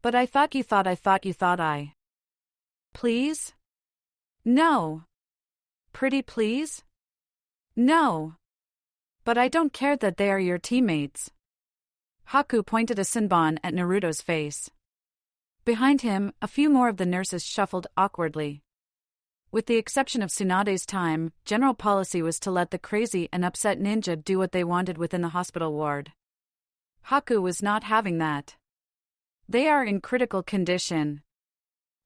But I thought you thought I. Please? No. Pretty please? No. But I don't care that they are your teammates. Haku pointed a Senbon at Naruto's face. Behind him, a few more of the nurses shuffled awkwardly. With the exception of Tsunade's time, general policy was to let the crazy and upset ninja do what they wanted within the hospital ward. Haku was not having that. They are in critical condition.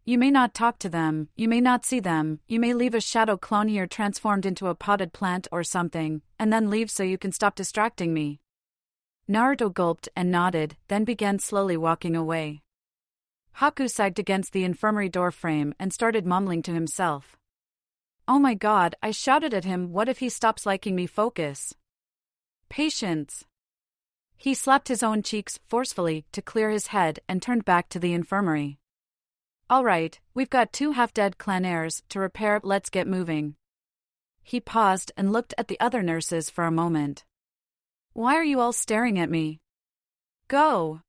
You may not talk to them, you may not see them, you may leave a shadow clone here transformed into a potted plant or something, and then leave so you can stop distracting me. Naruto gulped and nodded, then began slowly walking away. Haku sagged against the infirmary door frame and started mumbling to himself. Oh my god, I shouted at him, what if he stops liking me? Focus. Patience. He slapped his own cheeks forcefully to clear his head and turned back to the infirmary. Alright, we've got 2 half-dead clanaires to repair, let's get moving. He paused and looked at the other nurses for a moment. Why are you all staring at me? Go!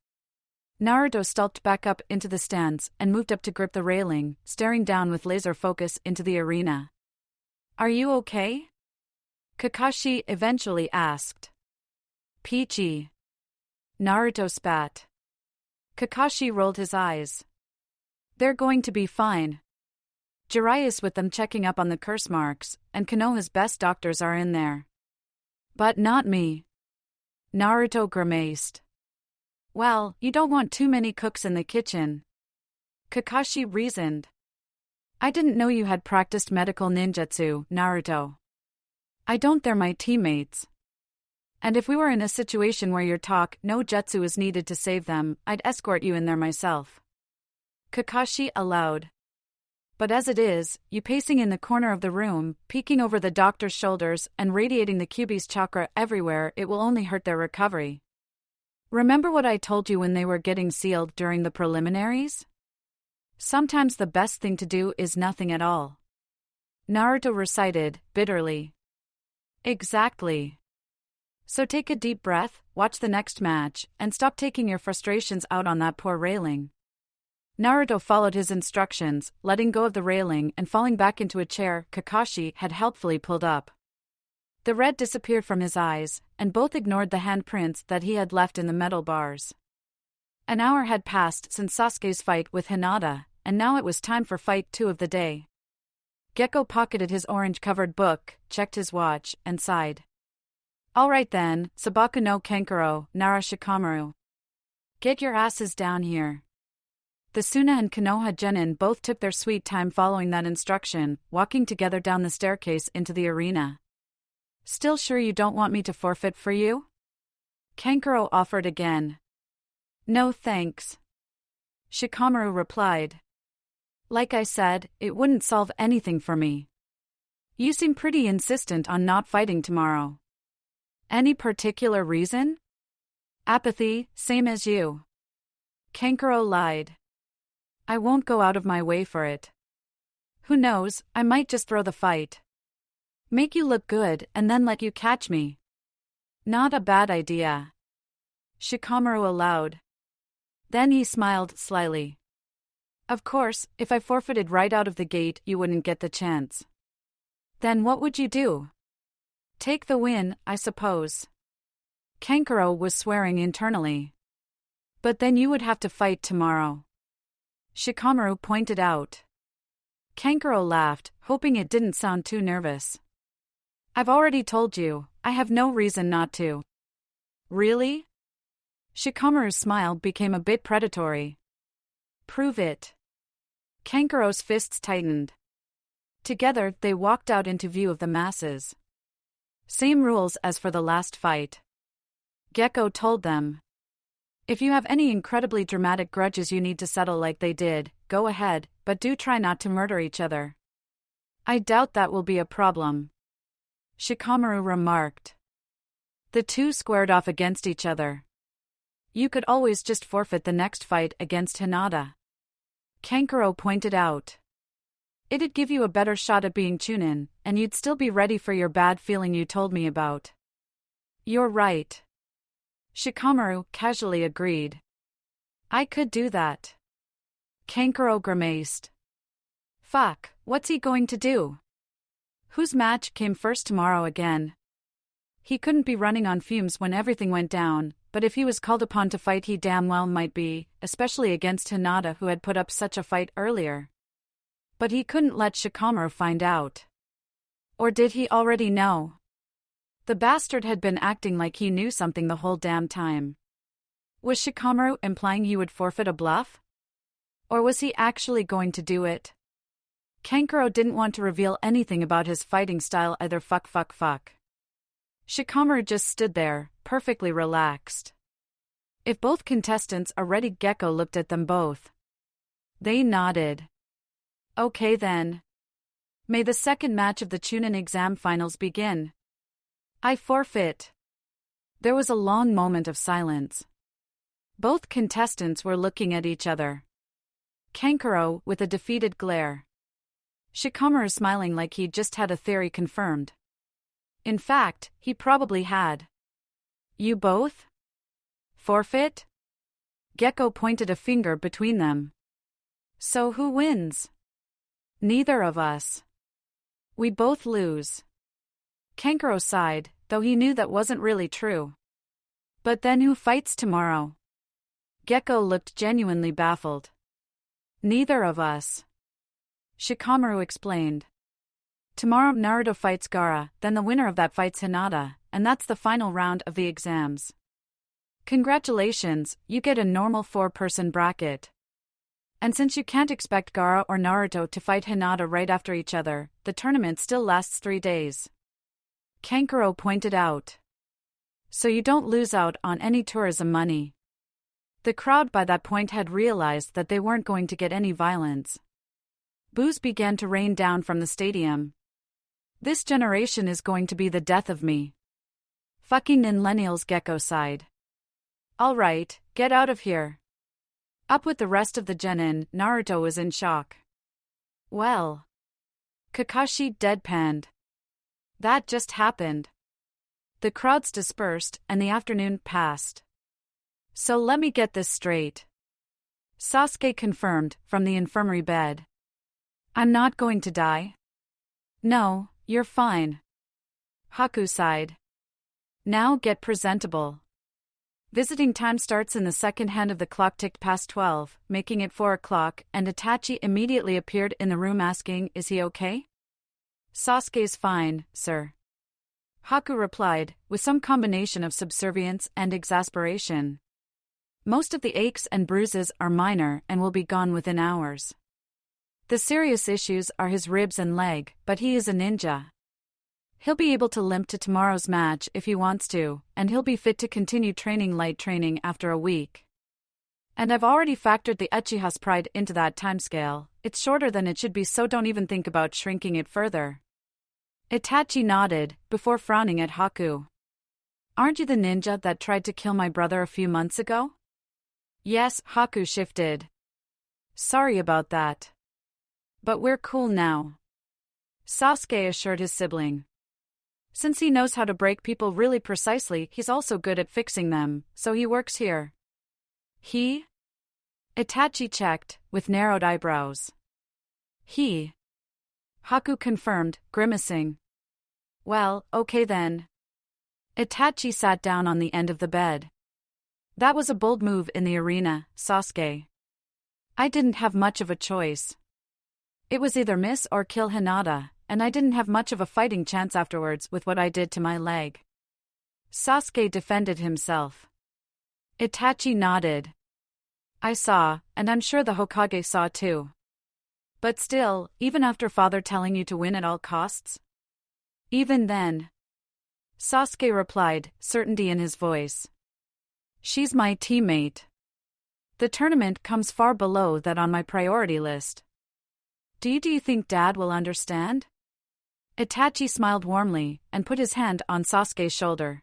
Naruto stalked back up into the stands and moved up to grip the railing, staring down with laser focus into the arena. Are you okay? Kakashi eventually asked. Peachy. Naruto spat. Kakashi rolled his eyes. They're going to be fine. Jiraiya's with them checking up on the curse marks, and Konoha's best doctors are in there. But not me. Naruto grimaced. Well, you don't want too many cooks in the kitchen. Kakashi reasoned. I didn't know you had practiced medical ninjutsu, Naruto. I don't, they're my teammates. And if we were in a situation where your talk, no jutsu is needed to save them, I'd escort you in there myself. Kakashi allowed. But as it is, you pacing in the corner of the room, peeking over the doctor's shoulders and radiating the Kyuubi's chakra everywhere, it will only hurt their recovery. Remember what I told you when they were getting sealed during the preliminaries? Sometimes the best thing to do is nothing at all. Naruto recited, bitterly. Exactly. So take a deep breath, watch the next match, and stop taking your frustrations out on that poor railing. Naruto followed his instructions, letting go of the railing and falling back into a chair Kakashi had helpfully pulled up. The red disappeared from his eyes, and both ignored the handprints that he had left in the metal bars. An hour had passed since Sasuke's fight with Hinata, and now it was time for fight 2 of the day. Gekko pocketed his orange-covered book, checked his watch, and sighed. All right then, Sabaku no Kankuro, Nara Shikamaru. Get your asses down here. The Suna and Konoha Genin both took their sweet time following that instruction, walking together down the staircase into the arena. Still sure you don't want me to forfeit for you? Kankuro offered again. No thanks. Shikamaru replied. Like I said, it wouldn't solve anything for me. You seem pretty insistent on not fighting tomorrow. Any particular reason? Apathy, same as you. Kankuro lied. I won't go out of my way for it. Who knows, I might just throw the fight. Make you look good and then let you catch me. Not a bad idea. Shikamaru allowed. Then he smiled slyly. Of course, if I forfeited right out of the gate, you wouldn't get the chance. Then what would you do? Take the win, I suppose. Kankuro was swearing internally. But then you would have to fight tomorrow. Shikamaru pointed out. Kankuro laughed, hoping it didn't sound too nervous. I've already told you, I have no reason not to. Really? Shikamaru's smile became a bit predatory. Prove it. Kankuro's fists tightened. Together, they walked out into view of the masses. Same rules as for the last fight. Gekko told them. If you have any incredibly dramatic grudges you need to settle like they did, go ahead, but do try not to murder each other. I doubt that will be a problem. Shikamaru remarked. The two squared off against each other. You could always just forfeit the next fight against Hinata. Kankuro pointed out. It'd give you a better shot at being Chunin, and you'd still be ready for your bad feeling you told me about. You're right. Shikamaru casually agreed. I could do that. Kankuro grimaced. Fuck, what's he going to do? Whose match came first tomorrow again? He couldn't be running on fumes when everything went down, but if he was called upon to fight he damn well might be, especially against Hinata who had put up such a fight earlier. But he couldn't let Shikamaru find out. Or did he already know? The bastard had been acting like he knew something the whole damn time. Was Shikamaru implying he would forfeit a bluff? Or was he actually going to do it? Kankuro didn't want to reveal anything about his fighting style either. Fuck. Shikamaru just stood there, perfectly relaxed. If both contestants are ready, Gekko looked at them both. They nodded. Okay then. May the second match of the Chunin exam finals begin. I forfeit. There was a long moment of silence. Both contestants were looking at each other. Kankuro with a defeated glare. Shikamaru smiling like he'd just had a theory confirmed. In fact, he probably had. You both? Forfeit? Gekko pointed a finger between them. So who wins? Neither of us. We both lose. Kankuro sighed, though he knew that wasn't really true. But then who fights tomorrow? Gekko looked genuinely baffled. Neither of us. Shikamaru explained. Tomorrow Naruto fights Gaara, then the winner of that fights Hinata, and that's the final round of the exams. Congratulations, you get a normal 4-person bracket. And since you can't expect Gaara or Naruto to fight Hinata right after each other, the tournament still lasts 3 days. Kankuro pointed out. So you don't lose out on any tourism money. The crowd by that point had realized that they weren't going to get any violence. Boos began to rain down from the stadium. This generation is going to be the death of me. Fucking millennials, Gekko sighed. Alright, get out of here. Up with the rest of the genin, Naruto was in shock. Well. Kakashi deadpanned. That just happened. The crowds dispersed and the afternoon passed. So let me get this straight. Sasuke confirmed from the infirmary bed. I'm not going to die. No, you're fine. Haku sighed. Now get presentable. Visiting time starts in the second hand of the clock ticked past 12, making it 4 o'clock, and Itachi immediately appeared in the room asking, is he okay? Sasuke's fine, sir. Haku replied, with some combination of subservience and exasperation. Most of the aches and bruises are minor and will be gone within hours. The serious issues are his ribs and leg, but he is a ninja. He'll be able to limp to tomorrow's match if he wants to, and he'll be fit to continue training light training after a week. And I've already factored the Uchiha's pride into that timescale. It's shorter than it should be, so don't even think about shrinking it further. Itachi nodded, before frowning at Haku. Aren't you the ninja that tried to kill my brother a few months ago? Yes, Haku shifted. Sorry about that. But we're cool now. Sasuke assured his sibling. Since he knows how to break people really precisely, he's also good at fixing them, so he works here. He? Itachi checked, with narrowed eyebrows. He. Haku confirmed, grimacing. Well, okay then. Itachi sat down on the end of the bed. That was a bold move in the arena, Sasuke. I didn't have much of a choice. It was either miss or kill Hinata, and I didn't have much of a fighting chance afterwards with what I did to my leg. Sasuke defended himself. Itachi nodded. I saw, and I'm sure the Hokage saw too. But still, even after father telling you to win at all costs? Even then. Sasuke replied, certainty in his voice. She's my teammate. The tournament comes far below that on my priority list. Do you think Dad will understand? Itachi smiled warmly, and put his hand on Sasuke's shoulder.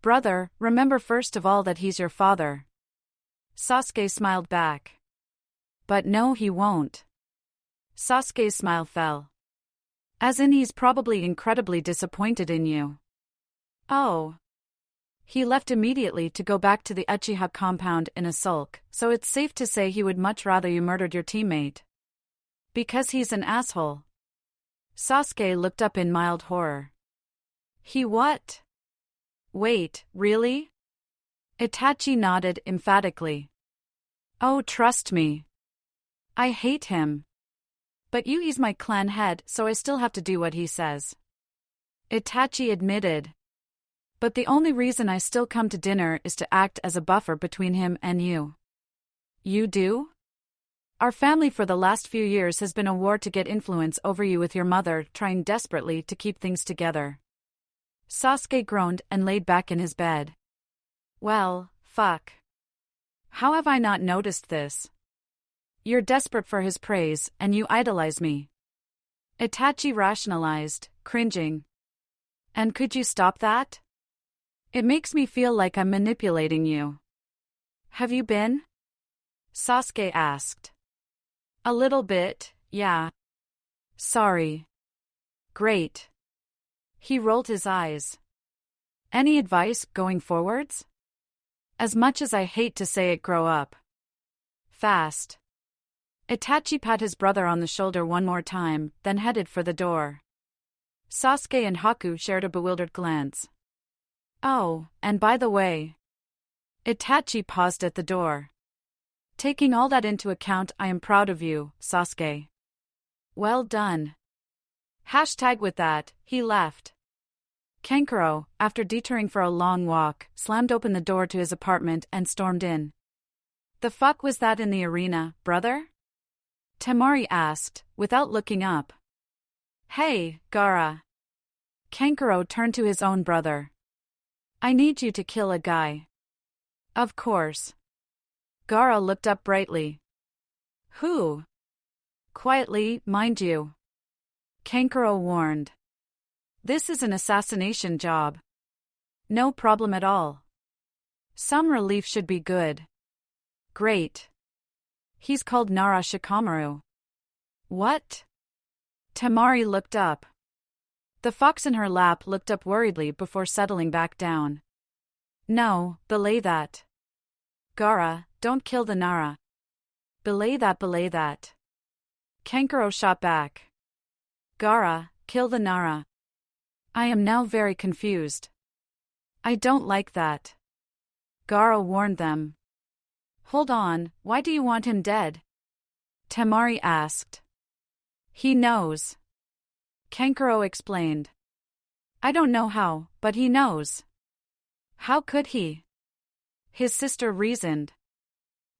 Brother, remember first of all that he's your father. Sasuke smiled back. But no, he won't. Sasuke's smile fell. As in he's probably incredibly disappointed in you. Oh. He left immediately to go back to the Uchiha compound in a sulk, so it's safe to say he would much rather you murdered your teammate. Because he's an asshole. Sasuke looked up in mild horror. He what? Wait, really? Itachi nodded emphatically. Oh, trust me. I hate him. But he's my clan head, so I still have to do what he says. Itachi admitted. But the only reason I still come to dinner is to act as a buffer between him and you. You do? Our family for the last few years has been a war to get influence over you with your mother trying desperately to keep things together. Sasuke groaned and laid back in his bed. Well, fuck. How have I not noticed this? You're desperate for his praise, and you idolize me. Itachi rationalized, cringing. And could you stop that? It makes me feel like I'm manipulating you. Have you been? Sasuke asked. A little bit, yeah. Sorry. Great. He rolled his eyes. Any advice going forwards? As much as I hate to say it, grow up. Fast. Itachi pat his brother on the shoulder one more time, then headed for the door. Sasuke and Haku shared a bewildered glance. Oh, and by the way. Itachi paused at the door. Taking all that into account, I am proud of you, Sasuke. Well done. Hashtag with that, he left. Kankuro, after detouring for a long walk, slammed open the door to his apartment and stormed in. The fuck was that in the arena, brother? Temari asked, without looking up. Hey, Gaara. Kankuro turned to his own brother. I need you to kill a guy. Of course. Gaara looked up brightly. Who? Quietly, mind you. Kankuro warned. This is an assassination job. No problem at all. Some relief should be good. Great. He's called Nara Shikamaru. What? Temari looked up. The fox in her lap looked up worriedly before settling back down. No, belay that. Gaara, don't kill the Nara. Belay that, belay that. Kankuro shot back. Gaara, kill the Nara. I am now very confused. I don't like that. Gaara warned them. Hold on, why do you want him dead? Temari asked. He knows. Kankuro explained. I don't know how, but he knows. How could he? His sister reasoned.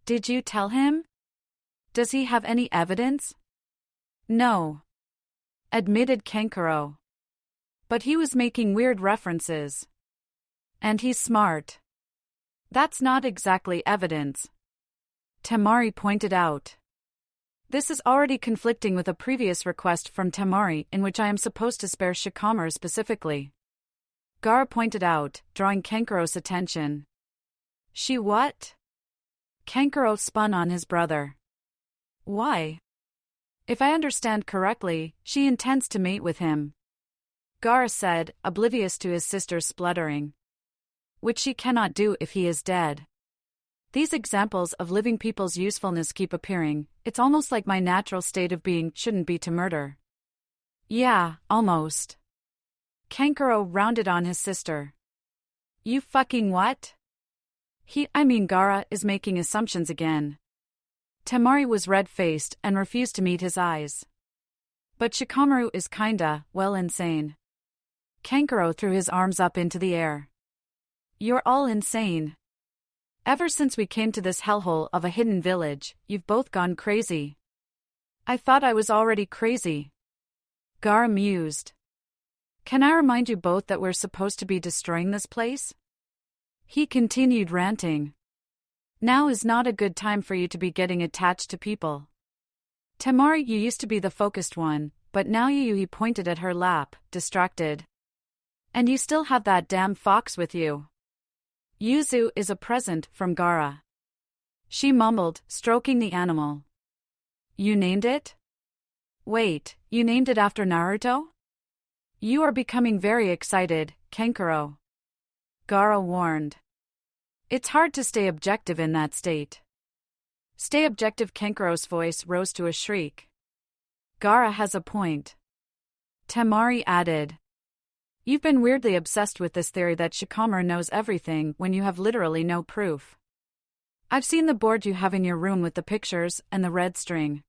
Did you tell him? Does he have any evidence? No. Admitted Kankuro. But he was making weird references. And he's smart. That's not exactly evidence. Temari pointed out. This is already conflicting with a previous request from Temari in which I am supposed to spare Shikamaru specifically. Gaara pointed out, drawing Kankuro's attention. She what? Kankuro spun on his brother. Why? If I understand correctly, she intends to mate with him. Gaara said, oblivious to his sister's spluttering. Which she cannot do if he is dead. These examples of living people's usefulness keep appearing. It's almost like my natural state of being shouldn't be to murder. Yeah, almost. Kankuro rounded on his sister. You fucking what? Gaara is making assumptions again. Temari was red-faced and refused to meet his eyes. But Shikamaru is kinda, well, insane. Kankuro threw his arms up into the air. You're all insane. Ever since we came to this hellhole of a hidden village, you've both gone crazy. I thought I was already crazy. Gaara mused. Can I remind you both that we're supposed to be destroying this place? He continued ranting. Now is not a good time for you to be getting attached to people. Temari, you used to be the focused one, but now he pointed at her lap, distracted. And you still have that damn fox with you. Yuzu is a present from Gaara. She mumbled, stroking the animal. You named it? Wait, you named it after Naruto? You are becoming very excited, Kankuro. Gaara warned. It's hard to stay objective in that state. Stay objective. Kenkuro's voice rose to a shriek. Gaara has a point. Temari added. You've been weirdly obsessed with this theory that Shikamaru knows everything when you have literally no proof. I've seen the board you have in your room with the pictures and the red string.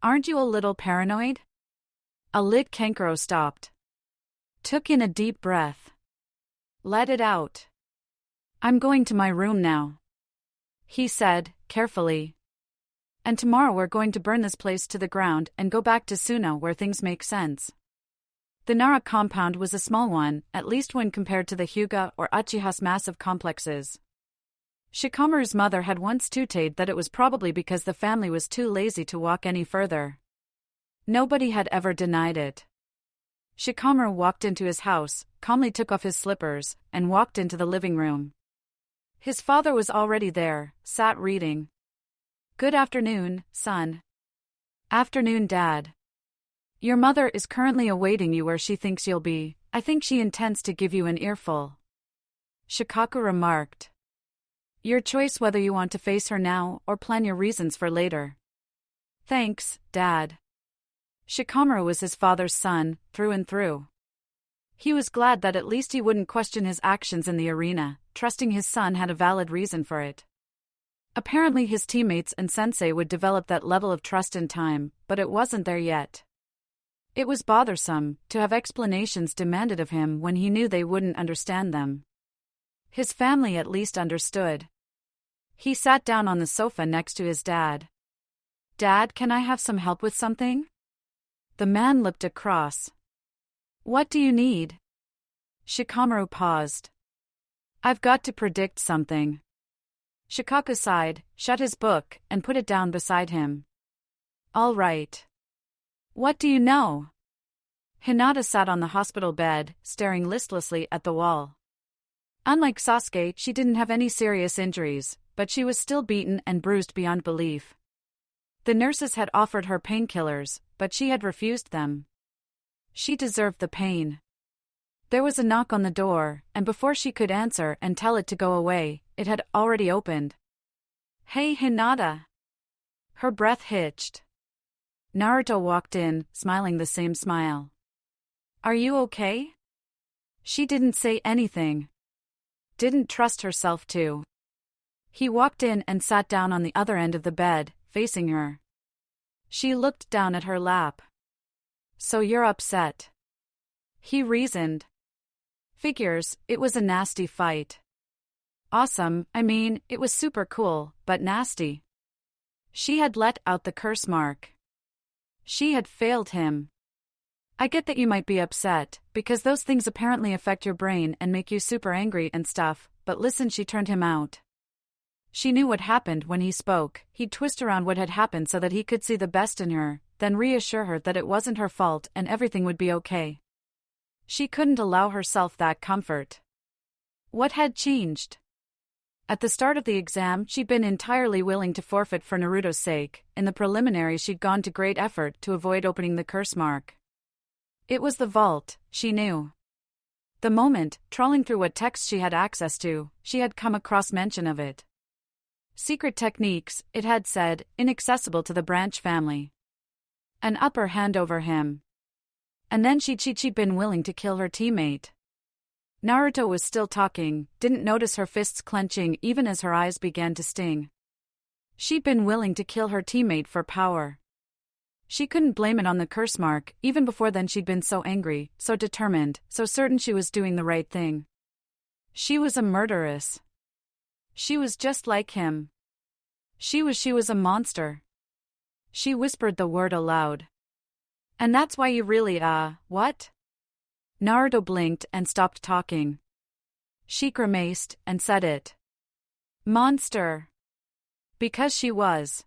Aren't you a little paranoid? A lit. Kenkuro stopped. Took in a deep breath. Let it out. I'm going to my room now, he said, carefully. And tomorrow we're going to burn this place to the ground and go back to Suno where things make sense. The Nara compound was a small one, at least when compared to the Hyuuga or Uchiha's massive complexes. Shikamaru's mother had once tutted that it was probably because the family was too lazy to walk any further. Nobody had ever denied it. Shikamaru walked into his house, calmly took off his slippers, and walked into the living room. His father was already there, sat reading. Good afternoon, son. Afternoon, Dad. Your mother is currently awaiting you where she thinks you'll be. I think she intends to give you an earful. Shikaku remarked. Your choice whether you want to face her now or plan your reasons for later. Thanks, Dad. Shikamaru was his father's son, through and through. He was glad that at least he wouldn't question his actions in the arena, trusting his son had a valid reason for it. Apparently his teammates and sensei would develop that level of trust in time, but it wasn't there yet. It was bothersome to have explanations demanded of him when he knew they wouldn't understand them. His family at least understood. He sat down on the sofa next to his dad. Dad, can I have some help with something? The man looked across. What do you need? Shikamaru paused. I've got to predict something. Shikaku sighed, shut his book, and put it down beside him. All right. What do you know? Hinata sat on the hospital bed, staring listlessly at the wall. Unlike Sasuke, she didn't have any serious injuries, but she was still beaten and bruised beyond belief. The nurses had offered her painkillers, but she had refused them. She deserved the pain. There was a knock on the door, and before she could answer and tell it to go away, it had already opened. Hey, Hinata. Her breath hitched. Naruto walked in, smiling the same smile. Are you okay? She didn't say anything. Didn't trust herself to. He walked in and sat down on the other end of the bed, facing her. She looked down at her lap. So you're upset. He reasoned. Figures, it was a nasty fight. Awesome, I mean, it was super cool, but nasty. She had let out the curse mark. She had failed him. I get that you might be upset, because those things apparently affect your brain and make you super angry and stuff, but listen, she turned him out. She knew what happened when he spoke. He'd twist around what had happened so that he could see the best in her, then reassure her that it wasn't her fault and everything would be okay. She couldn't allow herself that comfort. What had changed? At the start of the exam, she'd been entirely willing to forfeit for Naruto's sake. In the preliminaries, she'd gone to great effort to avoid opening the curse mark. It was the vault, she knew. The moment, trawling through what texts she had access to, she had come across mention of it. Secret techniques, it had said, inaccessible to the Branch family. An upper hand over him. And then she'd been willing to kill her teammate. Naruto was still talking, didn't notice her fists clenching even as her eyes began to sting. She'd been willing to kill her teammate for power. She couldn't blame it on the curse mark. Even before then she'd been so angry, so determined, so certain she was doing the right thing. She was a murderess. She was just like him. She was a monster. She whispered the word aloud. And that's why you really, what? Naruto blinked and stopped talking. She grimaced and said it. Monster. Because she was.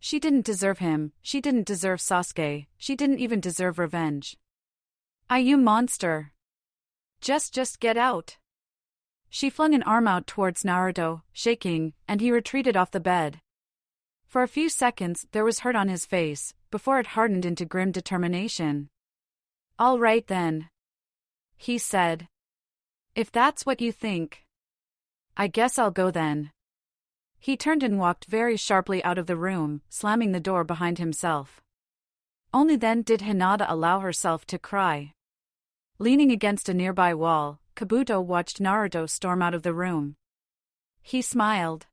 She didn't deserve him, she didn't deserve Sasuke, she didn't even deserve revenge. You monster. Just get out. She flung an arm out towards Naruto, shaking, and he retreated off the bed. For a few seconds there was hurt on his face, before it hardened into grim determination. All right then. He said. If that's what you think, I guess I'll go then. He turned and walked very sharply out of the room, slamming the door behind himself. Only then did Hinata allow herself to cry. Leaning against a nearby wall, Kabuto watched Naruto storm out of the room. He smiled.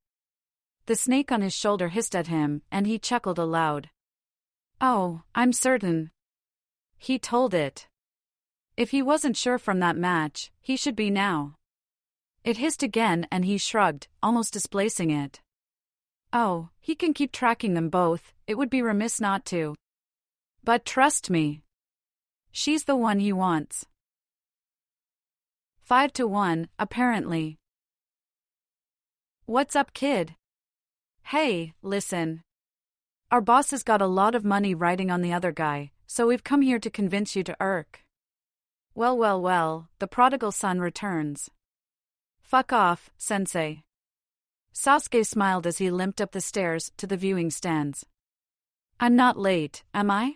The snake on his shoulder hissed at him, and he chuckled aloud. "Oh, I'm certain," he told it. If he wasn't sure from that match, he should be now. It hissed again and he shrugged, almost displacing it. Oh, he can keep tracking them both, it would be remiss not to. But trust me, she's the one he wants. 5-1, apparently. What's up, kid? Hey, listen. Our boss has got a lot of money riding on the other guy, so we've come here to convince you to irk. Well, the prodigal son returns. Fuck off, sensei. Sasuke smiled as he limped up the stairs to the viewing stands. I'm not late, am I?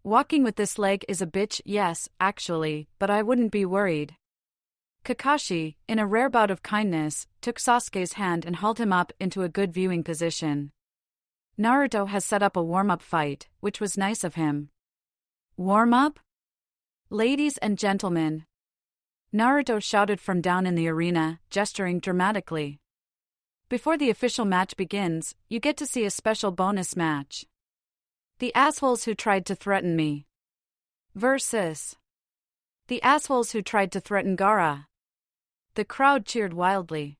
Walking with this leg is a bitch, yes, actually, but I wouldn't be worried. Kakashi, in a rare bout of kindness, took Sasuke's hand and hauled him up into a good viewing position. Naruto has set up a warm-up fight, which was nice of him. Warm-up? Ladies and gentlemen. Naruto shouted from down in the arena, gesturing dramatically. Before the official match begins, you get to see a special bonus match. The assholes who tried to threaten me. Versus the assholes who tried to threaten Gaara. The crowd cheered wildly.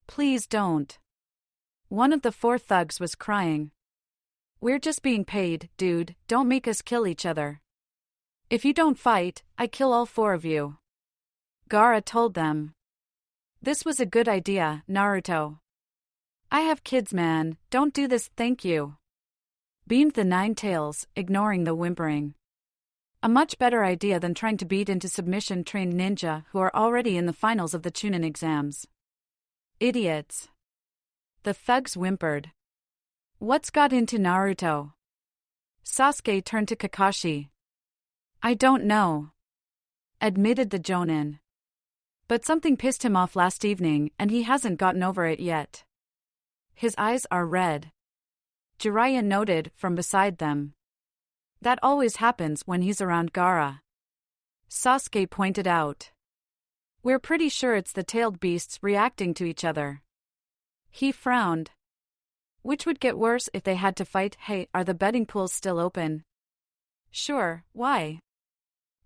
Please don't. One of the four thugs was crying. We're just being paid, dude, don't make us kill each other. If you don't fight, I kill all four of you. Gaara told them. This was a good idea, Naruto. I have kids, man, don't do this, thank you. Beamed the Nine Tails, ignoring the whimpering. A much better idea than trying to beat into submission trained ninja who are already in the finals of the Chunin exams. Idiots. The thugs whimpered. What's got into Naruto? Sasuke turned to Kakashi. I don't know, admitted the Jonin. But something pissed him off last evening and he hasn't gotten over it yet. His eyes are red. Jiraiya noted from beside them. That always happens when he's around Gaara. Sasuke pointed out. We're pretty sure it's the tailed beasts reacting to each other. He frowned. Which would get worse if they had to fight? Hey, are the betting pools still open? Sure, why?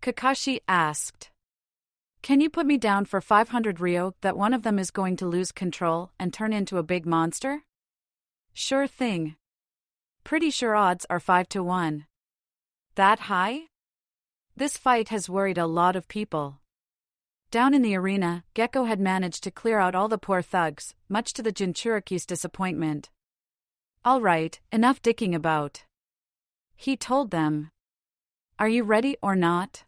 Kakashi asked. Can you put me down for 500 Ryo that one of them is going to lose control and turn into a big monster? Sure thing. Pretty sure odds are 5-1. That high? This fight has worried a lot of people. Down in the arena, Gekko had managed to clear out all the poor thugs, much to the Jinchuriki's disappointment. All right, enough dicking about. He told them. Are you ready or not?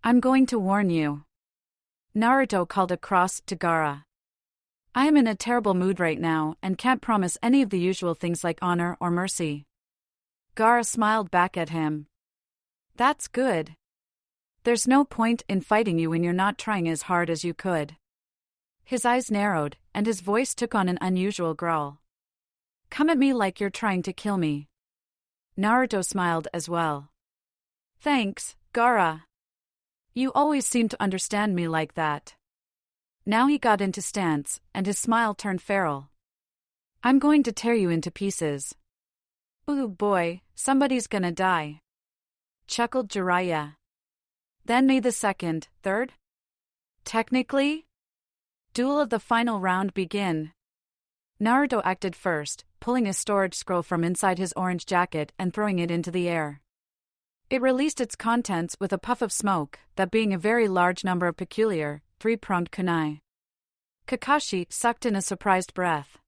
I'm going to warn you. Naruto called across to Gaara. I am in a terrible mood right now and can't promise any of the usual things like honor or mercy. Gaara smiled back at him. That's good. There's no point in fighting you when you're not trying as hard as you could. His eyes narrowed, and his voice took on an unusual growl. Come at me like you're trying to kill me. Naruto smiled as well. Thanks, Gaara. You always seem to understand me like that. Now he got into stance, and his smile turned feral. I'm going to tear you into pieces. Ooh boy, somebody's gonna die. Chuckled Jiraiya. Then may the second, third? Technically? Duel of the final round begin. Naruto acted first, pulling a storage scroll from inside his orange jacket and throwing it into the air. It released its contents with a puff of smoke, that being a very large number of peculiar, three-pronged kunai. Kakashi sucked in a surprised breath.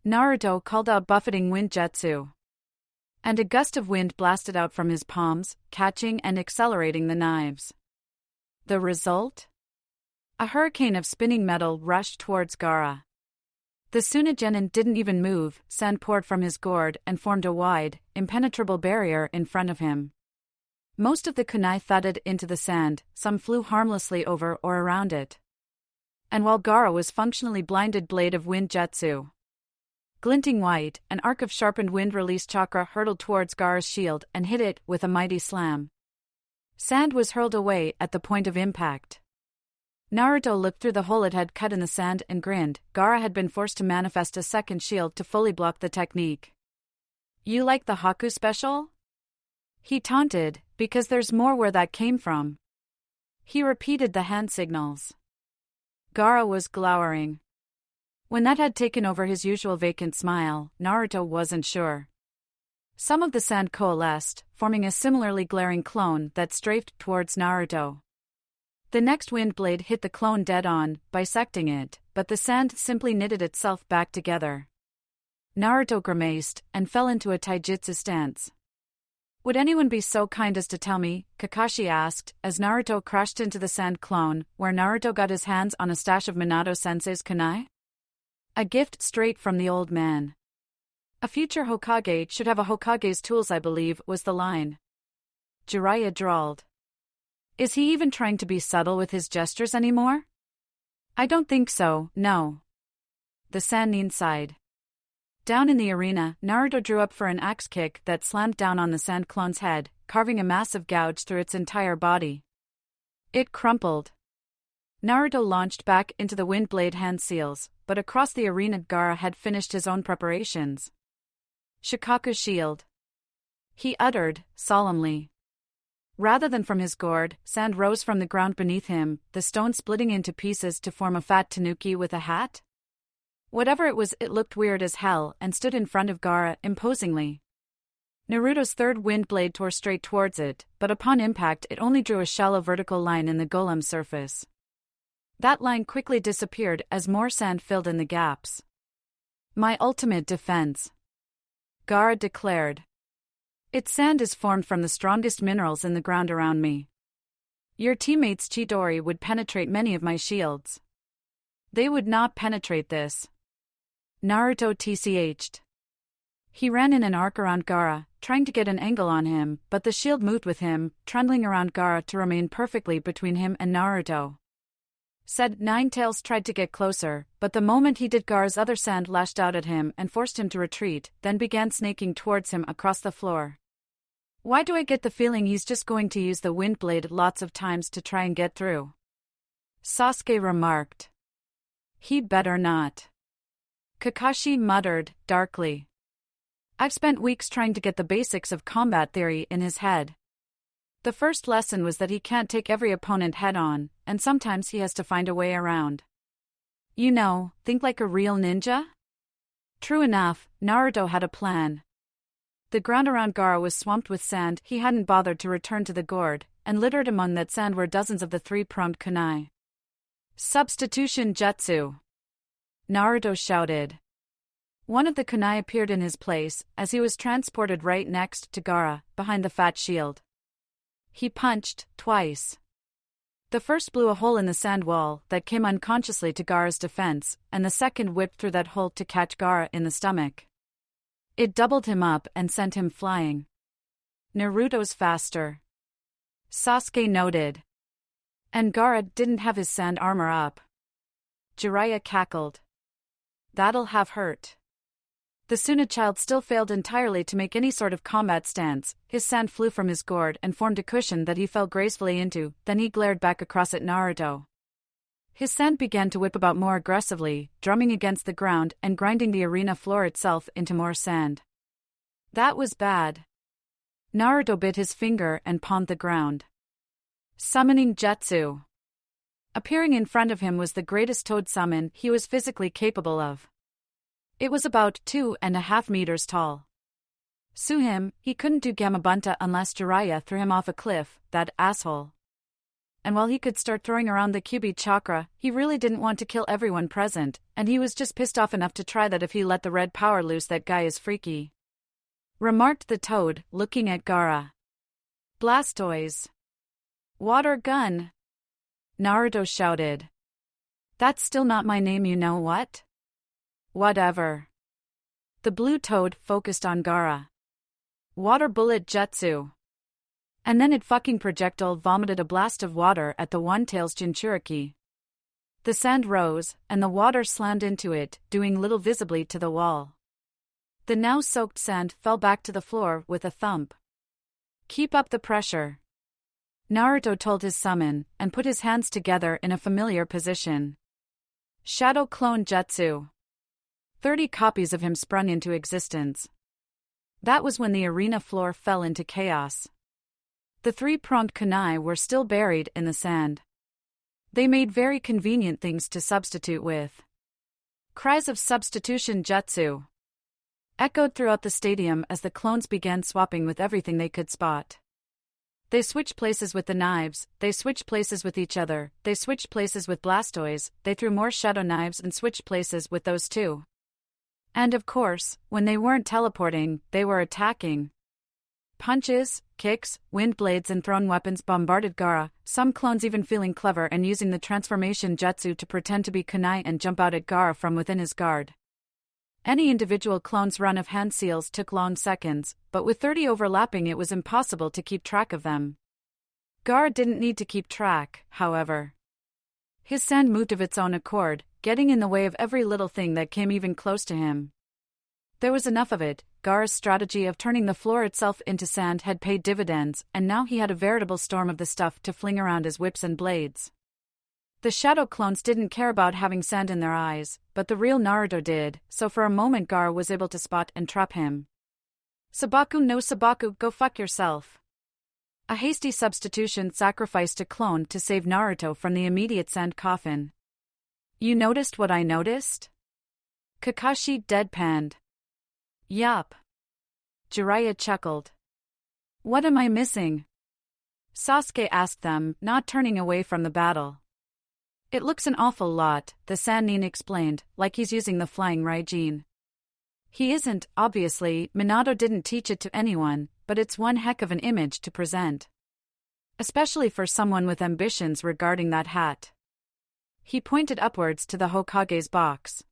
Naruto called out buffeting wind jutsu. And a gust of wind blasted out from his palms, catching and accelerating the knives. The result? A hurricane of spinning metal rushed towards Gaara. The Sunagenin didn't even move, sand poured from his gourd and formed a wide, impenetrable barrier in front of him. Most of the kunai thudded into the sand, some flew harmlessly over or around it. And while Gaara was functionally blinded blade of wind jutsu. Glinting white, an arc of sharpened wind-release chakra hurtled towards Gaara's shield and hit it with a mighty slam. Sand was hurled away at the point of impact. Naruto looked through the hole it had cut in the sand and grinned. Gaara had been forced to manifest a second shield to fully block the technique. "You like the Haku special?" he taunted, "because there's more where that came from." He repeated the hand signals. Gaara was glowering. When that had taken over his usual vacant smile, Naruto wasn't sure. Some of the sand coalesced, forming a similarly glaring clone that strafed towards Naruto. The next wind blade hit the clone dead on, bisecting it, but the sand simply knitted itself back together. Naruto grimaced and fell into a taijutsu stance. "Would anyone be so kind as to tell me?" Kakashi asked, as Naruto crashed into the sand clone, where Naruto got his hands on a stash of Minato-sensei's kunai. A gift straight from the old man. "A future Hokage should have a Hokage's tools, I believe," was the line. Jiraiya drawled. "Is he even trying to be subtle with his gestures anymore?" "I don't think so, no." The Sannin sighed. Down in the arena, Naruto drew up for an axe kick that slammed down on the sand clone's head, carving a massive gouge through its entire body. It crumpled. Naruto launched back into the wind blade hand seals, but across the arena Gaara had finished his own preparations. "Shikaku shield," he uttered, solemnly. Rather than from his gourd, sand rose from the ground beneath him, the stone splitting into pieces to form a fat tanuki with a hat. Whatever it was, it looked weird as hell and stood in front of Gaara imposingly. Naruto's third wind blade tore straight towards it, but upon impact it only drew a shallow vertical line in the golem's surface. That line quickly disappeared as more sand filled in the gaps. "My ultimate defense," Gaara declared. "Its sand is formed from the strongest minerals in the ground around me. Your teammates' Chidori would penetrate many of my shields. They would not penetrate this." Naruto tched. He ran in an arc around Gaara, trying to get an angle on him, but the shield moved with him, trundling around Gaara to remain perfectly between him and Naruto. Said Ninetales tried to get closer, but the moment he did, Gaara's other sand lashed out at him and forced him to retreat, then began snaking towards him across the floor. "Why do I get the feeling he's just going to use the wind blade lots of times to try and get through?" Sasuke remarked. "He'd better not." Kakashi muttered, darkly. "I've spent weeks trying to get the basics of combat theory in his head. The first lesson was that he can't take every opponent head-on, and sometimes he has to find a way around. You know, think like a real ninja?" True enough, Naruto had a plan. The ground around Gaara was swamped with sand. He hadn't bothered to return to the gourd, and littered among that sand were dozens of the three-pronged kunai. "Substitution jutsu!" Naruto shouted. One of the kunai appeared in his place, as he was transported right next to Gaara, behind the fat shield. He punched, twice. The first blew a hole in the sand wall that came unconsciously to Gaara's defense, and the second whipped through that hole to catch Gaara in the stomach. It doubled him up and sent him flying. "Naruto's faster," Sasuke noted. "And Gaara didn't have his sand armor up." Jiraiya cackled. "That'll have hurt." The Suna child still failed entirely to make any sort of combat stance. His sand flew from his gourd and formed a cushion that he fell gracefully into, then he glared back across at Naruto. His sand began to whip about more aggressively, drumming against the ground and grinding the arena floor itself into more sand. That was bad. Naruto bit his finger and pawned the ground. Summoning jutsu. Appearing in front of him was the greatest toad summon he was physically capable of. It was about 2.5 meters tall. Sue him, he couldn't do Gamabunta unless Jiraiya threw him off a cliff, that asshole. And while he could start throwing around the Kyuubi chakra, he really didn't want to kill everyone present, and he was just pissed off enough to try that if he let the red power loose. "That guy is freaky," remarked the toad, looking at Gaara. "Blastoise." "Water gun," Naruto shouted. "That's still not my name, you know what?" "Whatever." The blue toad focused on Gaara. "Water bullet jutsu." And then it fucking projectile vomited a blast of water at the One-Tails Jinchuriki. The sand rose, and the water slammed into it, doing little visibly to the wall. The now soaked sand fell back to the floor with a thump. Keep up the pressure. Naruto told his summon, and put his hands together in a familiar position. Shadow Clone Jutsu. 30 copies of him sprung into existence. That was when the arena floor fell into chaos. The three-pronged kunai were still buried in the sand. They made very convenient things to substitute with. Cries of substitution jutsu echoed throughout the stadium as the clones began swapping with everything they could spot. They switched places with the knives, they switched places with each other, they switched places with Blastoise, they threw more shadow knives and switched places with those too. And of course, when they weren't teleporting, they were attacking. Punches, kicks, wind blades and thrown weapons bombarded Gaara, some clones even feeling clever and using the transformation jutsu to pretend to be kunai and jump out at Gaara from within his guard. Any individual clone's run of hand seals took long seconds, but with 30 overlapping it was impossible to keep track of them. Gaara didn't need to keep track, however. His sand moved of its own accord, getting in the way of every little thing that came even close to him. There was enough of it. Gaara's strategy of turning the floor itself into sand had paid dividends, and now he had a veritable storm of the stuff to fling around as whips and blades. The shadow clones didn't care about having sand in their eyes, but the real Naruto did, so for a moment Gaara was able to spot and trap him. Sabaku no Sabaku, go fuck yourself. A hasty substitution sacrificed a clone to save Naruto from the immediate sand coffin. You noticed what I noticed? Kakashi deadpanned. Yup. Jiraiya chuckled. What am I missing? Sasuke asked them, not turning away from the battle. It looks an awful lot, the Sannin explained, like he's using the flying Raijin. He isn't, obviously, Minato didn't teach it to anyone, but it's one heck of an image to present. Especially for someone with ambitions regarding that hat. He pointed upwards to the Hokage's box.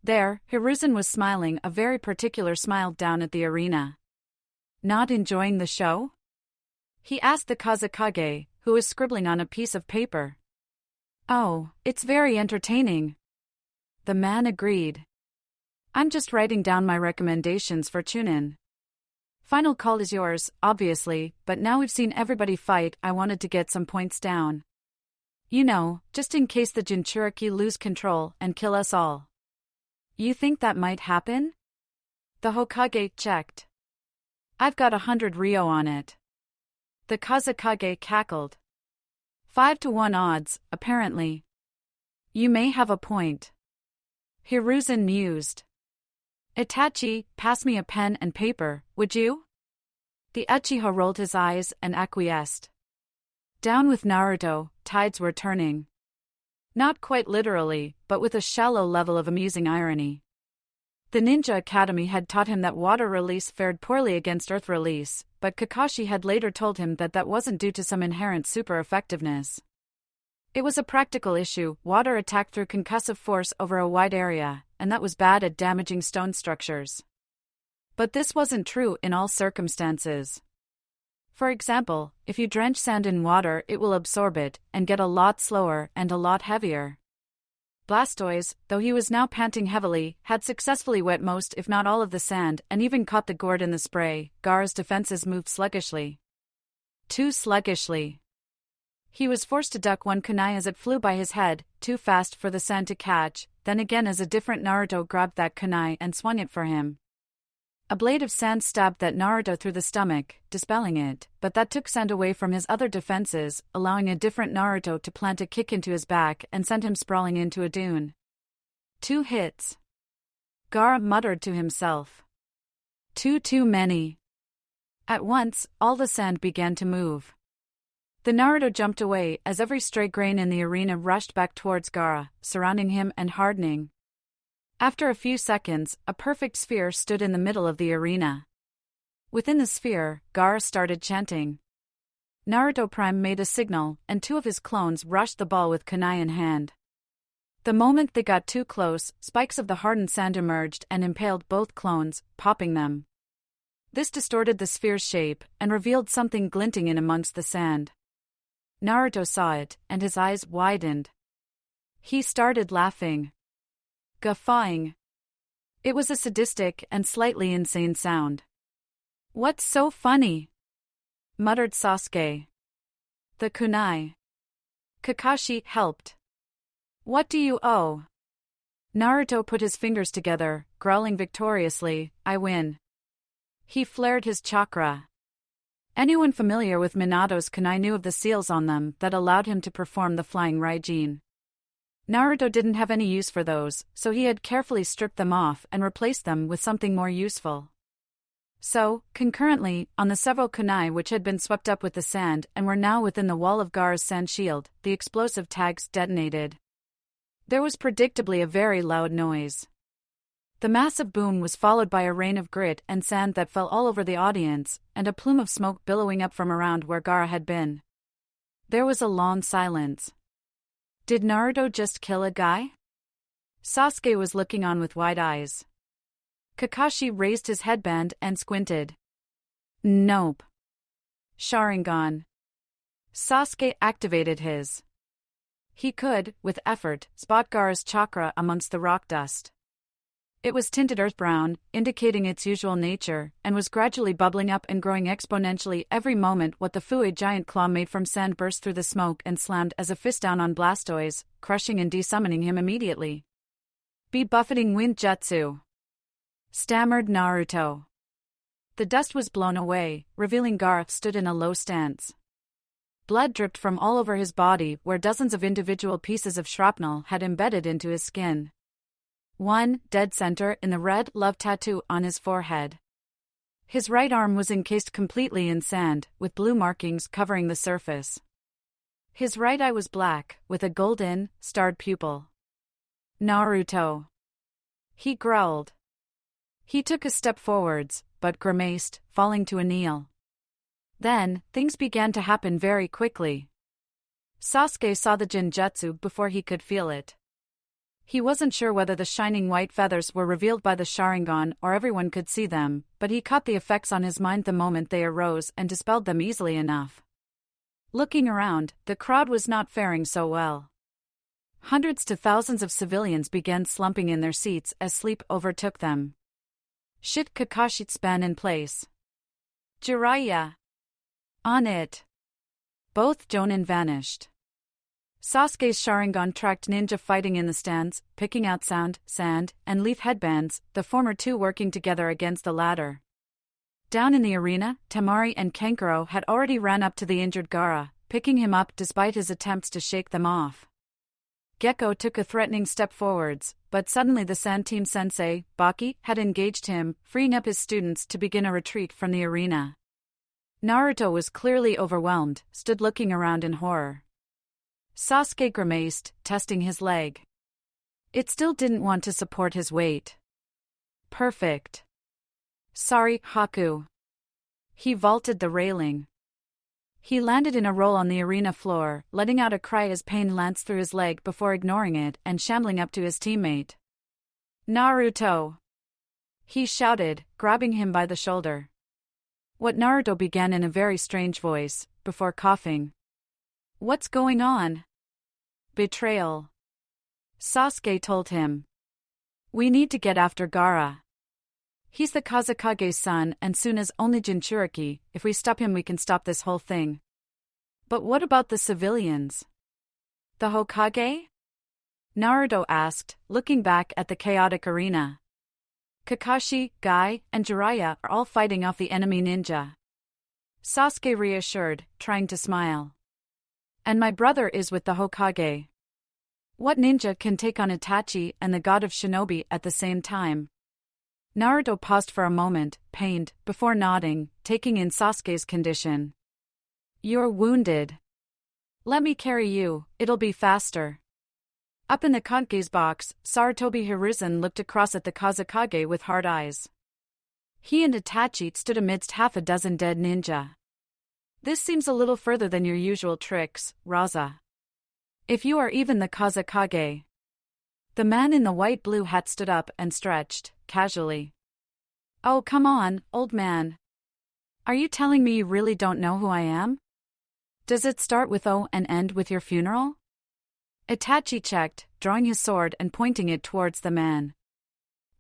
There, Hiruzen was smiling a very particular smile down at the arena. Not enjoying the show? He asked the Kazekage, who was scribbling on a piece of paper. Oh, it's very entertaining. The man agreed. I'm just writing down my recommendations for Chunin. Final call is yours, obviously, but now we've seen everybody fight, I wanted to get some points down. You know, just in case the Jinchuriki lose control and kill us all. You think that might happen? The Hokage checked. I've got 100 Ryo on it. The Kazekage cackled. 5-1 odds, apparently. You may have a point. Hiruzen mused. Itachi, pass me a pen and paper, would you? The Uchiha rolled his eyes and acquiesced. Down with Naruto, tides were turning. Not quite literally, but with a shallow level of amusing irony. The Ninja Academy had taught him that water release fared poorly against earth release, but Kakashi had later told him that that wasn't due to some inherent super-effectiveness. It was a practical issue, water attacked through concussive force over a wide area, and that was bad at damaging stone structures. But this wasn't true in all circumstances. For example, if you drench sand in water it will absorb it, and get a lot slower and a lot heavier. Blastoise, though he was now panting heavily, had successfully wet most if not all of the sand and even caught the gourd in the spray. Gaara's defenses moved sluggishly. Too sluggishly. He was forced to duck one kunai as it flew by his head, too fast for the sand to catch, then again as a different Naruto grabbed that kunai and swung it for him. A blade of sand stabbed that Naruto through the stomach, dispelling it, but that took sand away from his other defenses, allowing a different Naruto to plant a kick into his back and send him sprawling into a dune. 2 hits. Gaara muttered to himself. Too many. At once, all the sand began to move. The Naruto jumped away as every stray grain in the arena rushed back towards Gaara, surrounding him and hardening. After a few seconds, a perfect sphere stood in the middle of the arena. Within the sphere, Gaara started chanting. Naruto Prime made a signal, and 2 of his clones rushed the ball with kunai in hand. The moment they got too close, spikes of the hardened sand emerged and impaled both clones, popping them. This distorted the sphere's shape and revealed something glinting in amongst the sand. Naruto saw it, and his eyes widened. He started laughing. Guffawing. It was a sadistic and slightly insane sound. "What's so funny?" muttered Sasuke. "The kunai." Kakashi helped. "What do you owe?" Naruto put his fingers together, growling victoriously, "I win." He flared his chakra. Anyone familiar with Minato's kunai knew of the seals on them that allowed him to perform the flying Raijin. Naruto didn't have any use for those, so he had carefully stripped them off and replaced them with something more useful. So, concurrently, on the several kunai which had been swept up with the sand and were now within the wall of Gaara's sand shield, the explosive tags detonated. There was predictably a very loud noise. The massive boom was followed by a rain of grit and sand that fell all over the audience, and a plume of smoke billowing up from around where Gaara had been. There was a long silence. Did Naruto just kill a guy? Sasuke was looking on with wide eyes. Kakashi raised his headband and squinted. Nope. Sharingan. Sasuke activated his. He could, with effort, spot Gaara's chakra amongst the rock dust. It was tinted earth brown, indicating its usual nature, and was gradually bubbling up and growing exponentially every moment. What the Fue giant claw made from sand burst through the smoke and slammed as a fist down on Blastoise, crushing and desummoning him immediately. "Be buffeting wind jutsu," stammered Naruto. The dust was blown away, revealing Gaara stood in a low stance. Blood dripped from all over his body where dozens of individual pieces of shrapnel had embedded into his skin. One, dead center in the red love tattoo on his forehead. His right arm was encased completely in sand, with blue markings covering the surface. His right eye was black, with a golden, starred pupil. Naruto. He growled. He took a step forwards, but grimaced, falling to a kneel. Then, things began to happen very quickly. Sasuke saw the Jinjutsu before he could feel it. He wasn't sure whether the shining white feathers were revealed by the Sharingan or everyone could see them, but he caught the effects on his mind the moment they arose and dispelled them easily enough. Looking around, the crowd was not faring so well. Hundreds to thousands of civilians began slumping in their seats as sleep overtook them. Shit, Kakashi span in place. Jiraiya. On it. Both Jonin vanished. Sasuke's Sharingan tracked ninja fighting in the stands, picking out sand, and leaf headbands, the former two working together against the latter. Down in the arena, Temari and Kankuro had already ran up to the injured Gaara, picking him up despite his attempts to shake them off. Gekko took a threatening step forwards, but suddenly the Sand Team sensei, Baki, had engaged him, freeing up his students to begin a retreat from the arena. Naruto was clearly overwhelmed, stood looking around in horror. Sasuke grimaced, testing his leg. It still didn't want to support his weight. Perfect. Sorry, Haku. He vaulted the railing. He landed in a roll on the arena floor, letting out a cry as pain lanced through his leg before ignoring it and shambling up to his teammate. Naruto! He shouted, grabbing him by the shoulder. What Naruto began in a very strange voice, before coughing. What's going on? Betrayal. Sasuke told him. We need to get after Gaara. He's the Kazekage's son and soon as only Jinchuriki. If we stop him we can stop this whole thing. But what about the civilians? The Hokage? Naruto asked, looking back at the chaotic arena. Kakashi, Guy, and Jiraiya are all fighting off the enemy ninja. Sasuke reassured, trying to smile. And my brother is with the Hokage. What ninja can take on Itachi and the god of shinobi at the same time? Naruto paused for a moment, pained, before nodding, taking in Sasuke's condition. You're wounded. Let me carry you, it'll be faster. Up in the Kange's box, Sarutobi Hiruzen looked across at the Kazekage with hard eyes. He and Itachi stood amidst half a dozen dead ninja. This seems a little further than your usual tricks, Raza. If you are even the Kazekage. The man in the white-blue hat stood up and stretched, casually. Oh, come on, old man. Are you telling me you really don't know who I am? Does it start with O and end with your funeral? Itachi checked, drawing his sword and pointing it towards the man.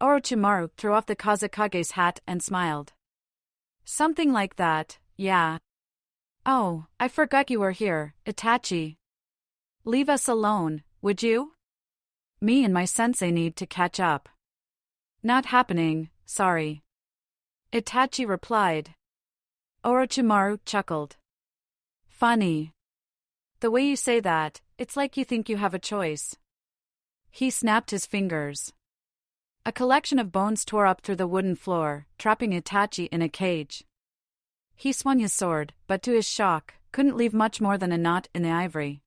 Orochimaru threw off the Kazekage's hat and smiled. Something like that, yeah. Oh, I forgot you were here, Itachi. Leave us alone, would you? Me and my sensei need to catch up. Not happening, sorry. Itachi replied. Orochimaru chuckled. Funny. The way you say that, it's like you think you have a choice. He snapped his fingers. A collection of bones tore up through the wooden floor, trapping Itachi in a cage. He swung his sword, but to his shock, couldn't leave much more than a knot in the ivory.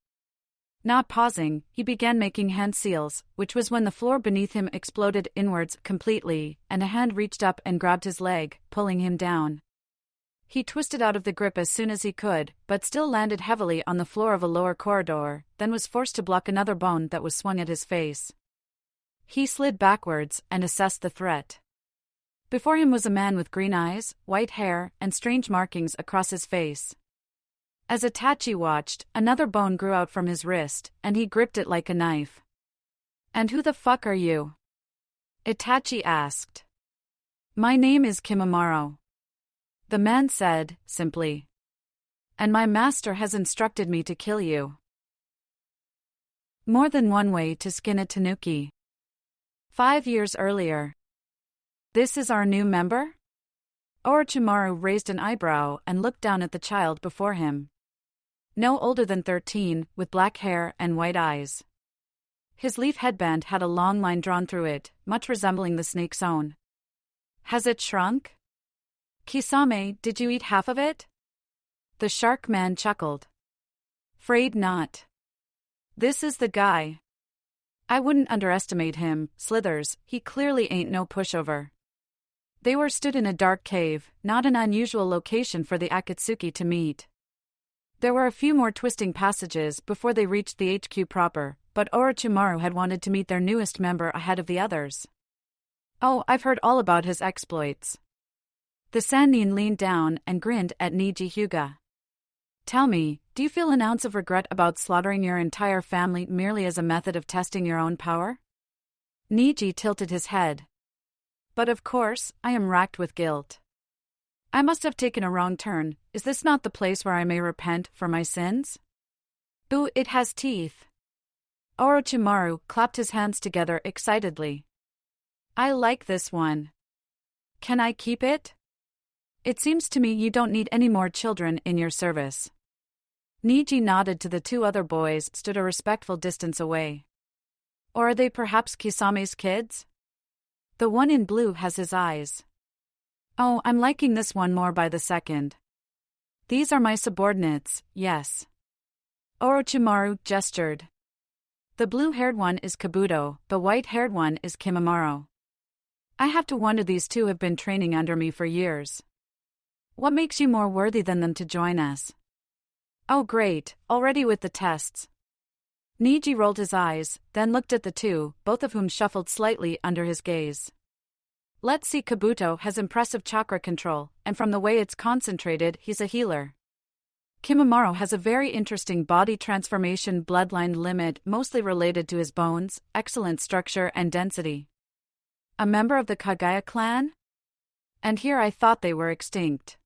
Not pausing, he began making hand seals, which was when the floor beneath him exploded inwards completely, and a hand reached up and grabbed his leg, pulling him down. He twisted out of the grip as soon as he could, but still landed heavily on the floor of a lower corridor, then was forced to block another bone that was swung at his face. He slid backwards and assessed the threat. Before him was a man with green eyes, white hair, and strange markings across his face. As Itachi watched, another bone grew out from his wrist, and he gripped it like a knife. And who the fuck are you? Itachi asked. My name is Kimimaro. The man said, simply. And my master has instructed me to kill you. More than one way to skin a tanuki. 5 years earlier. This is our new member? Orochimaru raised an eyebrow and looked down at the child before him. No older than 13, with black hair and white eyes. His leaf headband had a long line drawn through it, much resembling the snake's own. Has it shrunk? Kisame, did you eat half of it? The shark man chuckled. Afraid not. This is the guy. I wouldn't underestimate him, Slithers, he clearly ain't no pushover. They were stood in a dark cave, not an unusual location for the Akatsuki to meet. There were a few more twisting passages before they reached the HQ proper, but Orochimaru had wanted to meet their newest member ahead of the others. Oh, I've heard all about his exploits. The Sannin leaned down and grinned at Neji Hyuuga. Tell me, do you feel an ounce of regret about slaughtering your entire family merely as a method of testing your own power? Neji tilted his head. But of course, I am racked with guilt. I must have taken a wrong turn. Is this not the place where I may repent for my sins? Ooh, it has teeth. Orochimaru clapped his hands together excitedly. I like this one. Can I keep it? It seems to me you don't need any more children in your service. Neji nodded to the two other boys stood a respectful distance away. Or are they perhaps Kisame's kids? The one in blue has his eyes. Oh, I'm liking this one more by the second. These are my subordinates, yes. Orochimaru gestured. The blue-haired one is Kabuto, the white-haired one is Kimimaro. I have to wonder these two have been training under me for years. What makes you more worthy than them to join us? Oh great, already with the tests. Neji rolled his eyes, then looked at the two, both of whom shuffled slightly under his gaze. Let's see, Kabuto has impressive chakra control, and from the way it's concentrated, he's a healer. Kimimaro has a very interesting body transformation bloodline limit mostly related to his bones, excellent structure and density. A member of the Kagaya clan? And here I thought they were extinct.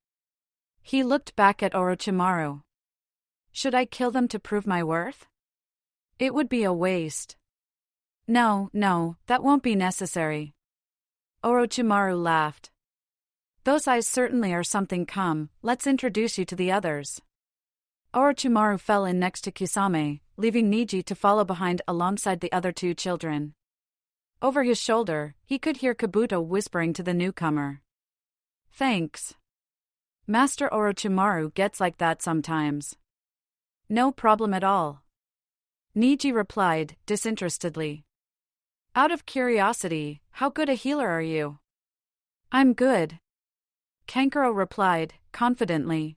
He looked back at Orochimaru. Should I kill them to prove my worth? It would be a waste. No, that won't be necessary. Orochimaru laughed. Those eyes certainly are something. Come, let's introduce you to the others. Orochimaru fell in next to Kisame, leaving Neji to follow behind alongside the other two children. Over his shoulder, he could hear Kabuto whispering to the newcomer. Thanks. Master Orochimaru gets like that sometimes. No problem at all. Neji replied, disinterestedly. Out of curiosity, how good a healer are you? I'm good. Kankuro replied, confidently.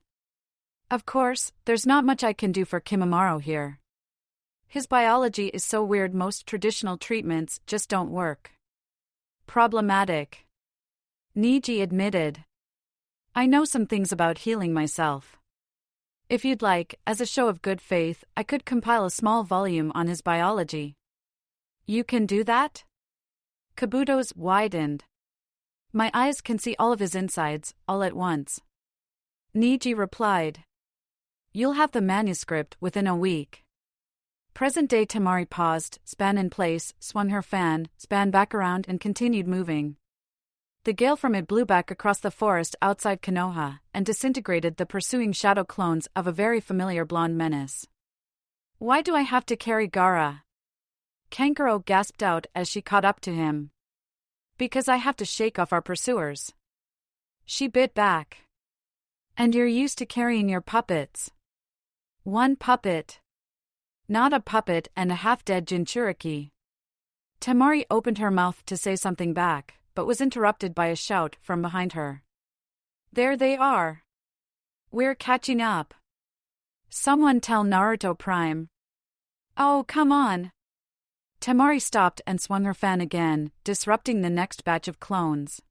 Of course, there's not much I can do for Kimimaro here. His biology is so weird most traditional treatments just don't work. Problematic. Neji admitted. I know some things about healing myself. If you'd like, as a show of good faith, I could compile a small volume on his biology. You can do that? Kabuto's widened. My eyes can see all of his insides, all at once. Neji replied. You'll have the manuscript within a week. Present-day Temari paused, span in place, swung her fan, span back around and continued moving. The gale from it blew back across the forest outside Konoha, and disintegrated the pursuing shadow clones of a very familiar blonde menace. Why do I have to carry Gaara? Kankuro gasped out as she caught up to him. Because I have to shake off our pursuers. She bit back. And you're used to carrying your puppets. One puppet. Not a puppet and a half-dead Jinchuriki. Temari opened her mouth to say something back, but was interrupted by a shout from behind her. There they are. We're catching up. Someone tell Naruto Prime. Oh, come on. Temari stopped and swung her fan again, disrupting the next batch of clones.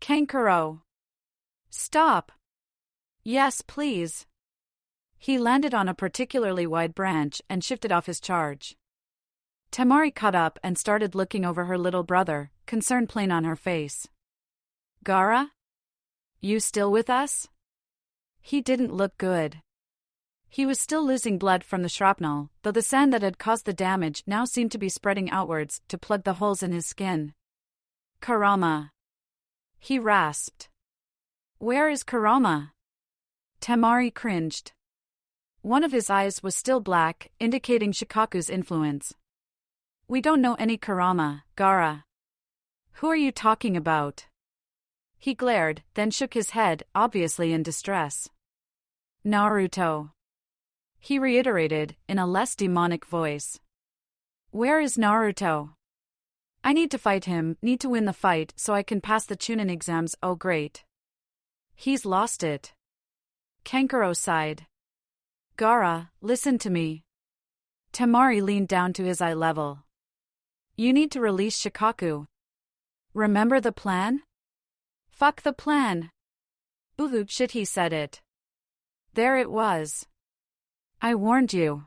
Kankuro. Stop. Yes, please. He landed on a particularly wide branch and shifted off his charge. Temari caught up and started looking over her little brother, concern plain on her face. Gaara? You still with us? He didn't look good. He was still losing blood from the shrapnel, though the sand that had caused the damage now seemed to be spreading outwards to plug the holes in his skin. Kurama. He rasped. Where is Kurama? Temari cringed. One of his eyes was still black, indicating Shikaku's influence. We don't know any Kurama, Gaara. Who are you talking about? He glared, then shook his head, obviously in distress. Naruto. He reiterated, in a less demonic voice. Where is Naruto? I need to fight him, need to win the fight so I can pass the Chunin exams. Oh great. He's lost it. Kankuro sighed. Gaara, listen to me. Temari leaned down to his eye level. You need to release Shikaku. Remember the plan? Fuck the plan. Ooh shit, he said it. There it was. I warned you.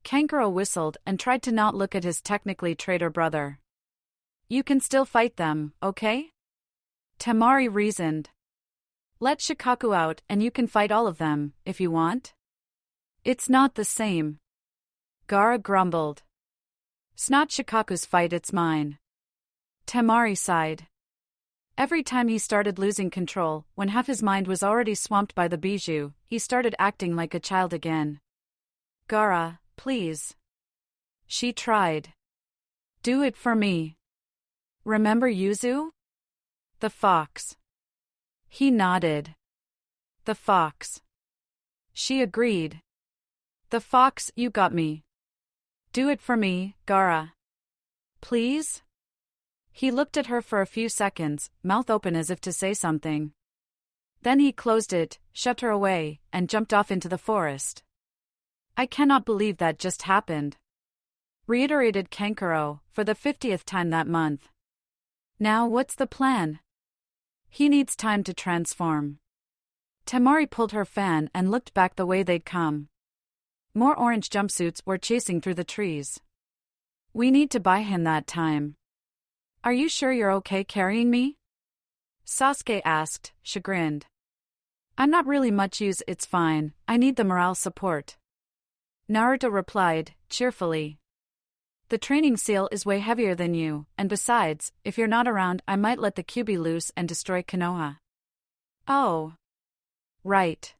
Kankuro whistled and tried to not look at his technically traitor brother. You can still fight them, okay? Temari reasoned. Let Shikaku out and you can fight all of them, if you want. It's not the same. Gaara grumbled. It's not Shikaku's fight, it's mine. Temari sighed. Every time he started losing control, when half his mind was already swamped by the bijou, he started acting like a child again. Gaara, please. She tried. Do it for me. Remember Yuzu? The fox. He nodded. The fox. She agreed. The fox, you got me. Do it for me, Gaara. Please? He looked at her for a few seconds, mouth open as if to say something. Then he closed it, shoved her away, and jumped off into the forest. I cannot believe that just happened. Reiterated Kankuro, for the 50th time that month. Now what's the plan? He needs time to transform. Temari pulled her fan and looked back the way they'd come. More orange jumpsuits were chasing through the trees. We need to buy him that time. Are you sure you're okay carrying me? Sasuke asked, chagrined. I'm not really much use, it's fine, I need the morale support. Naruto replied, cheerfully. The training seal is way heavier than you, and besides, if you're not around I might let the Kyuubi loose and destroy Konoha. Oh. Right.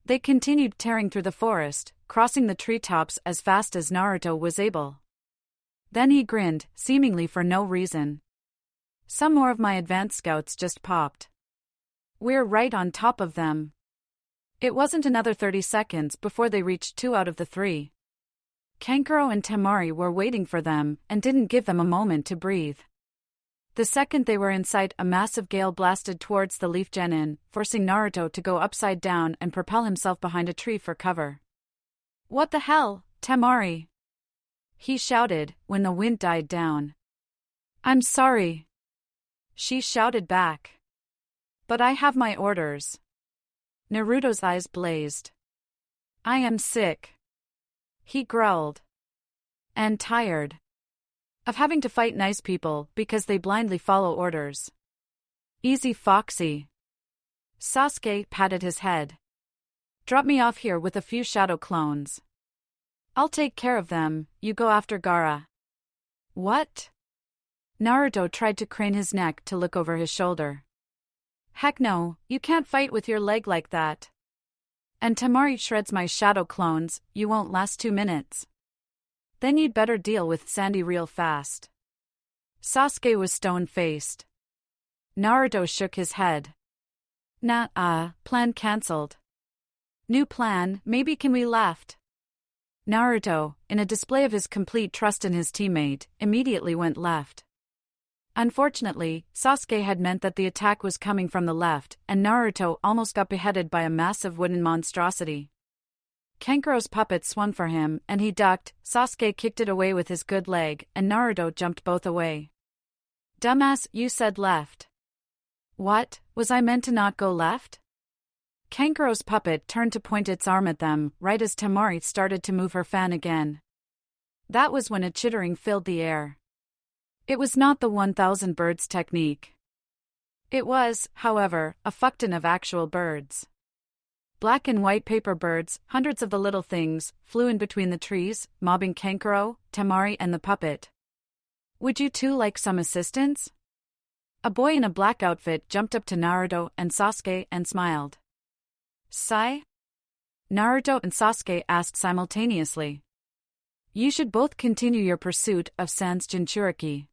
They continued tearing through the forest, crossing the treetops as fast as Naruto was able. Then he grinned, seemingly for no reason. Some more of my advanced scouts just popped. We're right on top of them. It wasn't another 30 seconds before they reached 2 out of the 3. Kankuro and Temari were waiting for them and didn't give them a moment to breathe. The second they were in sight, a massive gale blasted towards the leaf genin, forcing Naruto to go upside down and propel himself behind a tree for cover. What the hell, Temari? He shouted when the wind died down. I'm sorry. She shouted back. But I have my orders. Naruto's eyes blazed. I am sick. He growled. And tired. Of having to fight nice people because they blindly follow orders. Easy, Foxy. Sasuke patted his head. Drop me off here with a few shadow clones. I'll take care of them, you go after Gaara. What? Naruto tried to crane his neck to look over his shoulder. Heck no, you can't fight with your leg like that. And Temari shreds my shadow clones, you won't last 2 minutes. Then you'd better deal with Sandy real fast. Sasuke was stone-faced. Naruto shook his head. Plan cancelled. New plan, maybe can we left? Naruto, in a display of his complete trust in his teammate, immediately went left. Unfortunately, Sasuke had meant that the attack was coming from the left, and Naruto almost got beheaded by a massive wooden monstrosity. Kankuro's puppet swung for him, and he ducked. Sasuke kicked it away with his good leg, and Naruto jumped both away. Dumbass, you said left. What, was I meant to not go left? Kankuro's puppet turned to point its arm at them, right as Temari started to move her fan again. That was when a chittering filled the air. It was not the 1,000 birds technique. It was, however, a fuckton of actual birds. Black and white paper birds, hundreds of the little things, flew in between the trees, mobbing Kankuro, Temari and the puppet. Would you two like some assistance? A boy in a black outfit jumped up to Naruto and Sasuke and smiled. Sai? Naruto and Sasuke asked simultaneously. You should both continue your pursuit of Sans Jinchuriki.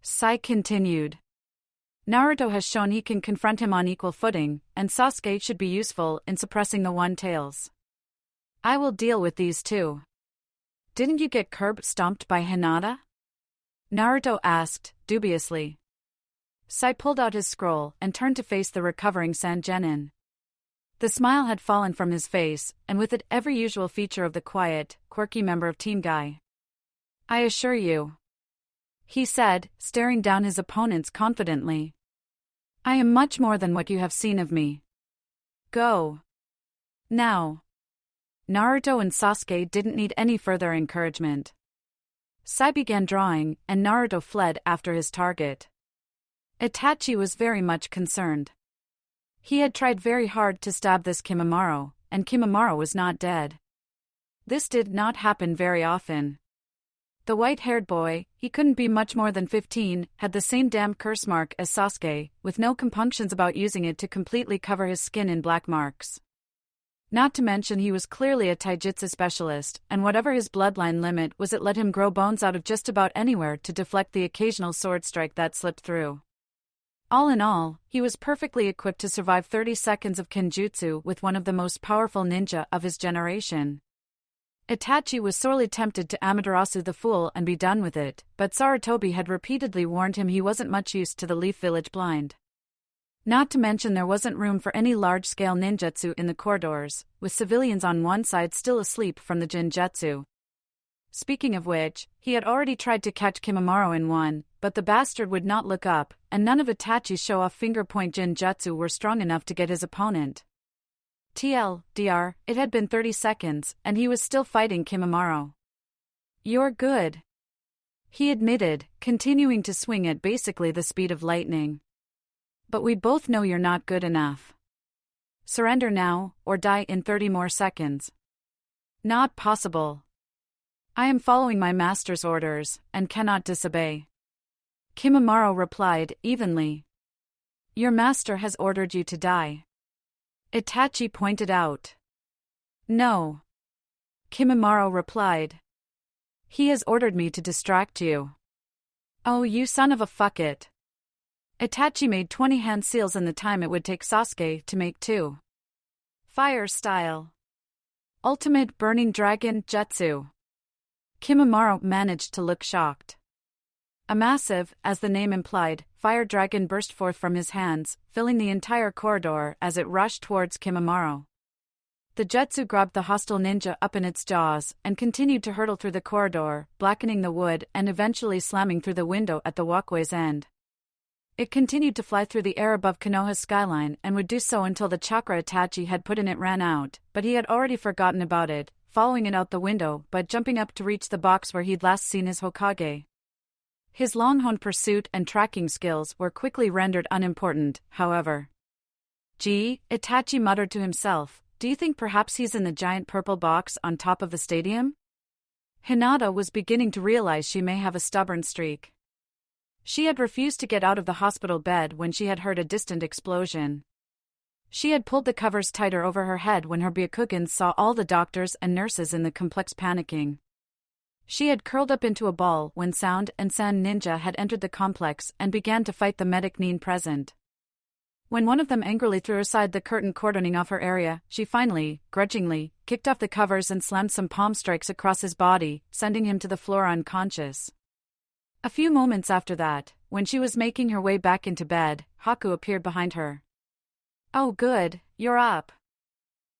Sai continued. Naruto has shown he can confront him on equal footing, and Sasuke should be useful in suppressing the one-tails. I will deal with these two. Didn't you get curb-stomped by Hinata? Naruto asked, dubiously. Sai pulled out his scroll and turned to face the recovering Sangenin. The smile had fallen from his face, and with it every usual feature of the quiet, quirky member of Team Guy. I assure you, he said, staring down his opponents confidently. I am much more than what you have seen of me. Go. Now. Naruto and Sasuke didn't need any further encouragement. Sai began drawing, and Naruto fled after his target. Itachi was very much concerned. He had tried very hard to stab this Kimimaro, and Kimimaro was not dead. This did not happen very often. The white-haired boy, he couldn't be much more than 15, had the same damn curse mark as Sasuke, with no compunctions about using it to completely cover his skin in black marks. Not to mention he was clearly a taijutsu specialist, and whatever his bloodline limit was, it let him grow bones out of just about anywhere to deflect the occasional sword strike that slipped through. All in all, he was perfectly equipped to survive 30 seconds of kenjutsu with one of the most powerful ninja of his generation. Itachi was sorely tempted to Amaterasu the Fool and be done with it, but Sarutobi had repeatedly warned him he wasn't much used to the Leaf Village blind. Not to mention there wasn't room for any large-scale ninjutsu in the corridors, with civilians on one side still asleep from the jinjutsu. Speaking of which, he had already tried to catch Kimimaro in one, but the bastard would not look up, and none of Itachi's show-off finger-point jinjutsu were strong enough to get his opponent. TLDR, it had been 30 seconds, and he was still fighting Kimimaro. You're good, he admitted, continuing to swing at basically the speed of lightning. But we both know you're not good enough. Surrender now, or die in 30 more seconds. Not possible. I am following my master's orders, and cannot disobey. Kimimaro replied, evenly. Your master has ordered you to die. Itachi pointed out. No. Kimimaro replied. He has ordered me to distract you. Oh, you son of a fuck it. Itachi made 20 hand seals in the time it would take Sasuke to make 2. Fire style. Ultimate Burning Dragon Jutsu. Kimimaro managed to look shocked. A massive, as the name implied, fire dragon burst forth from his hands, filling the entire corridor as it rushed towards Kimimaro. The jutsu grabbed the hostile ninja up in its jaws and continued to hurtle through the corridor, blackening the wood and eventually slamming through the window at the walkway's end. It continued to fly through the air above Konoha's skyline and would do so until the chakra Itachi had put in it ran out, but he had already forgotten about it, following it out the window but jumping up to reach the box where he'd last seen his Hokage. His long-honed pursuit and tracking skills were quickly rendered unimportant, however. Gee, Itachi muttered to himself, do you think perhaps he's in the giant purple box on top of the stadium? Hinata was beginning to realize she may have a stubborn streak. She had refused to get out of the hospital bed when she had heard a distant explosion. She had pulled the covers tighter over her head when her Byakugans saw all the doctors and nurses in the complex panicking. She had curled up into a ball when Sound and Sand Ninja had entered the complex and began to fight the medic Nin present. When one of them angrily threw aside the curtain cordoning off her area, she finally, grudgingly, kicked off the covers and slammed some palm strikes across his body, sending him to the floor unconscious. A few moments after that, when she was making her way back into bed, Haku appeared behind her. Oh good, you're up.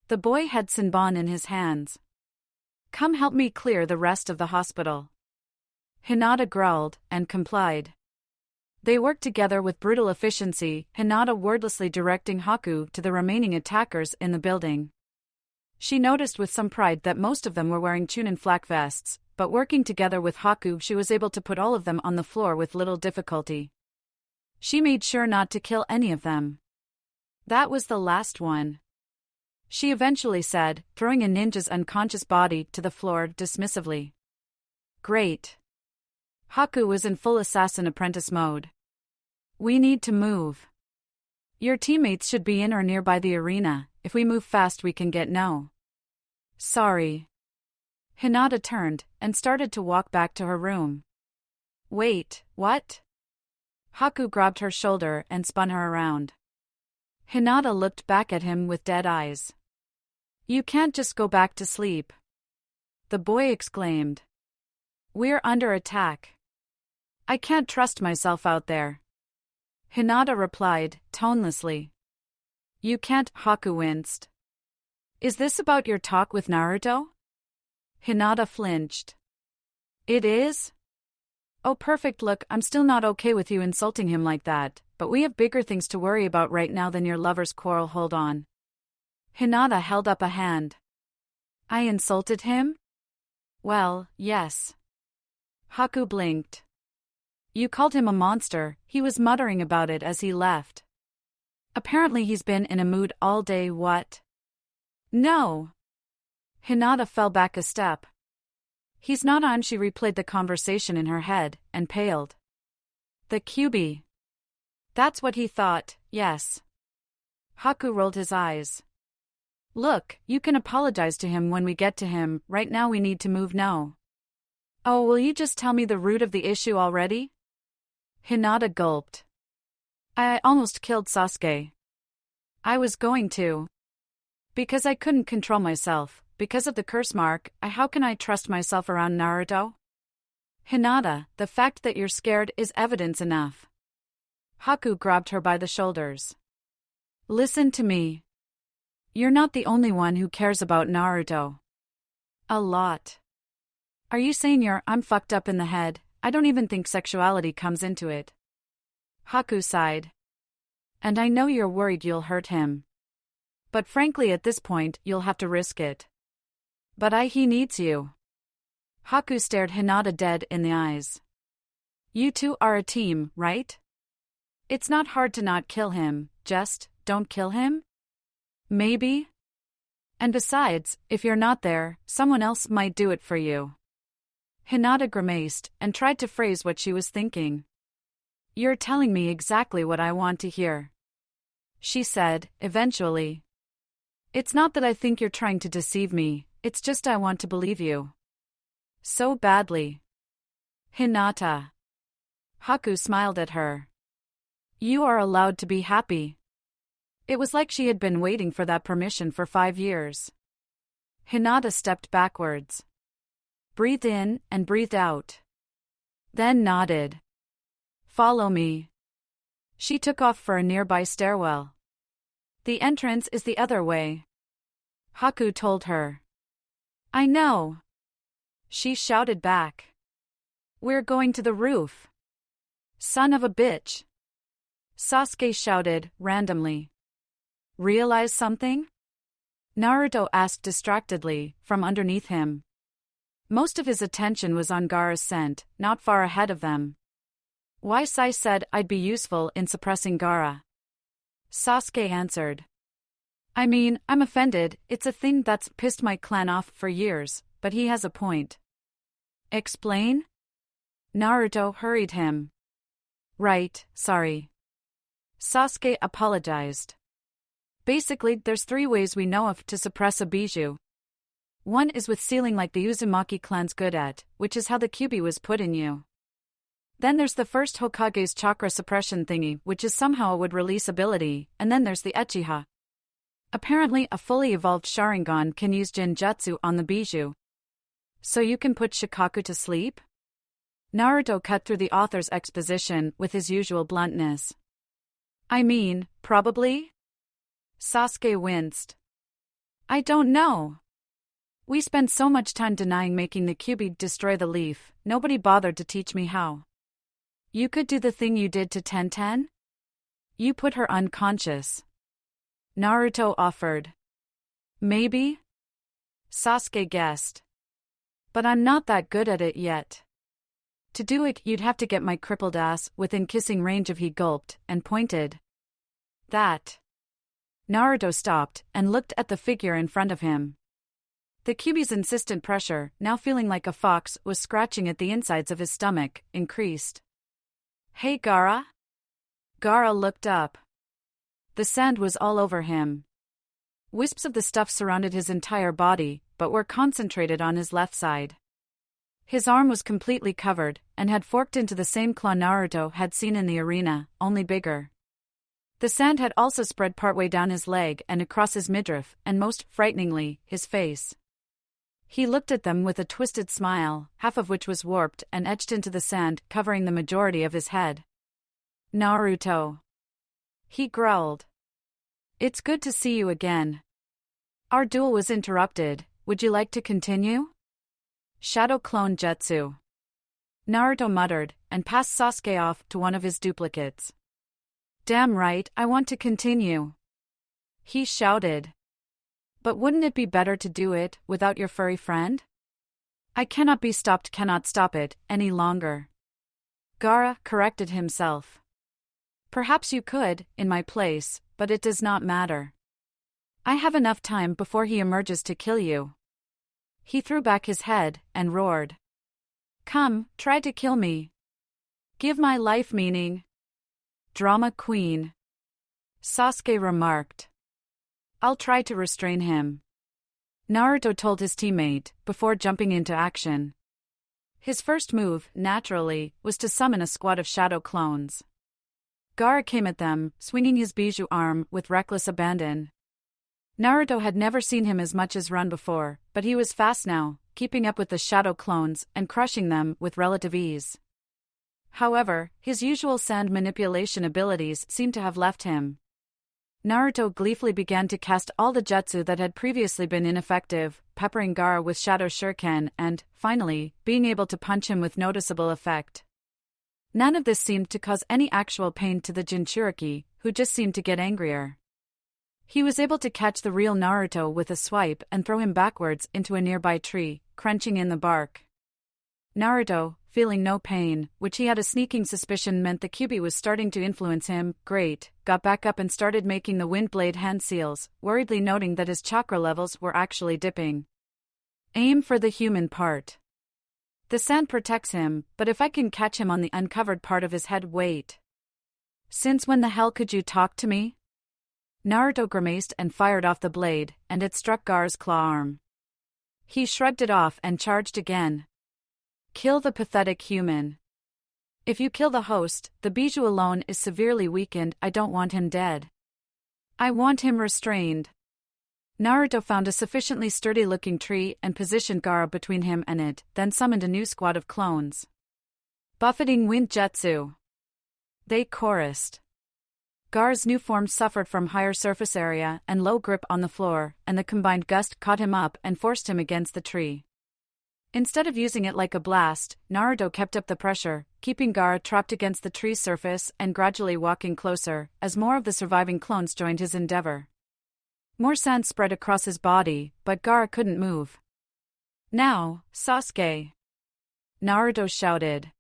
The boy had Senbon in his hands. Come help me clear the rest of the hospital. Hinata growled, and complied. They worked together with brutal efficiency, Hinata wordlessly directing Haku to the remaining attackers in the building. She noticed with some pride that most of them were wearing Chunin flak vests, but working together with Haku she was able to put all of them on the floor with little difficulty. She made sure not to kill any of them. That was the last one. She eventually said, throwing a ninja's unconscious body to the floor dismissively. Great. Haku was in full assassin apprentice mode. We need to move. Your teammates should be in or nearby the arena. If we move fast we can get no. Sorry. Hinata turned and started to walk back to her room. Wait, what? Haku grabbed her shoulder and spun her around. Hinata looked back at him with dead eyes. You can't just go back to sleep. The boy exclaimed. We're under attack. I can't trust myself out there. Hinata replied, tonelessly. You can't, Haku winced. Is this about your talk with Naruto? Hinata flinched. It is? Oh perfect, look, I'm still not okay with you insulting him like that, but we have bigger things to worry about right now than your lover's quarrel. Hold on. Hinata held up a hand. I insulted him? Well, yes. Haku blinked. You called him a monster, he was muttering about it as he left. Apparently he's been in a mood all day. What? No. Hinata fell back a step. He's not on. She replayed the conversation in her head, and paled. The QB. That's what he thought, yes. Haku rolled his eyes. Look, you can apologize to him when we get to him, right now we need to move. No. Oh, will you just tell me the root of the issue already? Hinata gulped. I almost killed Sasuke. I was going to. Because I couldn't control myself, because of the curse mark. How can I trust myself around Naruto? Hinata, the fact that you're scared is evidence enough. Haku grabbed her by the shoulders. Listen to me. You're not the only one who cares about Naruto. A lot. Are you saying I'm fucked up in the head? I don't even think sexuality comes into it. Haku sighed. And I know you're worried you'll hurt him. But frankly at this point you'll have to risk it. But he needs you. Haku stared Hinata dead in the eyes. You two are a team, right? It's not hard to not kill him, just, don't kill him? Maybe? And besides, if you're not there, someone else might do it for you. Hinata grimaced and tried to phrase what she was thinking. You're telling me exactly what I want to hear. She said, eventually. It's not that I think you're trying to deceive me, it's just I want to believe you. So badly. Hinata. Haku smiled at her. You are allowed to be happy. It was like she had been waiting for that permission for 5 years. Hinata stepped backwards. Breathed in and breathed out. Then nodded. Follow me. She took off for a nearby stairwell. The entrance is the other way. Haku told her. I know. She shouted back. We're going to the roof. Son of a bitch. Sasuke shouted, randomly. Realize something? Naruto asked distractedly, from underneath him. Most of his attention was on Gaara's scent, not far ahead of them. Why Sai said I'd be useful in suppressing Gaara. Sasuke answered. I mean, I'm offended, it's a thing that's pissed my clan off for years, but he has a point. Explain? Naruto hurried him. Right, sorry. Sasuke apologized. Basically, there's 3 ways we know of to suppress a bijou. One is with sealing like the Uzumaki clan's good at, which is how the Kyuubi was put in you. Then there's the first Hokage's chakra suppression thingy, which is somehow a would-release ability, and then there's the Uchiha. Apparently a fully evolved Sharingan can use Jinjutsu on the bijou. So you can put Shikaku to sleep? Naruto cut through the author's exposition with his usual bluntness. I mean, probably? Sasuke winced. I don't know. We spent so much time denying making the Kyuubi destroy the leaf, nobody bothered to teach me how. You could do the thing you did to Tenten? You put her unconscious. Naruto offered. Maybe? Sasuke guessed. But I'm not that good at it yet. To do it, you'd have to get my crippled ass within kissing range of. He gulped and pointed. That. Naruto stopped and looked at the figure in front of him. The Kyuubi's insistent pressure, now feeling like a fox was scratching at the insides of his stomach, increased. Hey Gaara? Gaara looked up. The sand was all over him. Wisps of the stuff surrounded his entire body, but were concentrated on his left side. His arm was completely covered, and had forked into the same claw Naruto had seen in the arena, only bigger. The sand had also spread partway down his leg and across his midriff, and most frighteningly, his face. He looked at them with a twisted smile, half of which was warped and etched into the sand, covering the majority of his head. Naruto. He growled. It's good to see you again. Our duel was interrupted, would you like to continue? Shadow Clone Jutsu. Naruto muttered, and passed Sasuke off to one of his duplicates. Damn right, I want to continue. He shouted. But wouldn't it be better to do it without your furry friend? I cannot be stopped, cannot stop it any longer. Gaara corrected himself. Perhaps you could, in my place, but it does not matter. I have enough time before he emerges to kill you. He threw back his head and roared. Come, try to kill me. Give my life meaning. Drama queen. Sasuke remarked. I'll try to restrain him. Naruto told his teammate, before jumping into action. His first move, naturally, was to summon a squad of shadow clones. Gaara came at them, swinging his bijou arm with reckless abandon. Naruto had never seen him as much as run before, but he was fast now, keeping up with the shadow clones and crushing them with relative ease. However, his usual sand manipulation abilities seemed to have left him. Naruto gleefully began to cast all the jutsu that had previously been ineffective, peppering Gaara with Shadow Shuriken and, finally, being able to punch him with noticeable effect. None of this seemed to cause any actual pain to the Jinchuriki, who just seemed to get angrier. He was able to catch the real Naruto with a swipe and throw him backwards into a nearby tree, crunching in the bark. Naruto, feeling no pain, which he had a sneaking suspicion meant the Kyuubi was starting to influence him, got back up and started making the wind blade hand seals, worriedly noting that his chakra levels were actually dipping. Aim for the human part. The sand protects him, but if I can catch him on the uncovered part of his head, wait. Since when the hell could you talk to me? Naruto grimaced and fired off the blade, and it struck Gaara's claw arm. He shrugged it off and charged again. Kill the pathetic human. If you kill the host, the bijou alone is severely weakened. I don't want him dead. I want him restrained. Naruto found a sufficiently sturdy-looking tree and positioned Gaara between him and it, then summoned a new squad of clones. Buffeting wind jutsu. They chorused. Gaara's new form suffered from higher surface area and low grip on the floor, and the combined gust caught him up and forced him against the tree. Instead of using it like a blast, Naruto kept up the pressure, keeping Gaara trapped against the tree's surface and gradually walking closer, as more of the surviving clones joined his endeavor. More sand spread across his body, but Gaara couldn't move. "Now, Sasuke!" Naruto shouted.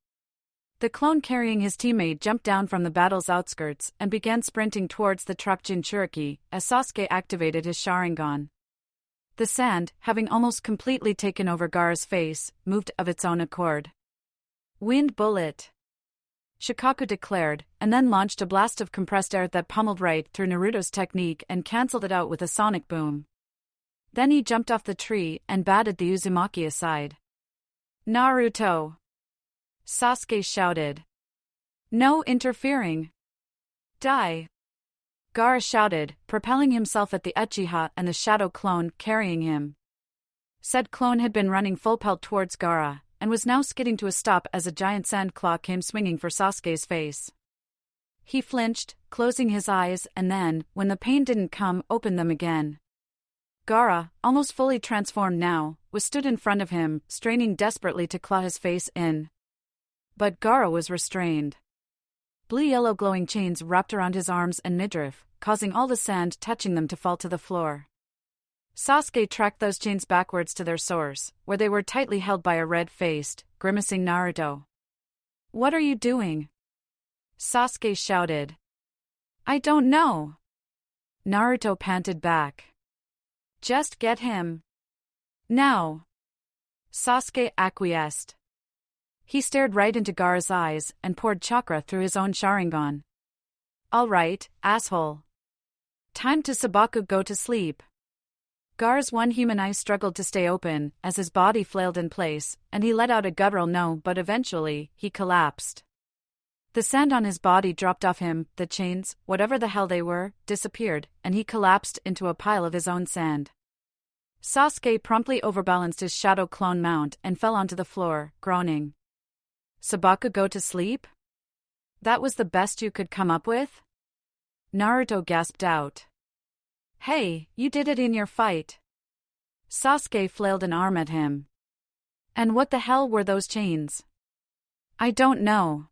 The clone carrying his teammate jumped down from the battle's outskirts and began sprinting towards the trapped Jinchuriki as Sasuke activated his Sharingan. The sand, having almost completely taken over Gaara's face, moved of its own accord. "Wind bullet!" Shikaku declared, and then launched a blast of compressed air that pummeled right through Naruto's technique and cancelled it out with a sonic boom. Then he jumped off the tree and batted the Uzumaki aside. "Naruto!" Sasuke shouted. "No interfering! Die!" Gaara shouted, propelling himself at the Uchiha and the shadow clone carrying him. Said clone had been running full pelt towards Gaara, and was now skidding to a stop as a giant sand claw came swinging for Sasuke's face. He flinched, closing his eyes, and then, when the pain didn't come, opened them again. Gaara, almost fully transformed now, was stood in front of him, straining desperately to claw his face in. But Gaara was restrained. Blue-yellow glowing chains wrapped around his arms and midriff, causing all the sand touching them to fall to the floor. Sasuke tracked those chains backwards to their source, where they were tightly held by a red-faced, grimacing Naruto. "What are you doing?" Sasuke shouted. "I don't know." Naruto panted back. "Just get him. Now." Sasuke acquiesced. He stared right into Gaara's eyes and poured chakra through his own Sharingan. "All right, asshole. Time to Sabaku go to sleep." Gaara's one human eye struggled to stay open as his body flailed in place, and he let out a guttural no, but eventually, he collapsed. The sand on his body dropped off him, the chains, whatever the hell they were, disappeared, and he collapsed into a pile of his own sand. Sasuke promptly overbalanced his shadow clone mount and fell onto the floor, groaning. "Sabaku go to sleep? That was the best you could come up with?" Naruto gasped out. "Hey, you did it in your fight." Sasuke flailed an arm at him. "And what the hell were those chains?" "I don't know."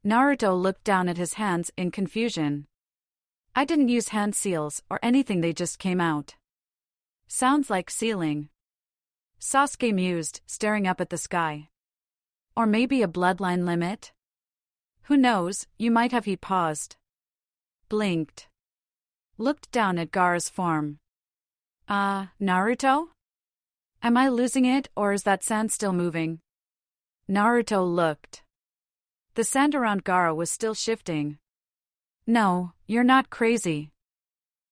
Naruto looked down at his hands in confusion. "I didn't use hand seals or anything, they just came out." "Sounds like sealing." Sasuke mused, staring up at the sky. "Or maybe a bloodline limit? Who knows, you might have." He paused. Blinked. Looked down at Gaara's form. Naruto? Am I losing it, or is that sand still moving?" Naruto looked. The sand around Gaara was still shifting. "No, you're not crazy."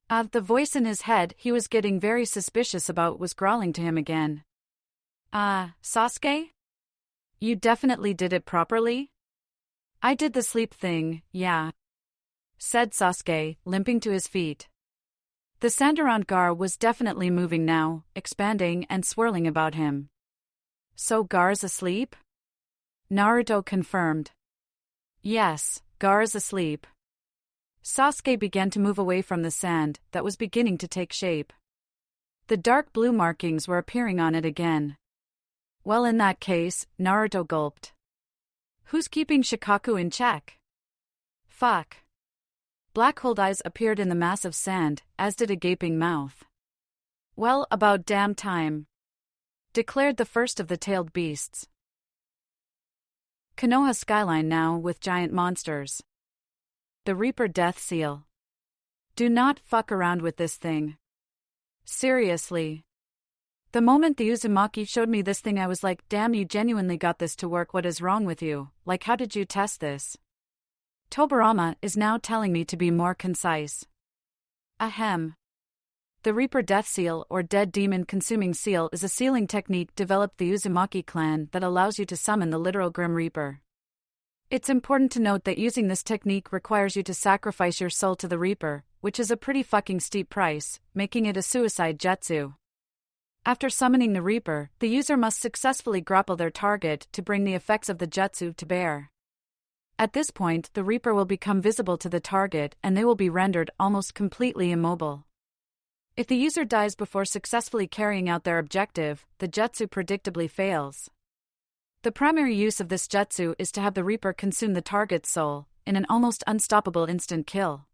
The voice in his head he was getting very suspicious about was growling to him again. Sasuke? You definitely did it properly?" "I did the sleep thing, yeah," said Sasuke, limping to his feet. The sand around Gaara was definitely moving now, expanding and swirling about him. "So Gaara's asleep?" Naruto confirmed. "Yes, Gaara's asleep." Sasuke began to move away from the sand that was beginning to take shape. The dark blue markings were appearing on it again. "Well, in that case," Naruto gulped. "Who's keeping Shikaku in check?" "Fuck." Black-holed eyes appeared in the mass of sand, as did a gaping mouth. "Well, about damn time," declared the first of the tailed beasts. Konoha skyline now with giant monsters. The Reaper Death Seal. Do not fuck around with this thing. Seriously. The moment the Uzumaki showed me this thing I was like, damn, you genuinely got this to work. What is wrong with you? Like, how did you test this? Tobarama is now telling me to be more concise. Ahem. The Reaper Death Seal, or Dead Demon Consuming Seal, is a sealing technique developed the Uzumaki clan that allows you to summon the literal Grim Reaper. It's important to note that using this technique requires you to sacrifice your soul to the Reaper, which is a pretty fucking steep price, making it a suicide jutsu. After summoning the Reaper, the user must successfully grapple their target to bring the effects of the jutsu to bear. At this point, the Reaper will become visible to the target and they will be rendered almost completely immobile. If the user dies before successfully carrying out their objective, the jutsu predictably fails. The primary use of this jutsu is to have the Reaper consume the target's soul, in an almost unstoppable instant kill.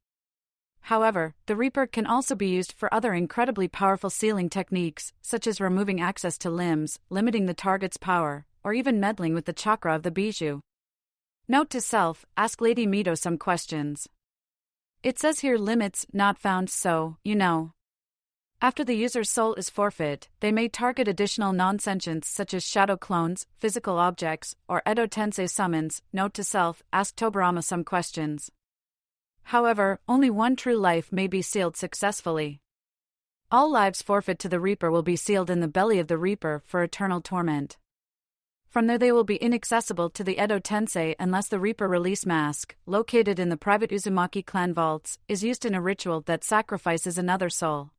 However, the Reaper can also be used for other incredibly powerful sealing techniques, such as removing access to limbs, limiting the target's power, or even meddling with the chakra of the bijou. Note to self, ask Lady Mito some questions. It says here limits not found, so, after the user's soul is forfeit, they may target additional non-sentients such as shadow clones, physical objects, or Edo Tensei summons. Note to self, ask Tobirama some questions. However, only one true life may be sealed successfully. All lives forfeit to the Reaper will be sealed in the belly of the Reaper for eternal torment. From there they will be inaccessible to the Edo Tensei unless the Reaper release mask, located in the private Uzumaki clan vaults, is used in a ritual that sacrifices another soul.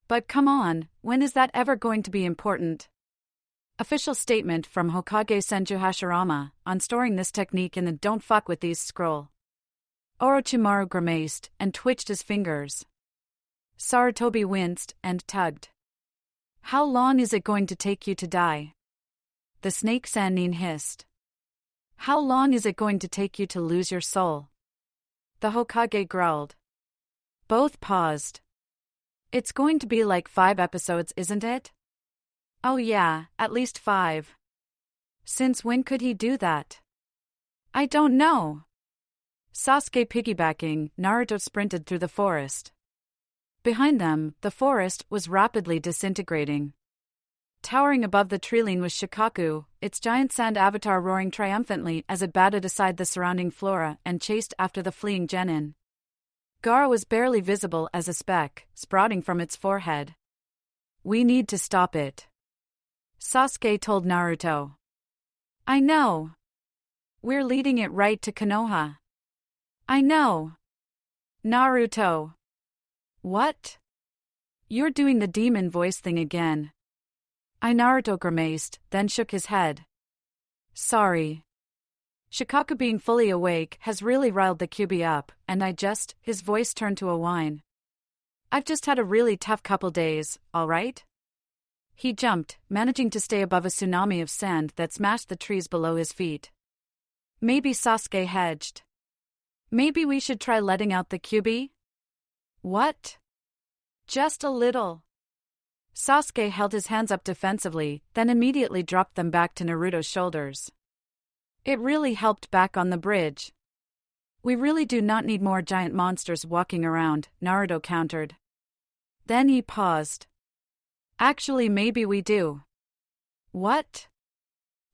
But come on, when is that ever going to be important? Official statement from Hokage Senju Hashirama on storing this technique in the "Don't fuck with these" scroll. Orochimaru grimaced and twitched his fingers. Sarutobi winced and tugged. How long is it going to take you to die? The snake Sannin hissed. How long is it going to take you to lose your soul? The Hokage growled. Both paused. It's going to be like 5 episodes, isn't it? Oh yeah, at least 5. Since when could he do that? I don't know. Sasuke piggybacking, Naruto sprinted through the forest. Behind them, the forest was rapidly disintegrating. Towering above the treeline was Shikaku, its giant sand avatar roaring triumphantly as it batted aside the surrounding flora and chased after the fleeing genin. Gaara was barely visible as a speck, sprouting from its forehead. We need to stop it. Sasuke told Naruto. I know. We're leading it right to Konoha. I know. Naruto. What? You're doing the demon voice thing again. Naruto grimaced, then shook his head. Sorry. Shikaku being fully awake has really riled the Kyuubi up, and his voice turned to a whine. I've just had a really tough couple days, alright? He jumped, managing to stay above a tsunami of sand that smashed the trees below his feet. Maybe Sasuke hedged. Maybe we should try letting out the Kyuubi? What? Just a little. Sasuke held his hands up defensively, then immediately dropped them back to Naruto's shoulders. It really helped back on the bridge. We really do not need more giant monsters walking around, Naruto countered. Then he paused. Actually, maybe we do. What?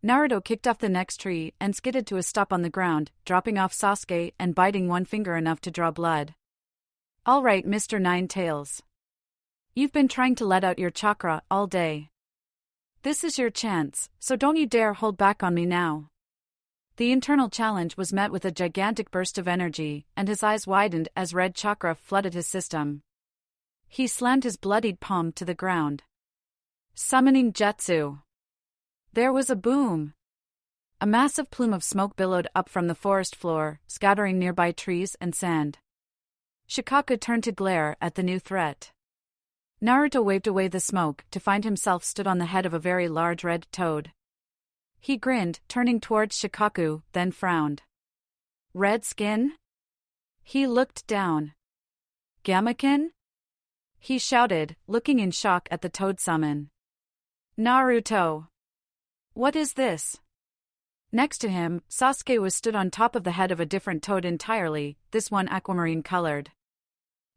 Naruto kicked off the next tree and skidded to a stop on the ground, dropping off Sasuke and biting one finger enough to draw blood. All right, Mr. Nine Tails. You've been trying to let out your chakra all day. This is your chance, so don't you dare hold back on me now. The internal challenge was met with a gigantic burst of energy, and his eyes widened as red chakra flooded his system. He slammed his bloodied palm to the ground. Summoning Jutsu. There was a boom. A massive plume of smoke billowed up from the forest floor, scattering nearby trees and sand. Shikaku turned to glare at the new threat. Naruto waved away the smoke to find himself stood on the head of a very large red toad. He grinned, turning towards Shikaku, then frowned. Red skin? He looked down. Gammakin? He shouted, looking in shock at the toad summon. Naruto! What is this? Next to him, Sasuke was stood on top of the head of a different toad entirely, this one aquamarine-colored.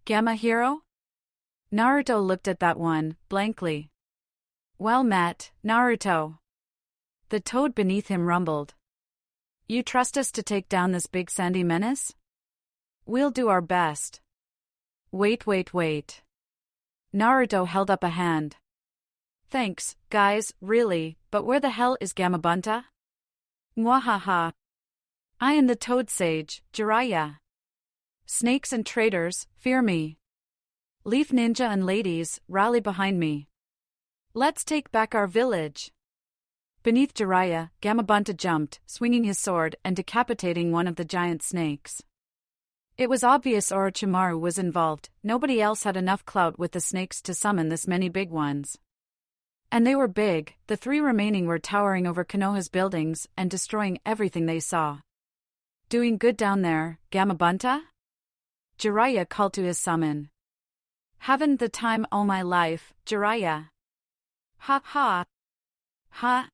Gamma Hero? Naruto looked at that one, blankly. Well met, Naruto. The toad beneath him rumbled. You trust us to take down this big sandy menace? We'll do our best. Wait. Naruto held up a hand. Thanks, guys, really, but where the hell is Gamabunta? Mwahaha. I am the Toad Sage, Jiraiya. Snakes and traitors, fear me. Leaf Ninja and ladies, rally behind me. Let's take back our village. Beneath Jiraiya, Gamabunta jumped, swinging his sword and decapitating one of the giant snakes. It was obvious Orochimaru was involved. Nobody else had enough clout with the snakes to summon this many big ones. And they were big. The 3 remaining were towering over Konoha's buildings and destroying everything they saw. Doing good down there, Gamabunta? Jiraiya called to his summon. Haven't the time all my life, Jiraiya. Ha ha. Ha.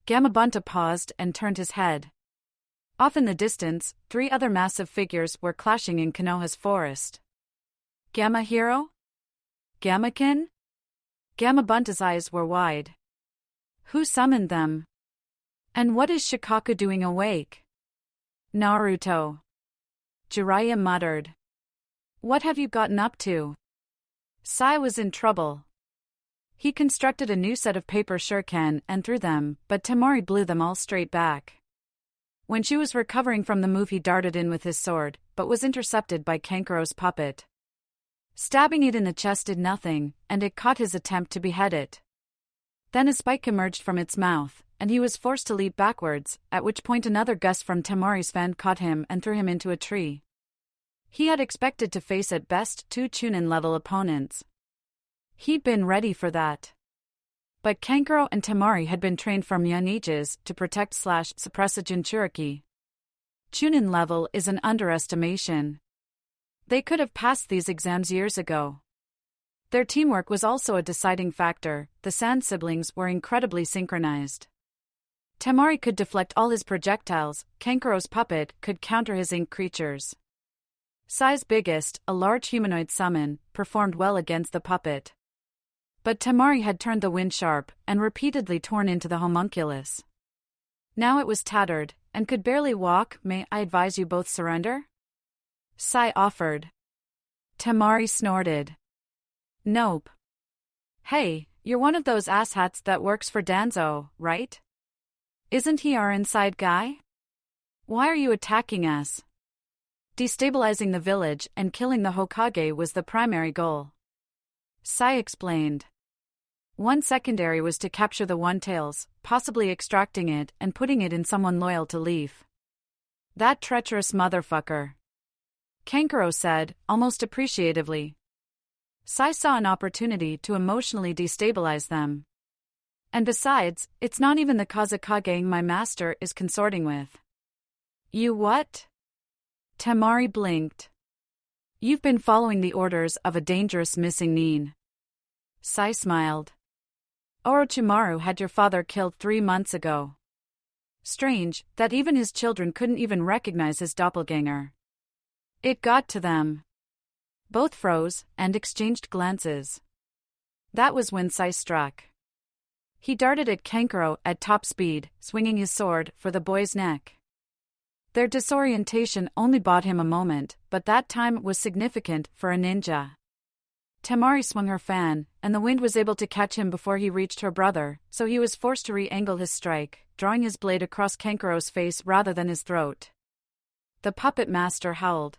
Gamabunta paused and turned his head. Off in the distance, 3 other massive figures were clashing in Konoha's forest. Gamma Hero? Gammakin? Gamabunta's eyes were wide. Who summoned them? And what is Shikaku doing awake? Naruto. Jiraiya muttered. What have you gotten up to? Sai was in trouble. He constructed a new set of paper shuriken and threw them, but Temari blew them all straight back. When she was recovering from the move, he darted in with his sword, but was intercepted by Kankuro's puppet. Stabbing it in the chest did nothing, and it caught his attempt to behead it. Then a spike emerged from its mouth, and he was forced to leap backwards, at which point another gust from Temari's fan caught him and threw him into a tree. He had expected to face at best 2 Chunin-level opponents. He'd been ready for that. But Kankuro and Temari had been trained from young ages to protect/suppress a Jinchuriki. Chunin level is an underestimation. They could have passed these exams years ago. Their teamwork was also a deciding factor. The Sand siblings were incredibly synchronized. Temari could deflect all his projectiles, Kankuro's puppet could counter his ink creatures. Sai's biggest, a large humanoid summon, performed well against the puppet. But Temari had turned the wind sharp and repeatedly torn into the homunculus. Now it was tattered and could barely walk. May I advise you both surrender? Sai offered. Temari snorted. Nope. Hey, you're one of those asshats that works for Danzo, right? Isn't he our inside guy? Why are you attacking us? Destabilizing the village and killing the Hokage was the primary goal. Sai explained. One secondary was to capture the One-Tails, possibly extracting it and putting it in someone loyal to Leaf. That treacherous motherfucker. Kankuro said, almost appreciatively. Sai saw an opportunity to emotionally destabilize them. And besides, it's not even the Kazekage my master is consorting with. You what? Temari blinked. You've been following the orders of a dangerous missing nin. Sai smiled. Orochimaru had your father killed 3 months ago. Strange that even his children couldn't even recognize his doppelganger. It got to them. Both froze and exchanged glances. That was when Sai struck. He darted at Kankuro at top speed, swinging his sword for the boy's neck. Their disorientation only bought him a moment, but that time was significant for a ninja. Temari swung her fan, and the wind was able to catch him before he reached her brother, so he was forced to re-angle his strike, drawing his blade across Kankuro's face rather than his throat. The puppet master howled.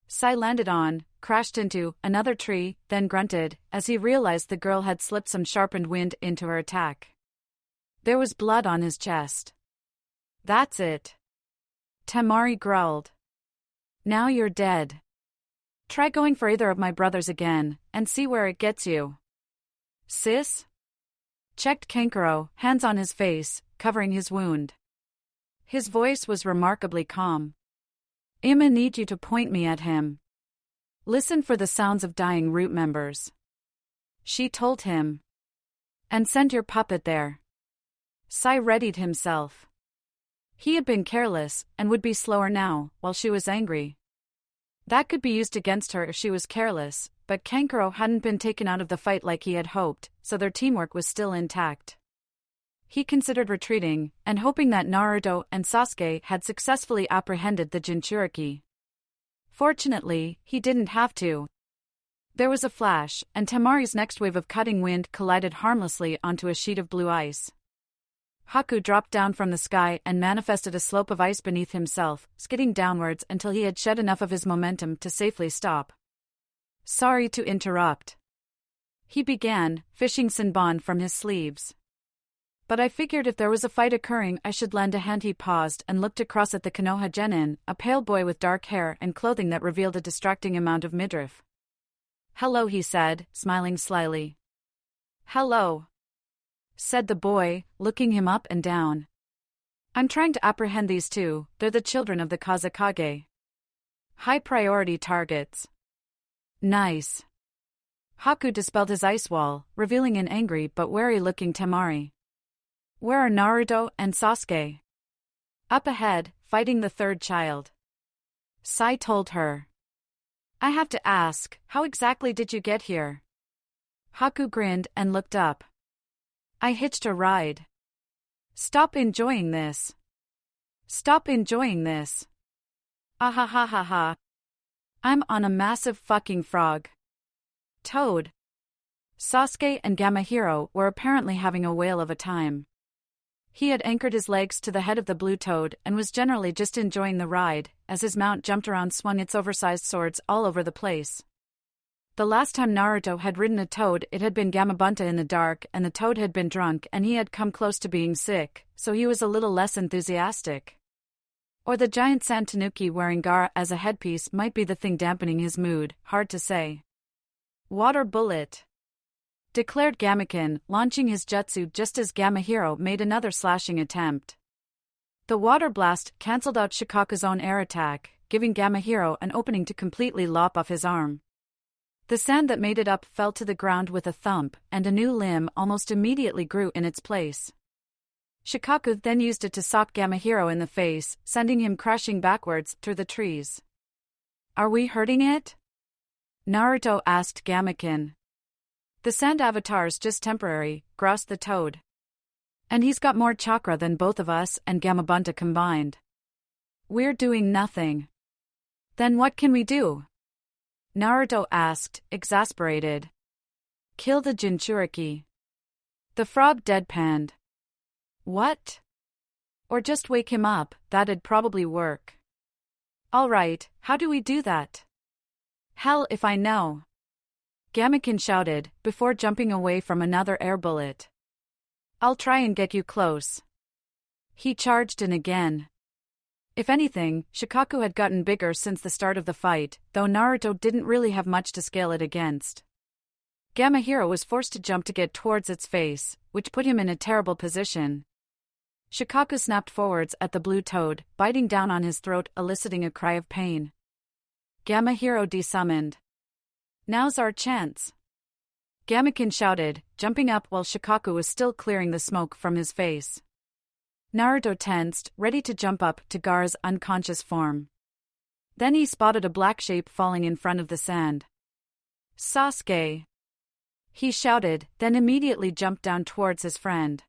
Sai landed on, crashed into, another tree, then grunted, as he realized the girl had slipped some sharpened wind into her attack. There was blood on his chest. That's it. Temari growled. Now you're dead. Try going for either of my brothers again, and see where it gets you. Sis? Checked Kankuro, hands on his face, covering his wound. His voice was remarkably calm. I'ma need you to point me at him. Listen for the sounds of dying root members. She told him. And send your puppet there. Sai readied himself. He had been careless, and would be slower now, while she was angry. That could be used against her if she was careless, but Kankuro hadn't been taken out of the fight like he had hoped, so their teamwork was still intact. He considered retreating, and hoping that Naruto and Sasuke had successfully apprehended the Jinchuriki. Fortunately, he didn't have to. There was a flash, and Temari's next wave of cutting wind collided harmlessly onto a sheet of blue ice. Haku dropped down from the sky and manifested a slope of ice beneath himself, skidding downwards until he had shed enough of his momentum to safely stop. Sorry to interrupt. He began, fishing Senbon from his sleeves. But I figured if there was a fight occurring I should lend a hand. He paused and looked across at the Konoha genin, a pale boy with dark hair and clothing that revealed a distracting amount of midriff. "Hello," he said, smiling slyly. "Hello," said the boy, looking him up and down. "I'm trying to apprehend these two. They're the children of the Kazekage. High-priority targets." "Nice." Haku dispelled his ice wall, revealing an angry but wary-looking Temari. "Where are Naruto and Sasuke?" "Up ahead, fighting the third child," Sai told her. "I have to ask, how exactly did you get here?" Haku grinned and looked up. "I hitched a ride." "Stop enjoying this. Stop enjoying this. Ah ha ha ha ha. I'm on a massive fucking frog." Toad. Sasuke and Gamahiro were apparently having a whale of a time. He had anchored his legs to the head of the blue toad and was generally just enjoying the ride, as his mount jumped around, swung its oversized swords all over the place. The last time Naruto had ridden a toad, it had been Gamabunta in the dark, and the toad had been drunk and he had come close to being sick, so he was a little less enthusiastic. Or the giant sand tanuki wearing Gaara as a headpiece might be the thing dampening his mood, hard to say. "Water bullet," declared Gamaken, launching his jutsu just as Gamahiro made another slashing attempt. The water blast cancelled out Shikaku's own air attack, giving Gamahiro an opening to completely lop off his arm. The sand that made it up fell to the ground with a thump, and a new limb almost immediately grew in its place. Shikaku then used it to sock Gamahiro in the face, sending him crashing backwards through the trees. "Are we hurting it?" Naruto asked Gamaken. "The sand avatar's just temporary," groused the toad. "And he's got more chakra than both of us and Gamabunta combined. We're doing nothing." "Then what can we do?" Naruto asked, exasperated. "Kill the Jinchuriki." The frog deadpanned. "What?" "Or just wake him up, that'd probably work." "All right, how do we do that?" "Hell if I know." Gamaken shouted, before jumping away from another air bullet. "I'll try and get you close." He charged in again. If anything, Shikaku had gotten bigger since the start of the fight, though Naruto didn't really have much to scale it against. Gamahiro was forced to jump to get towards its face, which put him in a terrible position. Shikaku snapped forwards at the blue toad, biting down on his throat, eliciting a cry of pain. Gamahiro desummoned. "Now's our chance." Gamaken shouted, jumping up while Shikaku was still clearing the smoke from his face. Naruto tensed, ready to jump up to Gaara's unconscious form. Then he spotted a black shape falling in front of the sand. "Sasuke!" he shouted, then immediately jumped down towards his friend.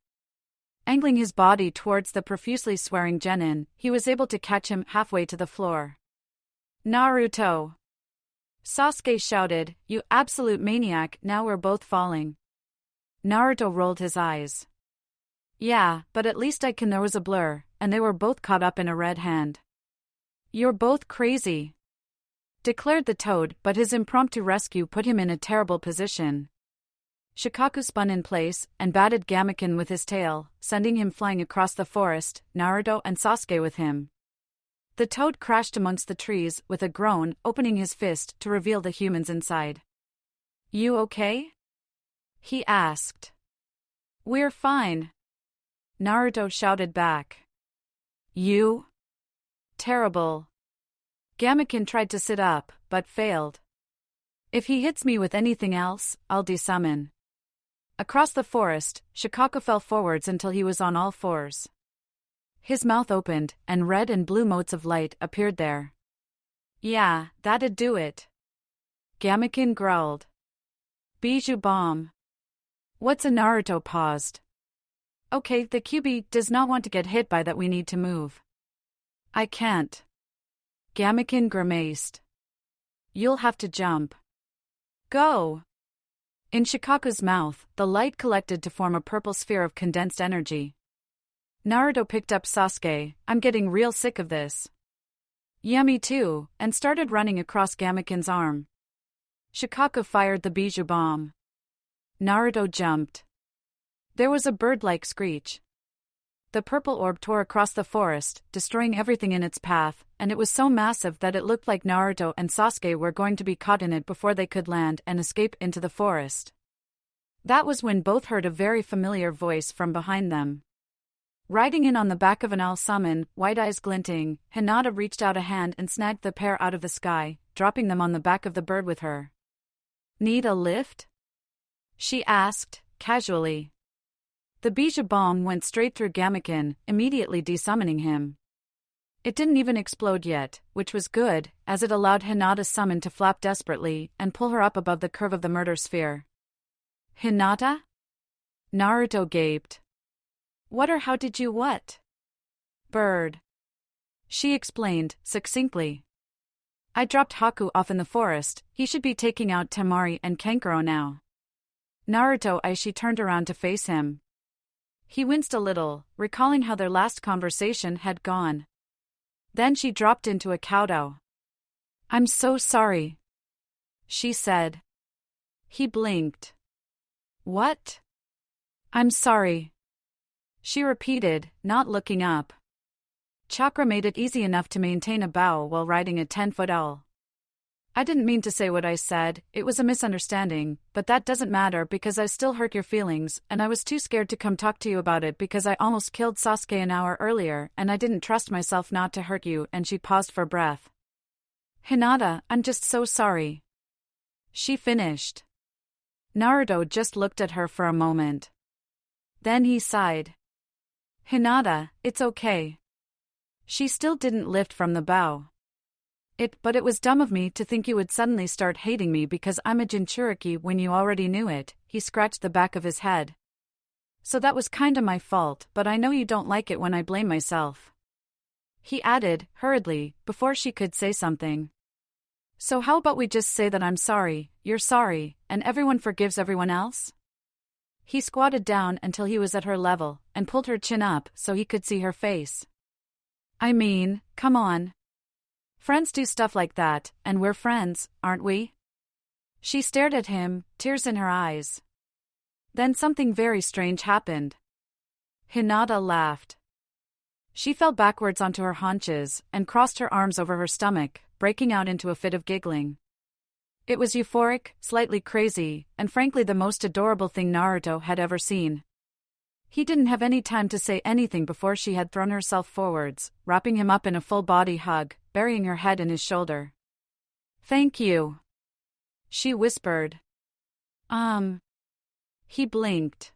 Angling his body towards the profusely swearing genin, he was able to catch him halfway to the floor. "Naruto!" Sasuke shouted, "You absolute maniac, now we're both falling." Naruto rolled his eyes. "Yeah, but at least there was a blur, and they were both caught up in a red hand." "You're both crazy," declared the toad, but his impromptu rescue put him in a terrible position. Shikaku spun in place and batted Gamaken with his tail, sending him flying across the forest, Naruto and Sasuke with him. The toad crashed amongst the trees with a groan, opening his fist to reveal the humans inside. "You okay?" he asked. "We're fine," Naruto shouted back. "You?" "Terrible." Gamaken tried to sit up, but failed. "If he hits me with anything else, I'll desummon." Across the forest, Shikaku fell forwards until he was on all fours. His mouth opened, and red and blue motes of light appeared there. "Yeah, that'd do it," Gamaken growled. "Bijou bomb." "What's a?" Naruto paused. "Okay, the QB does not want to get hit by that, we need to move." "I can't." Gamaken grimaced. "You'll have to jump." "Go!" In Shikaku's mouth, the light collected to form a purple sphere of condensed energy. Naruto picked up Sasuke. "I'm getting real sick of this." "Yeah, me too," and started running across Gamaken's arm. Shikaku fired the Bijou bomb. Naruto jumped. There was a bird-like screech. The purple orb tore across the forest, destroying everything in its path, and it was so massive that it looked like Naruto and Sasuke were going to be caught in it before they could land and escape into the forest. That was when both heard a very familiar voice from behind them. Riding in on the back of an owl summon, white eyes glinting, Hinata reached out a hand and snagged the pair out of the sky, dropping them on the back of the bird with her. "Need a lift?" she asked, casually. The Bijou bomb went straight through Gamaken, immediately desummoning him. It didn't even explode yet, which was good, as it allowed Hinata's summon to flap desperately and pull her up above the curve of the murder sphere. "Hinata?" Naruto gaped. "What or how did you what?" "Bird," she explained, succinctly. "I dropped Haku off in the forest. He should be taking out Temari and Kankuro now." Naruto she turned around to face him. He winced a little, recalling how their last conversation had gone. Then she dropped into a kowtow. "I'm so sorry," she said. He blinked. "What?" "I'm sorry," she repeated, not looking up. Chakra made it easy enough to maintain a bow while riding a 10-foot owl. "I didn't mean to say what I said, it was a misunderstanding, but that doesn't matter because I still hurt your feelings, and I was too scared to come talk to you about it because I almost killed Sasuke an hour earlier and I didn't trust myself not to hurt you," and she paused for breath. "Hinata, I'm just so sorry," she finished. Naruto just looked at her for a moment. Then he sighed. "Hinata, it's okay." She still didn't lift from the bow. But it was dumb of me to think you would suddenly start hating me because I'm a Jinchuriki when you already knew it," he scratched the back of his head. "So that was kinda my fault, but I know you don't like it when I blame myself," he added, hurriedly, before she could say something. "So how about we just say that I'm sorry, you're sorry, and everyone forgives everyone else?" He squatted down until he was at her level, and pulled her chin up so he could see her face. "I mean, come on. Friends do stuff like that, and we're friends, aren't we?" She stared at him, tears in her eyes. Then something very strange happened. Hinata laughed. She fell backwards onto her haunches and crossed her arms over her stomach, breaking out into a fit of giggling. It was euphoric, slightly crazy, and frankly the most adorable thing Naruto had ever seen. He didn't have any time to say anything before she had thrown herself forwards, wrapping him up in a full-body hug, burying her head in his shoulder. "Thank you," she whispered. He blinked.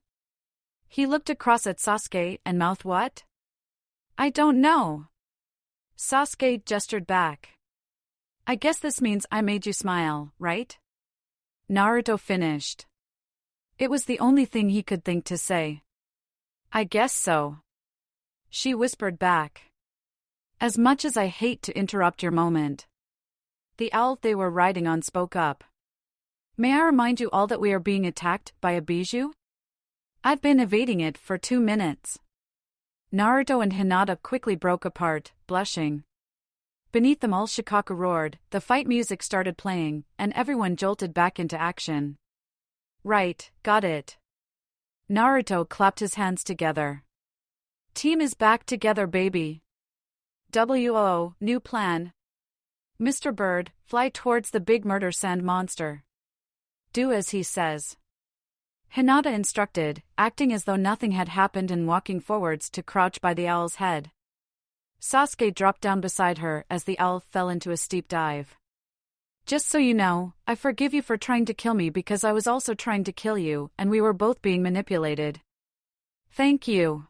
He looked across at Sasuke and mouthed what? "I don't know." Sasuke gestured back. "I guess this means I made you smile, right?" Naruto finished. It was the only thing he could think to say. "I guess so," she whispered back. "As much as I hate to interrupt your moment." The owl they were riding on spoke up. "May I remind you all that we are being attacked by a Bijou? I've been evading it for 2 minutes." Naruto and Hinata quickly broke apart, blushing. Beneath them all Shikaku roared, the fight music started playing, and everyone jolted back into action. "Right, got it." Naruto clapped his hands together. "Team is back together, baby. WO, new plan. Mr. Bird, fly towards the big murder sand monster. Do as he says." Hinata instructed, acting as though nothing had happened and walking forwards to crouch by the owl's head. Sasuke dropped down beside her as the owl fell into a steep dive. "Just so you know, I forgive you for trying to kill me because I was also trying to kill you, and we were both being manipulated." "Thank you,"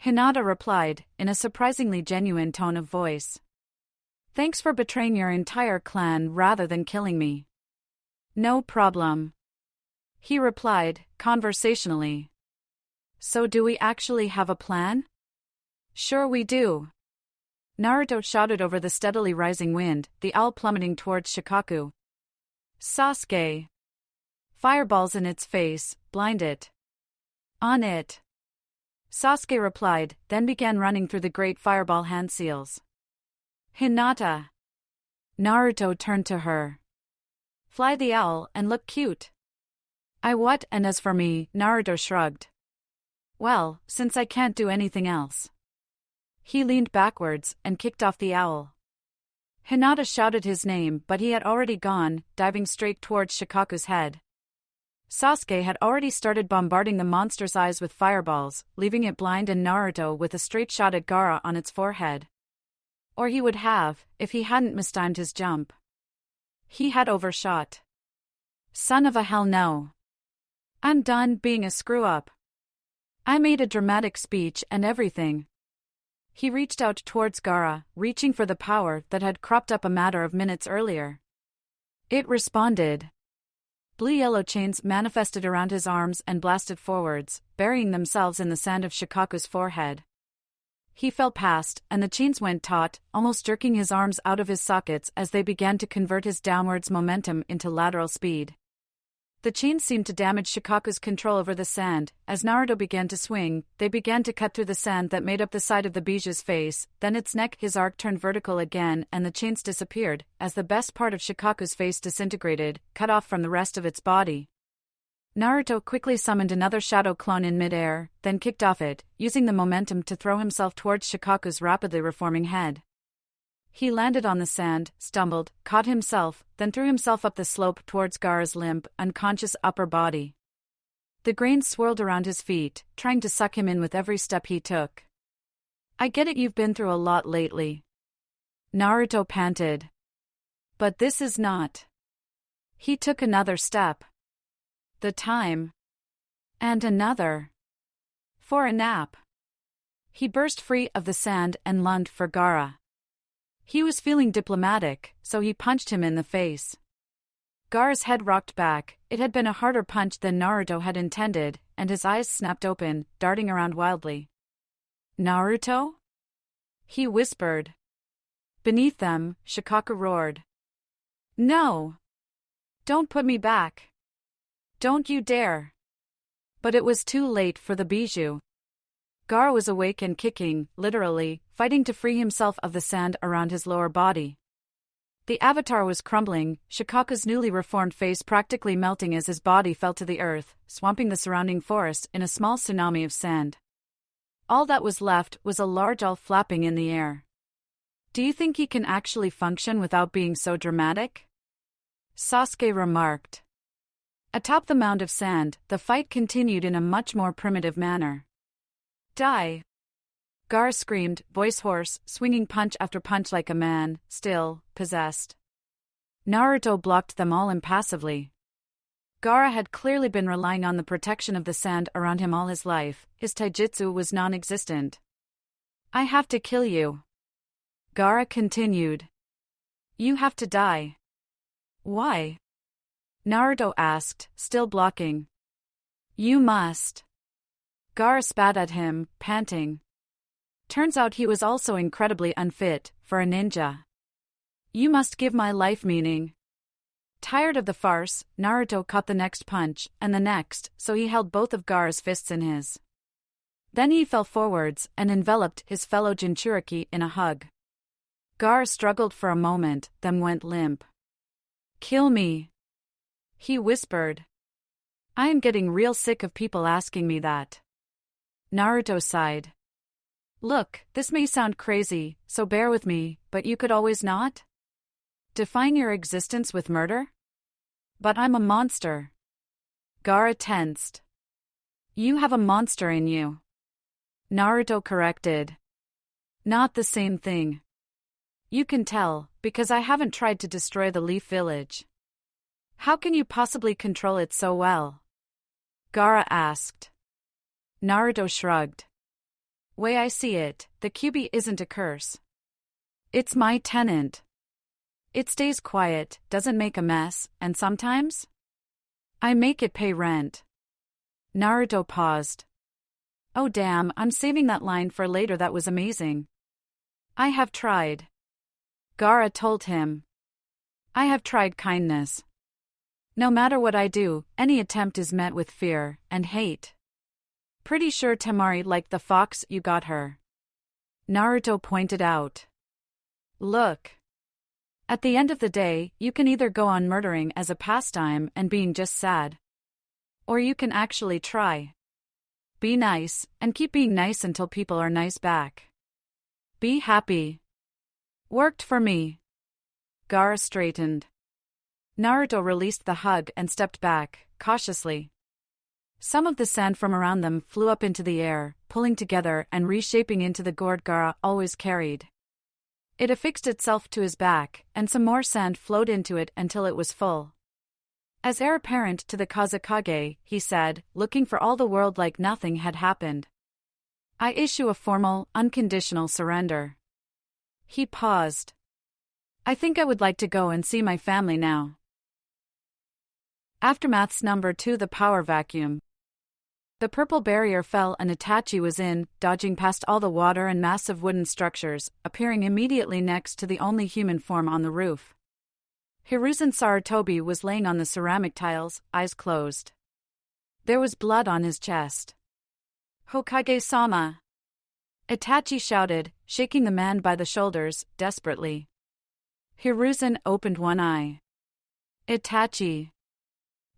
Hinata replied, in a surprisingly genuine tone of voice. "Thanks for betraying your entire clan rather than killing me." "No problem," he replied, conversationally. "So do we actually have a plan?" "Sure we do." Naruto shouted over the steadily rising wind, the owl plummeting towards Shikaku. "Sasuke! Fireballs in its face, blind it." "On it." Sasuke replied, then began running through the great fireball hand seals. "Hinata!" Naruto turned to her. "Fly the owl and look cute." "I what?" And as for me, Naruto shrugged. Well, since I can't do anything else. He leaned backwards and kicked off the owl. Hinata shouted his name, but he had already gone, diving straight towards Shikaku's head. Sasuke had already started bombarding the monster's eyes with fireballs, leaving it blind, and Naruto with a straight shot at Gaara on its forehead. Or he would have, if he hadn't mistimed his jump. He had overshot. Son of a hell no. I'm done being a screw-up. I made a dramatic speech and everything. He reached out towards Gaara, reaching for the power that had cropped up a matter of minutes earlier. It responded. Blue yellow chains manifested around his arms and blasted forwards, burying themselves in the sand of Shikaku's forehead. He fell past, and the chains went taut, almost jerking his arms out of his sockets as they began to convert his downwards momentum into lateral speed. The chains seemed to damage Shikaku's control over the sand. As Naruto began to swing, they began to cut through the sand that made up the side of the Bijuu's face, then its neck. His arc turned vertical again and the chains disappeared, as the best part of Shikaku's face disintegrated, cut off from the rest of its body. Naruto quickly summoned another shadow clone in midair, then kicked off it, using the momentum to throw himself towards Shikaku's rapidly reforming head. He landed on the sand, stumbled, caught himself, then threw himself up the slope towards Gaara's limp, unconscious upper body. The grains swirled around his feet, trying to suck him in with every step he took. I get it, you've been through a lot lately. Naruto panted. But this is not. He took another step. The time. And another. For a nap. He burst free of the sand and lunged for Gaara. He was feeling diplomatic, so he punched him in the face. Gaara's head rocked back. It had been a harder punch than Naruto had intended, and his eyes snapped open, darting around wildly. Naruto? He whispered. Beneath them, Shikaku roared. No! Don't put me back! Don't you dare! But it was too late for the Bijuu. Gaara was awake and kicking, literally, fighting to free himself of the sand around his lower body. The avatar was crumbling, Shikaku's newly reformed face practically melting as his body fell to the earth, swamping the surrounding forest in a small tsunami of sand. All that was left was a large owl flapping in the air. Do you think he can actually function without being so dramatic? Sasuke remarked. Atop the mound of sand, the fight continued in a much more primitive manner. Die! Gaara screamed, voice hoarse, swinging punch after punch like a man, still, possessed. Naruto blocked them all impassively. Gaara had clearly been relying on the protection of the sand around him all his life. His taijutsu was non-existent. I have to kill you. Gaara continued. You have to die. Why? Naruto asked, still blocking. You must. Gaara spat at him, panting. Turns out he was also incredibly unfit for a ninja. You must give my life meaning. Tired of the farce, Naruto caught the next punch, and the next, so he held both of Gaara's fists in his. Then he fell forwards and enveloped his fellow Jinchuriki in a hug. Gaara struggled for a moment, then went limp. Kill me. He whispered. I am getting real sick of people asking me that. Naruto sighed. Look, this may sound crazy, so bear with me, but you could always not? Define your existence with murder? But I'm a monster. Gaara tensed. You have a monster in you. Naruto corrected. Not the same thing. You can tell, because I haven't tried to destroy the Leaf Village. How can you possibly control it so well? Gaara asked. Naruto shrugged. Way I see it, the Kyuubi isn't a curse. It's my tenant. It stays quiet, doesn't make a mess, and sometimes I make it pay rent. Naruto paused. Oh damn, I'm saving that line for later, that was amazing. I have tried. Gaara told him. I have tried kindness. No matter what I do, any attempt is met with fear and hate. Pretty sure Temari liked the fox you got her. Naruto pointed out. Look. At the end of the day, you can either go on murdering as a pastime and being just sad. Or you can actually try. Be nice, and keep being nice until people are nice back. Be happy. Worked for me. Gaara straightened. Naruto released the hug and stepped back, cautiously. Some of the sand from around them flew up into the air, pulling together and reshaping into the gourd Gaara always carried. It affixed itself to his back, and some more sand flowed into it until it was full. As heir apparent to the Kazekage, he said, looking for all the world like nothing had happened. I issue a formal, unconditional surrender. He paused. I think I would like to go and see my family now. Aftermaths number 2. The power vacuum. The purple barrier fell and Itachi was in, dodging past all the water and massive wooden structures, appearing immediately next to the only human form on the roof. Hiruzen Sarutobi was laying on the ceramic tiles, eyes closed. There was blood on his chest. Hokage-sama! Itachi shouted, shaking the man by the shoulders, desperately. Hiruzen opened one eye. Itachi.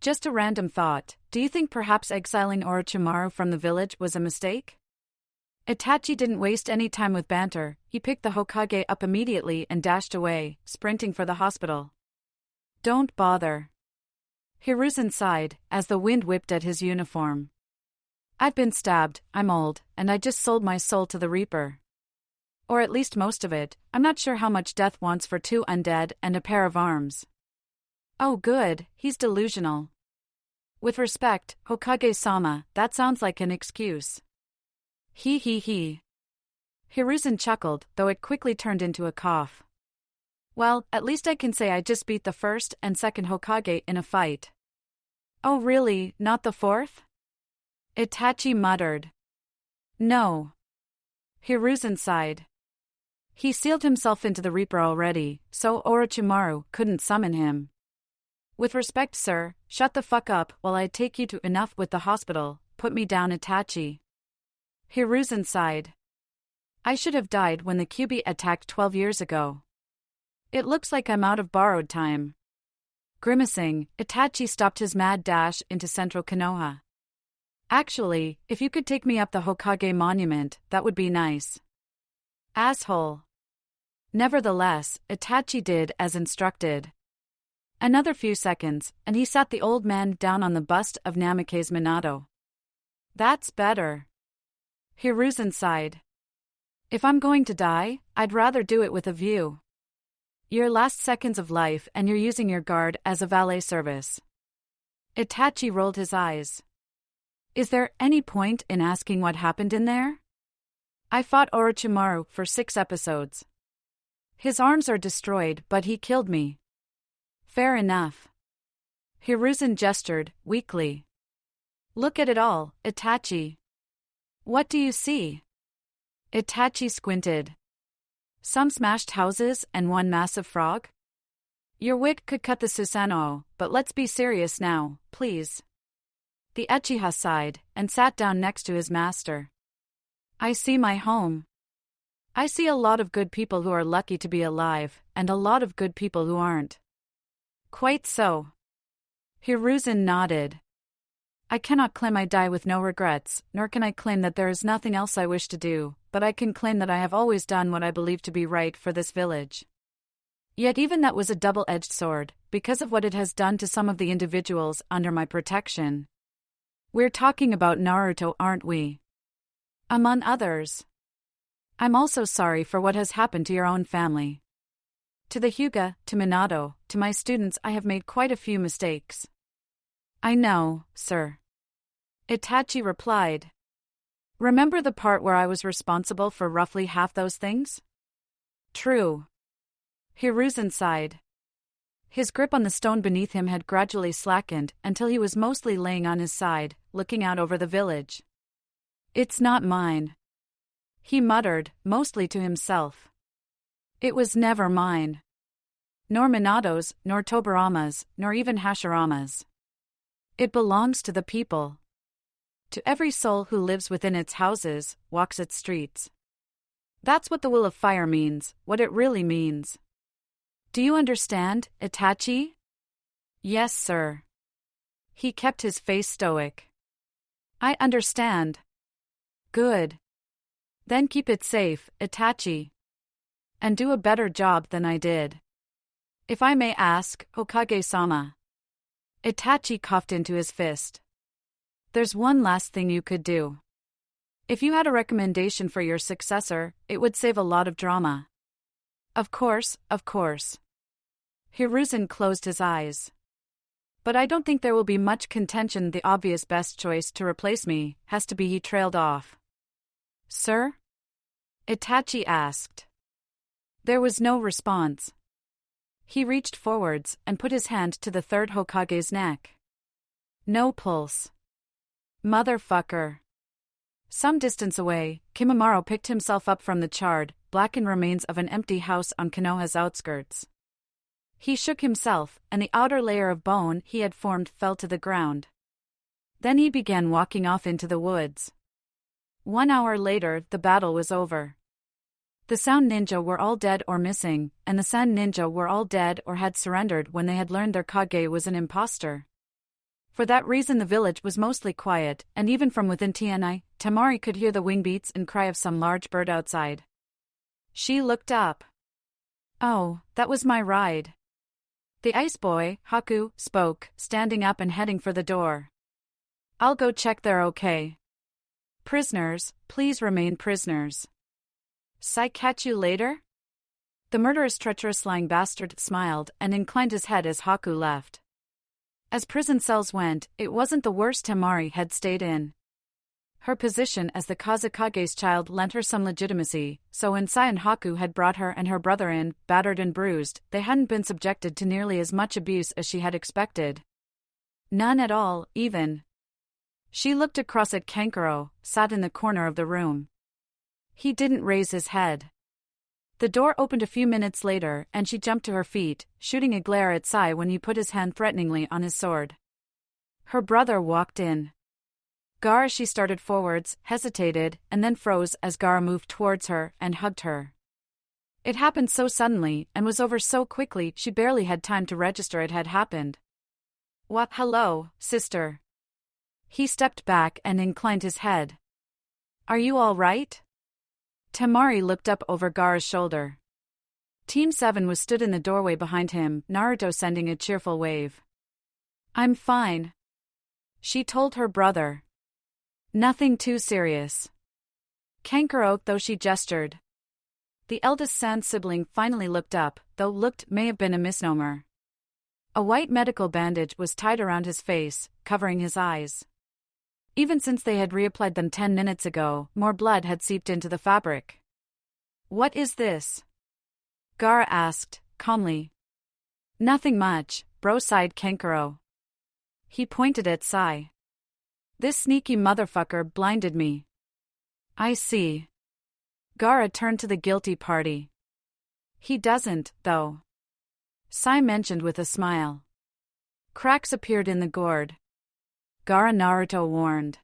Just a random thought, do you think perhaps exiling Orochimaru from the village was a mistake? Itachi didn't waste any time with banter, he picked the Hokage up immediately and dashed away, sprinting for the hospital. Don't bother. Hiruzen sighed, as the wind whipped at his uniform. I've been stabbed, I'm old, and I just sold my soul to the Reaper. Or at least most of it, I'm not sure how much death wants for 2 undead and a pair of arms. Oh good, he's delusional. With respect, Hokage-sama, that sounds like an excuse. He. Hiruzen chuckled, though it quickly turned into a cough. Well, at least I can say I just beat the first and second Hokage in a fight. Oh really, not the fourth? Itachi muttered. No. Hiruzen sighed. He sealed himself into the Reaper already, so Orochimaru couldn't summon him. With respect, sir, shut the fuck up while I take you to enough with the hospital, put me down, Itachi. Hiruzen sighed. I should have died when the Kyuubi attacked 12 years ago. It looks like I'm out of borrowed time. Grimacing, Itachi stopped his mad dash into central Konoha. Actually, if you could take me up the Hokage monument, that would be nice. Asshole. Nevertheless, Itachi did as instructed. Another few seconds, and he sat the old man down on the bust of Namake's Minato. That's better. Hiruzen sighed. If I'm going to die, I'd rather do it with a view. Your last seconds of life and you're using your guard as a valet service. Itachi rolled his eyes. Is there any point in asking what happened in there? I fought Orochimaru for 6 episodes. His arms are destroyed, but he killed me. Fair enough. Hiruzen gestured, weakly. Look at it all, Itachi. What do you see? Itachi squinted. Some smashed houses and one massive frog? Your wit could cut the Susanoo, but let's be serious now, please. The Uchiha sighed, and sat down next to his master. I see my home. I see a lot of good people who are lucky to be alive, and a lot of good people who aren't. Quite so. Hiruzen nodded. I cannot claim I die with no regrets, nor can I claim that there is nothing else I wish to do, but I can claim that I have always done what I believe to be right for this village. Yet even that was a double-edged sword, because of what it has done to some of the individuals under my protection. We're talking about Naruto, aren't we? Among others. I'm also sorry for what has happened to your own family. To the Hyuuga, to Minato, to my students, I have made quite a few mistakes. I know, sir. Itachi replied. Remember the part where I was responsible for roughly half those things? True. Hiruzen sighed. His grip on the stone beneath him had gradually slackened until he was mostly laying on his side, looking out over the village. It's not mine. He muttered, mostly to himself. It was never mine. Nor Minato's, nor Tobirama's, nor even Hashirama's. It belongs to the people. To every soul who lives within its houses, walks its streets. That's what the will of fire means, what it really means. Do you understand, Itachi? Yes, sir. He kept his face stoic. I understand. Good. Then keep it safe, Itachi. And do a better job than I did. If I may ask, Hokage-sama. Itachi coughed into his fist. There's one last thing you could do. If you had a recommendation for your successor, it would save a lot of drama. Of course, of course. Hiruzen closed his eyes. But I don't think there will be much contention. The obvious best choice to replace me has to be. He trailed off. Sir? Itachi asked. There was no response. He reached forwards and put his hand to the third Hokage's neck. No pulse. Motherfucker. Some distance away, Kimimaro picked himself up from the charred, blackened remains of an empty house on Konoha's outskirts. He shook himself, and the outer layer of bone he had formed fell to the ground. Then he began walking off into the woods. 1 hour later, the battle was over. The Sound Ninja were all dead or missing, and the Sand Ninja were all dead or had surrendered when they had learned their Kage was an imposter. For that reason the village was mostly quiet, and even from within Tianai, Temari could hear the wing beats and cry of some large bird outside. She looked up. Oh, that was my ride. The ice boy, Haku, spoke, standing up and heading for the door. I'll go check they're okay. Prisoners, please remain prisoners. Sai catch you later? The murderous, treacherous lying bastard smiled and inclined his head as Haku left. As prison cells went, it wasn't the worst Temari had stayed in. Her position as the Kazekage's child lent her some legitimacy, so when Sai and Haku had brought her and her brother in, battered and bruised, they hadn't been subjected to nearly as much abuse as she had expected. None at all, even. She looked across at Kankuro, sat in the corner of the room. He didn't raise his head. The door opened a few minutes later and she jumped to her feet, shooting a glare at Sai when he put his hand threateningly on his sword. Her brother walked in. Gaara. She started forwards, hesitated, and then froze as Gaara moved towards her and hugged her. It happened so suddenly and was over so quickly she barely had time to register it had happened. What? Hello, sister. He stepped back and inclined his head. Are you all right? Temari looked up over Gaara's shoulder. Team 7 was stood in the doorway behind him, Naruto sending a cheerful wave. I'm fine. She told her brother. Nothing too serious. Kankuro, though she gestured. The eldest Sand sibling finally looked up, though looked may have been a misnomer. A white medical bandage was tied around his face, covering his eyes. Even since they had reapplied them 10 minutes ago, more blood had seeped into the fabric. What is this? Gaara asked, calmly. Nothing much, bro, sighed Kankuro. He pointed at Sai. This sneaky motherfucker blinded me. I see. Gaara turned to the guilty party. He doesn't, though. Sai mentioned with a smile. Cracks appeared in the gourd. Gaara. Naruto warned.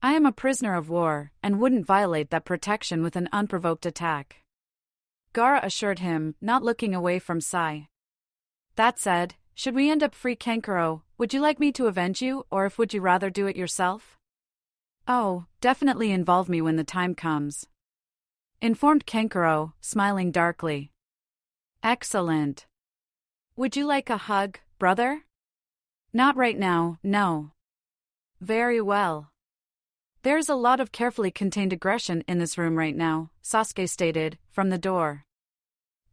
I am a prisoner of war, and wouldn't violate that protection with an unprovoked attack. Gaara assured him, not looking away from Sai. That said, should we end up free Kankuro, would you like me to avenge you, or if would you rather do it yourself? Oh, definitely involve me when the time comes. Informed Kankuro, smiling darkly. Excellent. Would you like a hug, brother? Not right now, no. Very well. There's a lot of carefully contained aggression in this room right now, Sasuke stated, from the door.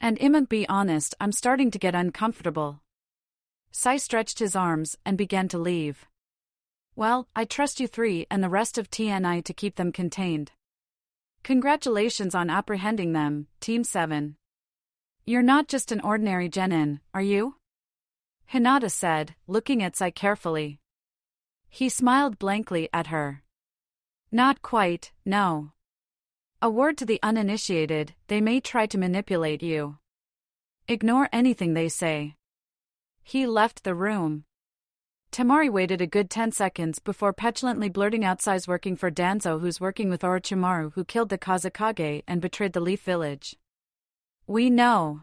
And I'ma be honest, I'm starting to get uncomfortable. Sai stretched his arms and began to leave. Well, I trust you three and the rest of TNI to keep them contained. Congratulations on apprehending them, Team 7. You're not just an ordinary genin, are you? Hinata said, looking at Sai carefully. He smiled blankly at her. Not quite, no. A word to the uninitiated, they may try to manipulate you. Ignore anything they say. He left the room. Temari waited a good 10 seconds before petulantly blurting out Sai's working for Danzo, who's working with Orochimaru, who killed the Kazekage and betrayed the Leaf Village. We know.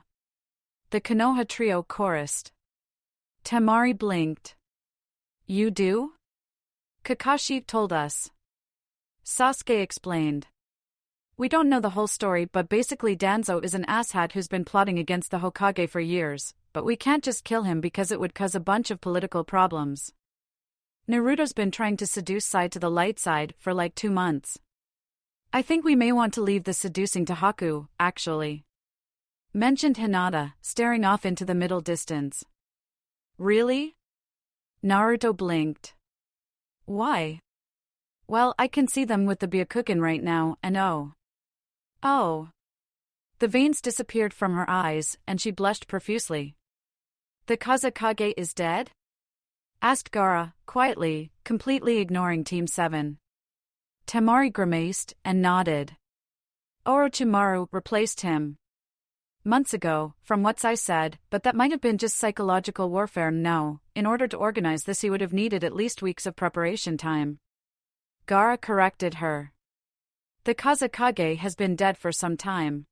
The Konoha trio chorused. Temari blinked. You do? Kakashi told us. Sasuke explained. We don't know the whole story, but basically Danzo is an asshat who's been plotting against the Hokage for years, but we can't just kill him because it would cause a bunch of political problems. Naruto's been trying to seduce Sai to the light side for like 2 months. I think we may want to leave the seducing to Haku, actually. Mentioned Hinata, staring off into the middle distance. Really? Naruto blinked. Why? Well, I can see them with the Byakugan right now, and oh. The veins disappeared from her eyes, and she blushed profusely. The Kazekage is dead? Asked Gaara, quietly, completely ignoring Team 7. Temari grimaced and nodded. Orochimaru replaced him. Months ago, from what Sai said, but that might have been just psychological warfare. No, in order to organize this he would have needed at least weeks of preparation time. Gaara corrected her. The Kazekage has been dead for some time.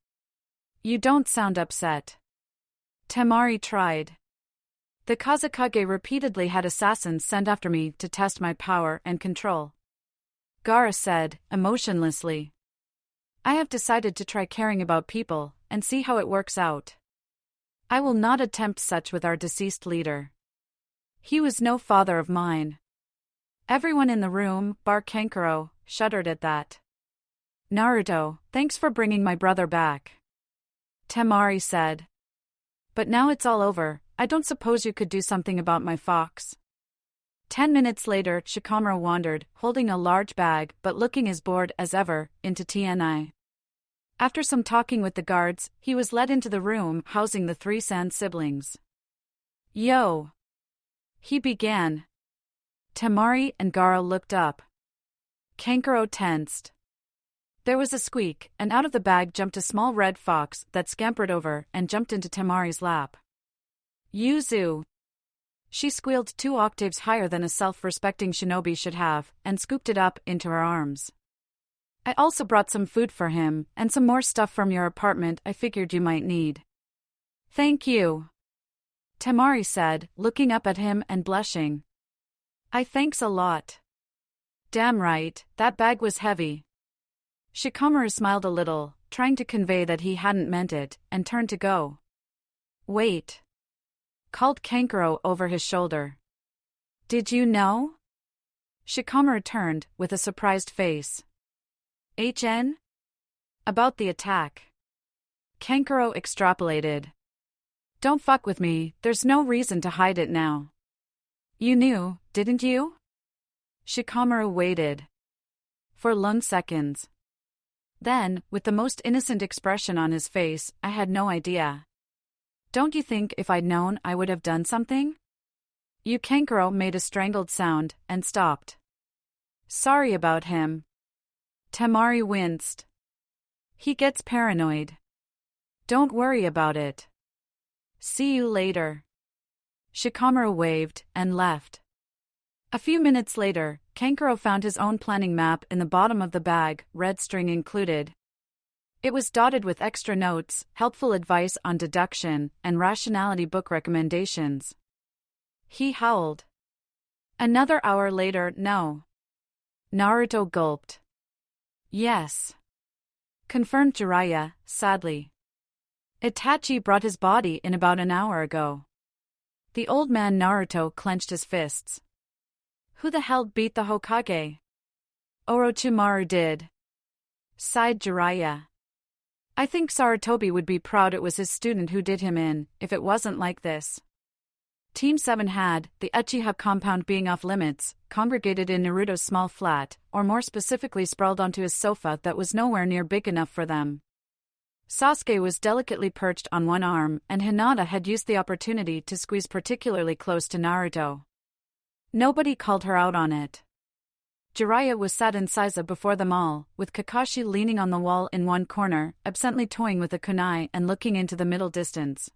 You don't sound upset. Temari tried. The Kazekage repeatedly had assassins sent after me to test my power and control. Gaara said, emotionlessly. I have decided to try caring about people, and see how it works out. I will not attempt such with our deceased leader. He was no father of mine. Everyone in the room, bar Kankuro, shuddered at that. Naruto, thanks for bringing my brother back. Temari said. But now it's all over, I don't suppose you could do something about my fox. 10 minutes later, Shikamaru wandered, holding a large bag but looking as bored as ever, into TNI. After some talking with the guards, he was led into the room housing the 3 Sand siblings. Yo! He began. Temari and Gaara looked up. Kankuro tensed. There was a squeak, and out of the bag jumped a small red fox that scampered over and jumped into Temari's lap. Yuzu! She squealed 2 octaves higher than a self-respecting shinobi should have, and scooped it up into her arms. I also brought some food for him, and some more stuff from your apartment I figured you might need. Thank you. Temari said, looking up at him and blushing. Thanks a lot. Damn right, that bag was heavy. Shikamaru smiled a little, trying to convey that he hadn't meant it, and turned to go. Wait. Called Kankuro over his shoulder. Did you know? Shikamaru turned, with a surprised face. HN? About the attack. Kankuro extrapolated. Don't fuck with me, there's no reason to hide it now. You knew, didn't you? Shikamaru waited. For long seconds. Then, with the most innocent expression on his face, I had no idea. Don't you think if I'd known I would have done something? Kankuro made a strangled sound, and stopped. Sorry about him. Temari winced. He gets paranoid. Don't worry about it. See you later. Shikamaru waved, and left. A few minutes later, Kankuro found his own planning map in the bottom of the bag, red string included. It was dotted with extra notes, helpful advice on deduction, and rationality book recommendations. He howled. Another hour later, no. Naruto gulped. Yes. Confirmed Jiraiya, sadly. Itachi brought his body in about an hour ago. The old man Naruto clenched his fists. Who the hell beat the Hokage? Orochimaru did. Sighed Jiraiya. I think Sarutobi would be proud it was his student who did him in, if it wasn't like this. Team 7 had, the Uchiha compound being off limits, congregated in Naruto's small flat, or more specifically sprawled onto his sofa that was nowhere near big enough for them. Sasuke was delicately perched on one arm, and Hinata had used the opportunity to squeeze particularly close to Naruto. Nobody called her out on it. Jiraiya was sat in Saiza before them all, with Kakashi leaning on the wall in one corner, absently toying with a kunai and looking into the middle distance.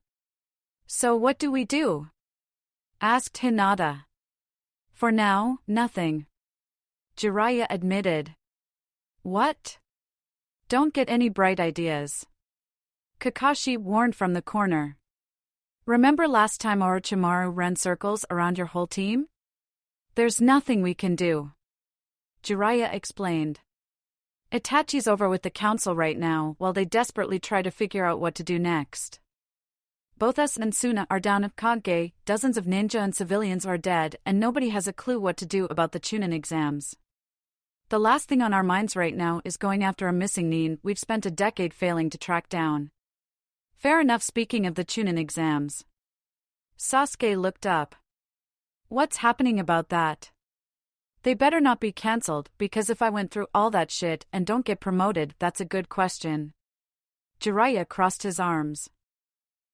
So what do we do? Asked Hinata. For now, nothing. Jiraiya admitted. What? Don't get any bright ideas. Kakashi warned from the corner. Remember last time Orochimaru ran circles around your whole team? There's nothing we can do. Jiraiya explained. Itachi's over with the council right now while they desperately try to figure out what to do next. Both us and Suna are down at Kage, dozens of ninja and civilians are dead, and nobody has a clue what to do about the Chunin exams. The last thing on our minds right now is going after a missing nin we've spent a decade failing to track down. Fair enough. Speaking of the Chunin exams. Sasuke looked up. What's happening about that? They better not be cancelled, because if I went through all that shit and don't get promoted, that's a good question. Jiraiya crossed his arms.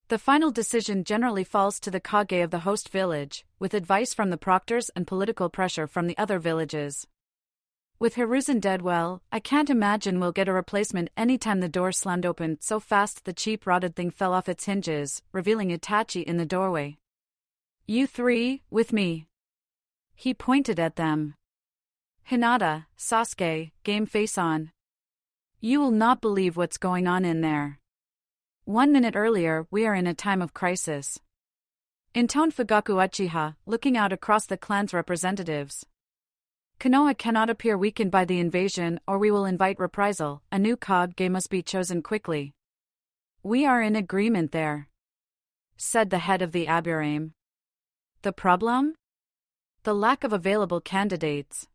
The final decision generally falls to the Kage of the host village, with advice from the proctors and political pressure from the other villages. With Hiruzen dead, well, I can't imagine we'll get a replacement anytime. The door slammed open so fast the cheap rotted thing fell off its hinges, revealing Itachi in the doorway. You three, with me. He pointed at them. Hinata, Sasuke, game face on. You will not believe what's going on in there. 1 minute earlier, we are in a time of crisis. Intoned Fugaku Uchiha, looking out across the clan's representatives. Konoha cannot appear weakened by the invasion, or we will invite reprisal. A new Kage must be chosen quickly. We are in agreement there, said the head of the Aburame. The problem? The lack of available candidates.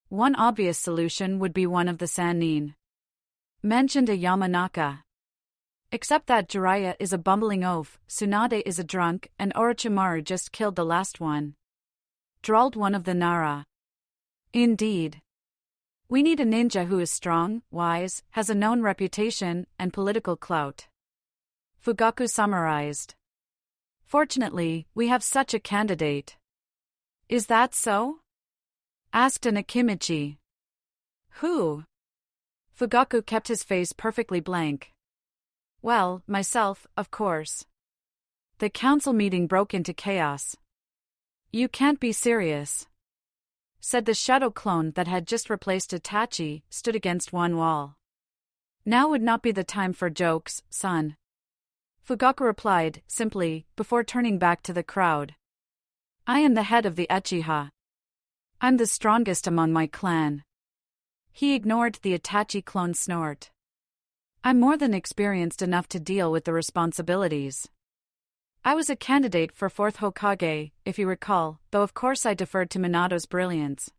One obvious solution would be one of the Sannin, mentioned a Yamanaka. Except that Jiraiya is a bumbling oaf, Tsunade is a drunk, and Orochimaru just killed the last one, drawled one of the Nara. Indeed. We need a ninja who is strong, wise, has a known reputation, and political clout. Fugaku summarized. Fortunately, we have such a candidate. Is that so? Asked an Akimichi. Who? Fugaku kept his face perfectly blank. Well, myself, of course. The council meeting broke into chaos. You can't be serious, said the shadow clone that had just replaced Itachi, stood against one wall. Now would not be the time for jokes, son. Fugaku replied, simply, before turning back to the crowd. I am the head of the Uchiha. I'm the strongest among my clan. He ignored the Itachi clone's snort. I'm more than experienced enough to deal with the responsibilities. I was a candidate for 4th Hokage, if you recall, though of course I deferred to Minato's brilliance.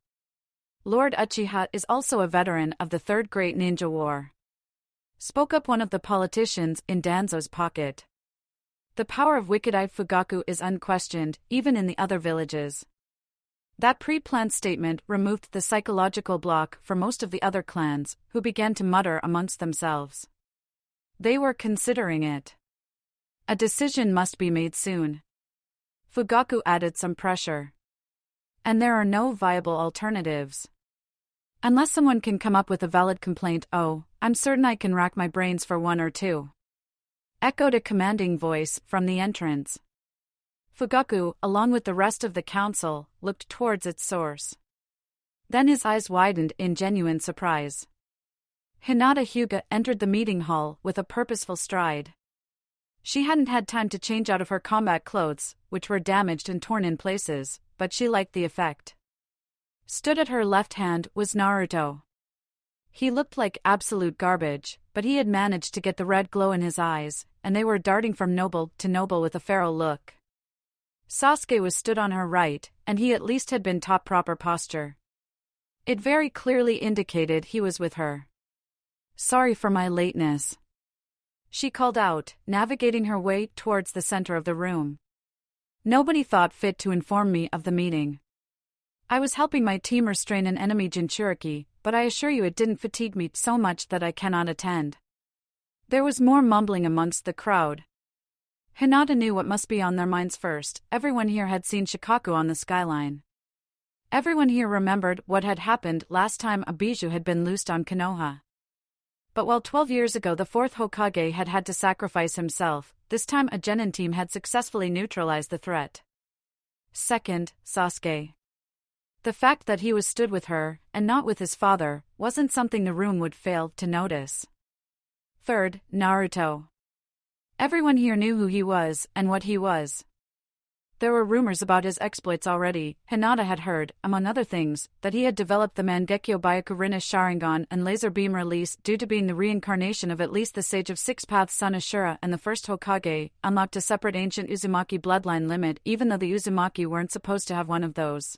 Lord Uchiha is also a veteran of the Third Great Ninja War. Spoke up one of the politicians in Danzo's pocket. The power of wicked-eyed Fugaku is unquestioned, even in the other villages. That pre-planned statement removed the psychological block for most of the other clans, who began to mutter amongst themselves. They were considering it. A decision must be made soon. Fugaku added some pressure. And there are no viable alternatives. Unless someone can come up with a valid complaint. Oh, I'm certain I can rack my brains for one or two. Echoed a commanding voice from the entrance. Fugaku, along with the rest of the council, looked towards its source. Then his eyes widened in genuine surprise. Hinata Hyuuga entered the meeting hall with a purposeful stride. She hadn't had time to change out of her combat clothes, which were damaged and torn in places, but she liked the effect. Stood at her left hand was Naruto. He looked like absolute garbage, but he had managed to get the red glow in his eyes, and they were darting from noble to noble with a feral look. Sasuke was stood on her right, and he at least had been top proper posture. It very clearly indicated he was with her. Sorry for my lateness, she called out, navigating her way towards the center of the room. Nobody thought fit to inform me of the meeting. I was helping my team restrain an enemy Jinchuriki, but I assure you it didn't fatigue me so much that I cannot attend. There was more mumbling amongst the crowd. Hinata knew what must be on their minds first. Everyone here had seen Shikaku on the skyline. Everyone here remembered what had happened last time a bijou had been loosed on Konoha. But while 12 years ago the 4th Hokage had had to sacrifice himself, this time a genin team had successfully neutralized the threat. Second, Sasuke. The fact that he was stood with her, and not with his father, wasn't something the room would fail to notice. Third, Naruto. Everyone here knew who he was and what he was. There were rumors about his exploits already. Hinata had heard, among other things, that he had developed the Mangekyo Sharingan and laser beam release due to being the reincarnation of at least the Sage of Six Paths son Ashura and the first Hokage, unlocked a separate ancient Uzumaki bloodline limit even though the Uzumaki weren't supposed to have one of those.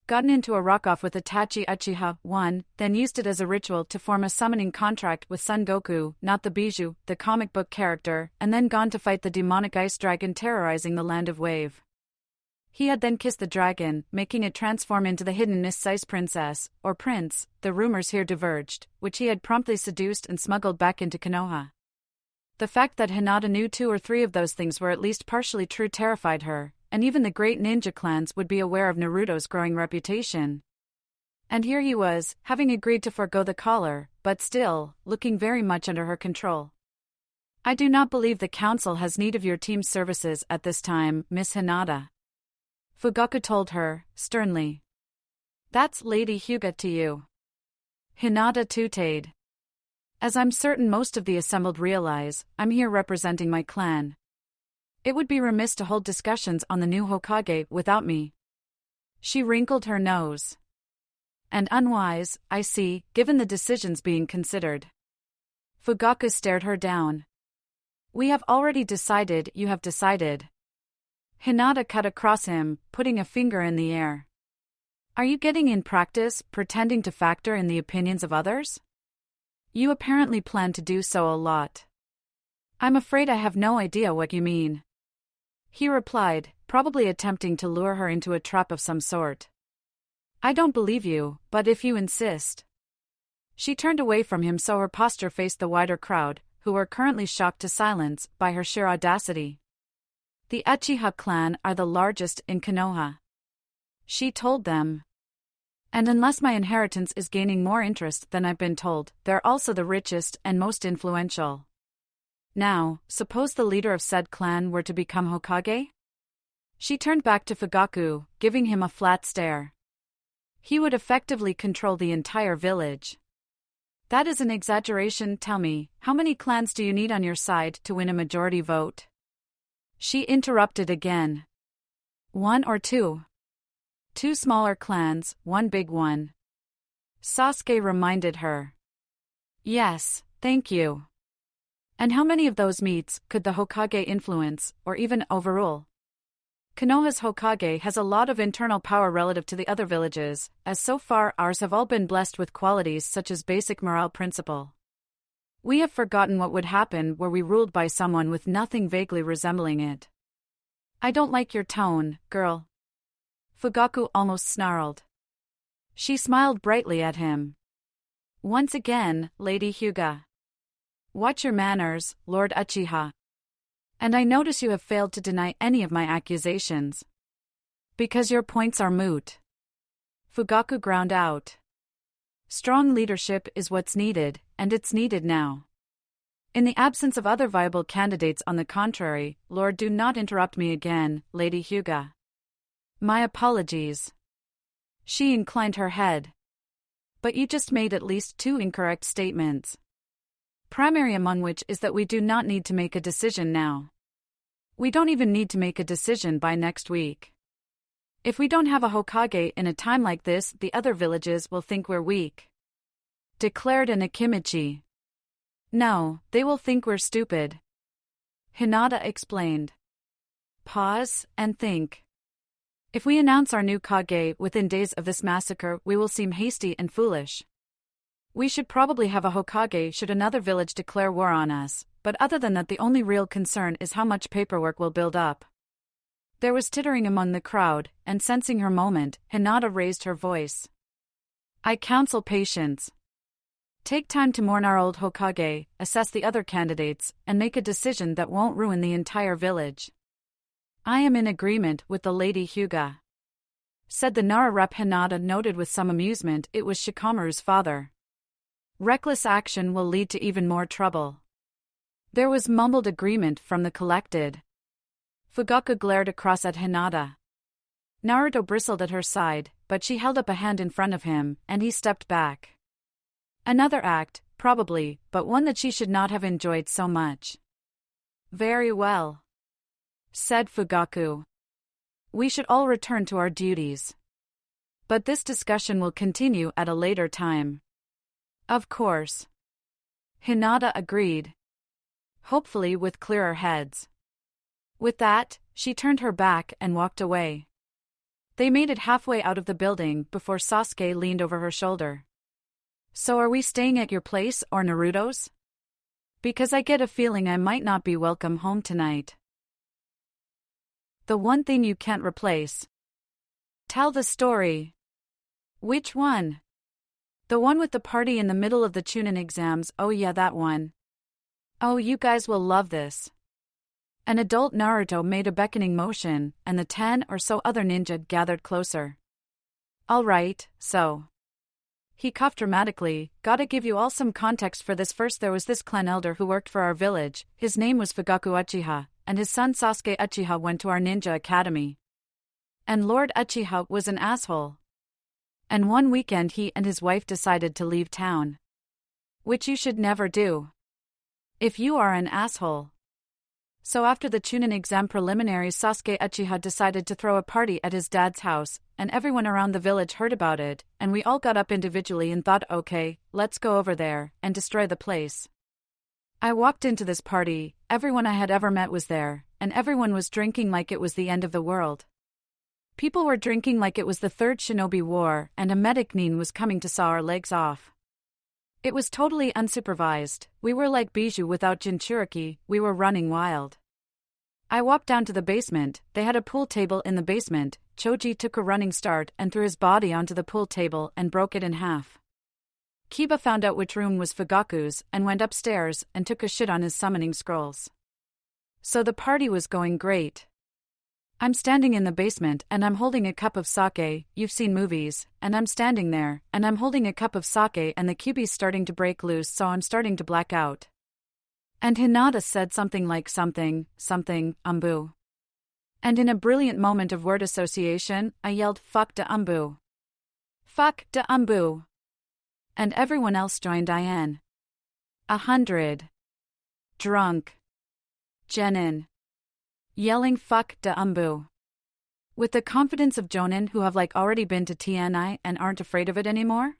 Gotten into a rock-off with Itachi Uchiha, 1, then used it as a ritual to form a summoning contract with Son Goku, not the Bijou, the comic book character, and then gone to fight the demonic ice dragon terrorizing the land of Wave. He had then kissed the dragon, making it transform into the hidden Miss Ice Princess, or Prince, the rumors here diverged, which he had promptly seduced and smuggled back into Konoha. The fact that Hinata knew 2 or 3 of those things were at least partially true terrified her, and even the great ninja clans would be aware of Naruto's growing reputation. And here he was, having agreed to forego the collar, but still, looking very much under her control. I do not believe the council has need of your team's services at this time, Miss Hinata. Fugaku told her, sternly. That's Lady Hyuuga to you. Hinata tooted. As I'm certain most of the assembled realize, I'm here representing my clan. It would be remiss to hold discussions on the new Hokage without me. She wrinkled her nose. And unwise, I see, given the decisions being considered. Fugaku stared her down. We have already decided you have decided. Hinata cut across him, putting a finger in the air. Are you getting in practice, pretending to factor in the opinions of others? You apparently plan to do so a lot. I'm afraid I have no idea what you mean. He replied, probably attempting to lure her into a trap of some sort. I don't believe you, but if you insist. She turned away from him so her posture faced the wider crowd, who were currently shocked to silence by her sheer audacity. The Uchiha clan are the largest in Konoha. She told them. And unless my inheritance is gaining more interest than I've been told, they're also the richest and most influential. Now, suppose the leader of said clan were to become Hokage? She turned back to Fugaku, giving him a flat stare. He would effectively control the entire village. That is an exaggeration. Tell me, how many clans do you need on your side to win a majority vote? She interrupted again. 1 or 2? 2 smaller clans, 1 big one. Sasuke reminded her. Yes, thank you. And how many of those meets could the Hokage influence, or even overrule? Konoha's Hokage has a lot of internal power relative to the other villages, as so far ours have all been blessed with qualities such as basic morale principle. We have forgotten what would happen were we ruled by someone with nothing vaguely resembling it. I don't like your tone, girl. Fugaku almost snarled. She smiled brightly at him. Once again, Lady Hyuuga. Watch your manners, Lord Uchiha. And I notice you have failed to deny any of my accusations. Because your points are moot. Fugaku ground out. Strong leadership is what's needed, and it's needed now. In the absence of other viable candidates on the contrary, Lord, do not interrupt me again, Lady Hyuuga. My apologies. She inclined her head. But you just made at least 2 incorrect statements. Primary among which is that we do not need to make a decision now. We don't even need to make a decision by next week. If we don't have a Hokage in a time like this, the other villages will think we're weak. Declared an Akimichi. No, they will think we're stupid. Hinata explained. Pause and think. If we announce our new Kage within days of this massacre, we will seem hasty and foolish. We should probably have a Hokage should another village declare war on us, but other than that the only real concern is how much paperwork will build up. There was tittering among the crowd, and sensing her moment, Hinata raised her voice. I counsel patience. Take time to mourn our old Hokage, assess the other candidates, and make a decision that won't ruin the entire village. I am in agreement with the Lady Hyuuga. Said the Nara rep. Hinata noted with some amusement it was Shikamaru's father. Reckless action will lead to even more trouble. There was mumbled agreement from the collected. Fugaku glared across at Hinata. Naruto bristled at her side, but she held up a hand in front of him, and he stepped back. Another act, probably, but one that she should not have enjoyed so much. Very well, said Fugaku. We should all return to our duties. But this discussion will continue at a later time. Of course. Hinata agreed. Hopefully with clearer heads. With that, she turned her back and walked away. They made it halfway out of the building before Sasuke leaned over her shoulder. So are we staying at your place or Naruto's? Because I get a feeling I might not be welcome home tonight. The one thing you can't replace. Tell the story. Which one? The one with the party in the middle of the Chunin exams. Oh yeah, that one. Oh, you guys will love this. An adult Naruto made a beckoning motion, and the 10 or so other ninja gathered closer. All right, so. He coughed dramatically. Gotta give you all some context for this. First, there was this clan elder who worked for our village. His name was Fugaku Uchiha, and his son Sasuke Uchiha went to our ninja academy. And Lord Uchiha was an asshole. And one weekend he and his wife decided to leave town. Which you should never do. If you are an asshole. So after the Chunin exam preliminaries, Sasuke Uchiha decided to throw a party at his dad's house, and everyone around the village heard about it, and we all got up individually and thought, okay, let's go over there and destroy the place. I walked into this party, everyone I had ever met was there, and everyone was drinking like it was the end of the world. People were drinking like it was the Third Shinobi War, and a medic nin was coming to saw our legs off. It was totally unsupervised. We were like Bijou without Jinchuriki, we were running wild. I walked down to the basement, they had a pool table in the basement. Choji took a running start and threw his body onto the pool table and broke it in half. Kiba found out which room was Fugaku's and went upstairs and took a shit on his summoning scrolls. So the party was going great. I'm standing in the basement and I'm holding a cup of sake, you've seen movies, and I'm standing there, and I'm holding a cup of sake and the cube's starting to break loose, so I'm starting to black out. And Hinata said something like something, umbu. And in a brilliant moment of word association, I yelled, fuck da umbu. Fuck da umbu. And everyone else joined in. 100. Drunk. Genin. Yelling fuck da umbu. With the confidence of jonin who have already been to TNI and aren't afraid of it anymore?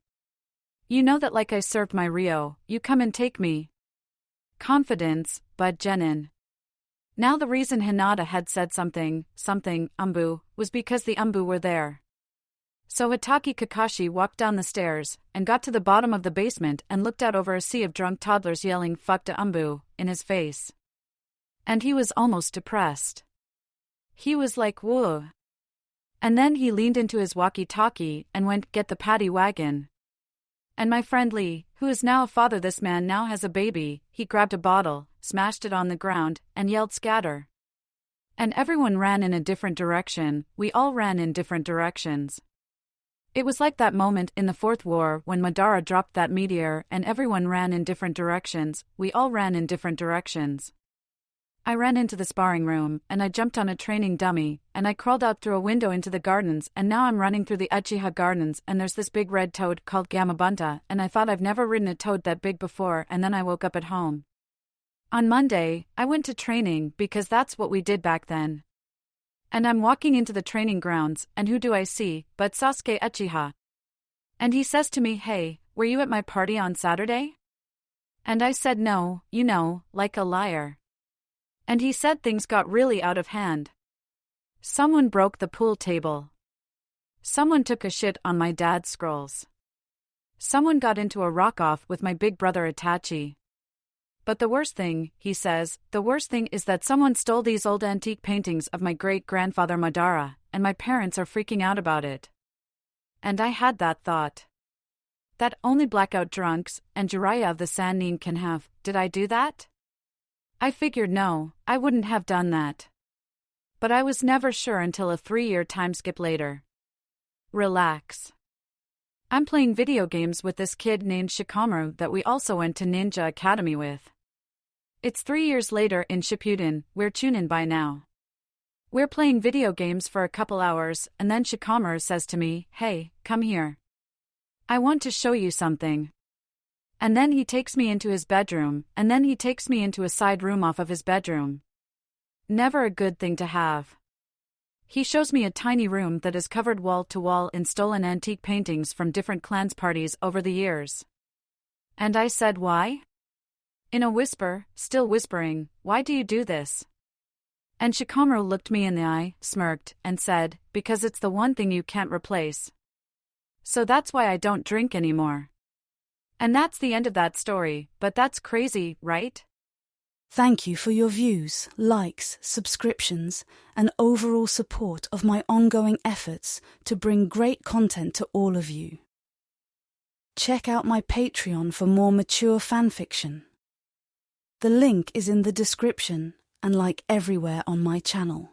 You know that I served my Rio, you come and take me. Confidence, but genin. Now the reason Hinata had said something, umbu, was because the umbu were there. So Hitaki Kakashi walked down the stairs, and got to the bottom of the basement and looked out over a sea of drunk toddlers yelling fuck da umbu, in his face. And he was almost depressed. He was like, whoa. And then he leaned into his walkie-talkie and went, get the paddy wagon. And my friend Lee, who is now a father, this man now has a baby, he grabbed a bottle, smashed it on the ground, and yelled scatter. And everyone ran in a different direction, we all ran in different directions. It was like that moment in the Fourth War when Madara dropped that meteor and everyone ran in different directions, we all ran in different directions. I ran into the sparring room, and I jumped on a training dummy, and I crawled out through a window into the gardens, and now I'm running through the Uchiha gardens, and there's this big red toad called Gamabunta, and I thought I've never ridden a toad that big before, and then I woke up at home. On Monday, I went to training because that's what we did back then. And I'm walking into the training grounds, and who do I see but Sasuke Uchiha? And he says to me, hey, were you at my party on Saturday? And I said no, like a liar. And he said things got really out of hand. Someone broke the pool table. Someone took a shit on my dad's scrolls. Someone got into a rock-off with my big brother Itachi. But the worst thing, he says, the worst thing is that someone stole these old antique paintings of my great-grandfather Madara, and my parents are freaking out about it. And I had that thought. That only blackout drunks and Jiraiya of the Sannin can have. Did I do that? I figured no, I wouldn't have done that. But I was never sure until a 3-year time skip later. Relax. I'm playing video games with this kid named Shikamaru that we also went to Ninja Academy with. It's 3 years later in Shippuden, we're Chunin by now. We're playing video games for a couple hours, and then Shikamaru says to me, hey, come here. I want to show you something. And then he takes me into his bedroom, and then he takes me into a side room off of his bedroom. Never a good thing to have. He shows me a tiny room that is covered wall to wall in stolen antique paintings from different clans' parties over the years. And I said, why? In a whisper, still whispering, why do you do this? And Shikamaru looked me in the eye, smirked, and said, because it's the one thing you can't replace. So that's why I don't drink anymore. And that's the end of that story, but that's crazy, right? Thank you for your views, likes, subscriptions, and overall support of my ongoing efforts to bring great content to all of you. Check out my Patreon for more mature fanfiction. The link is in the description and like everywhere on my channel.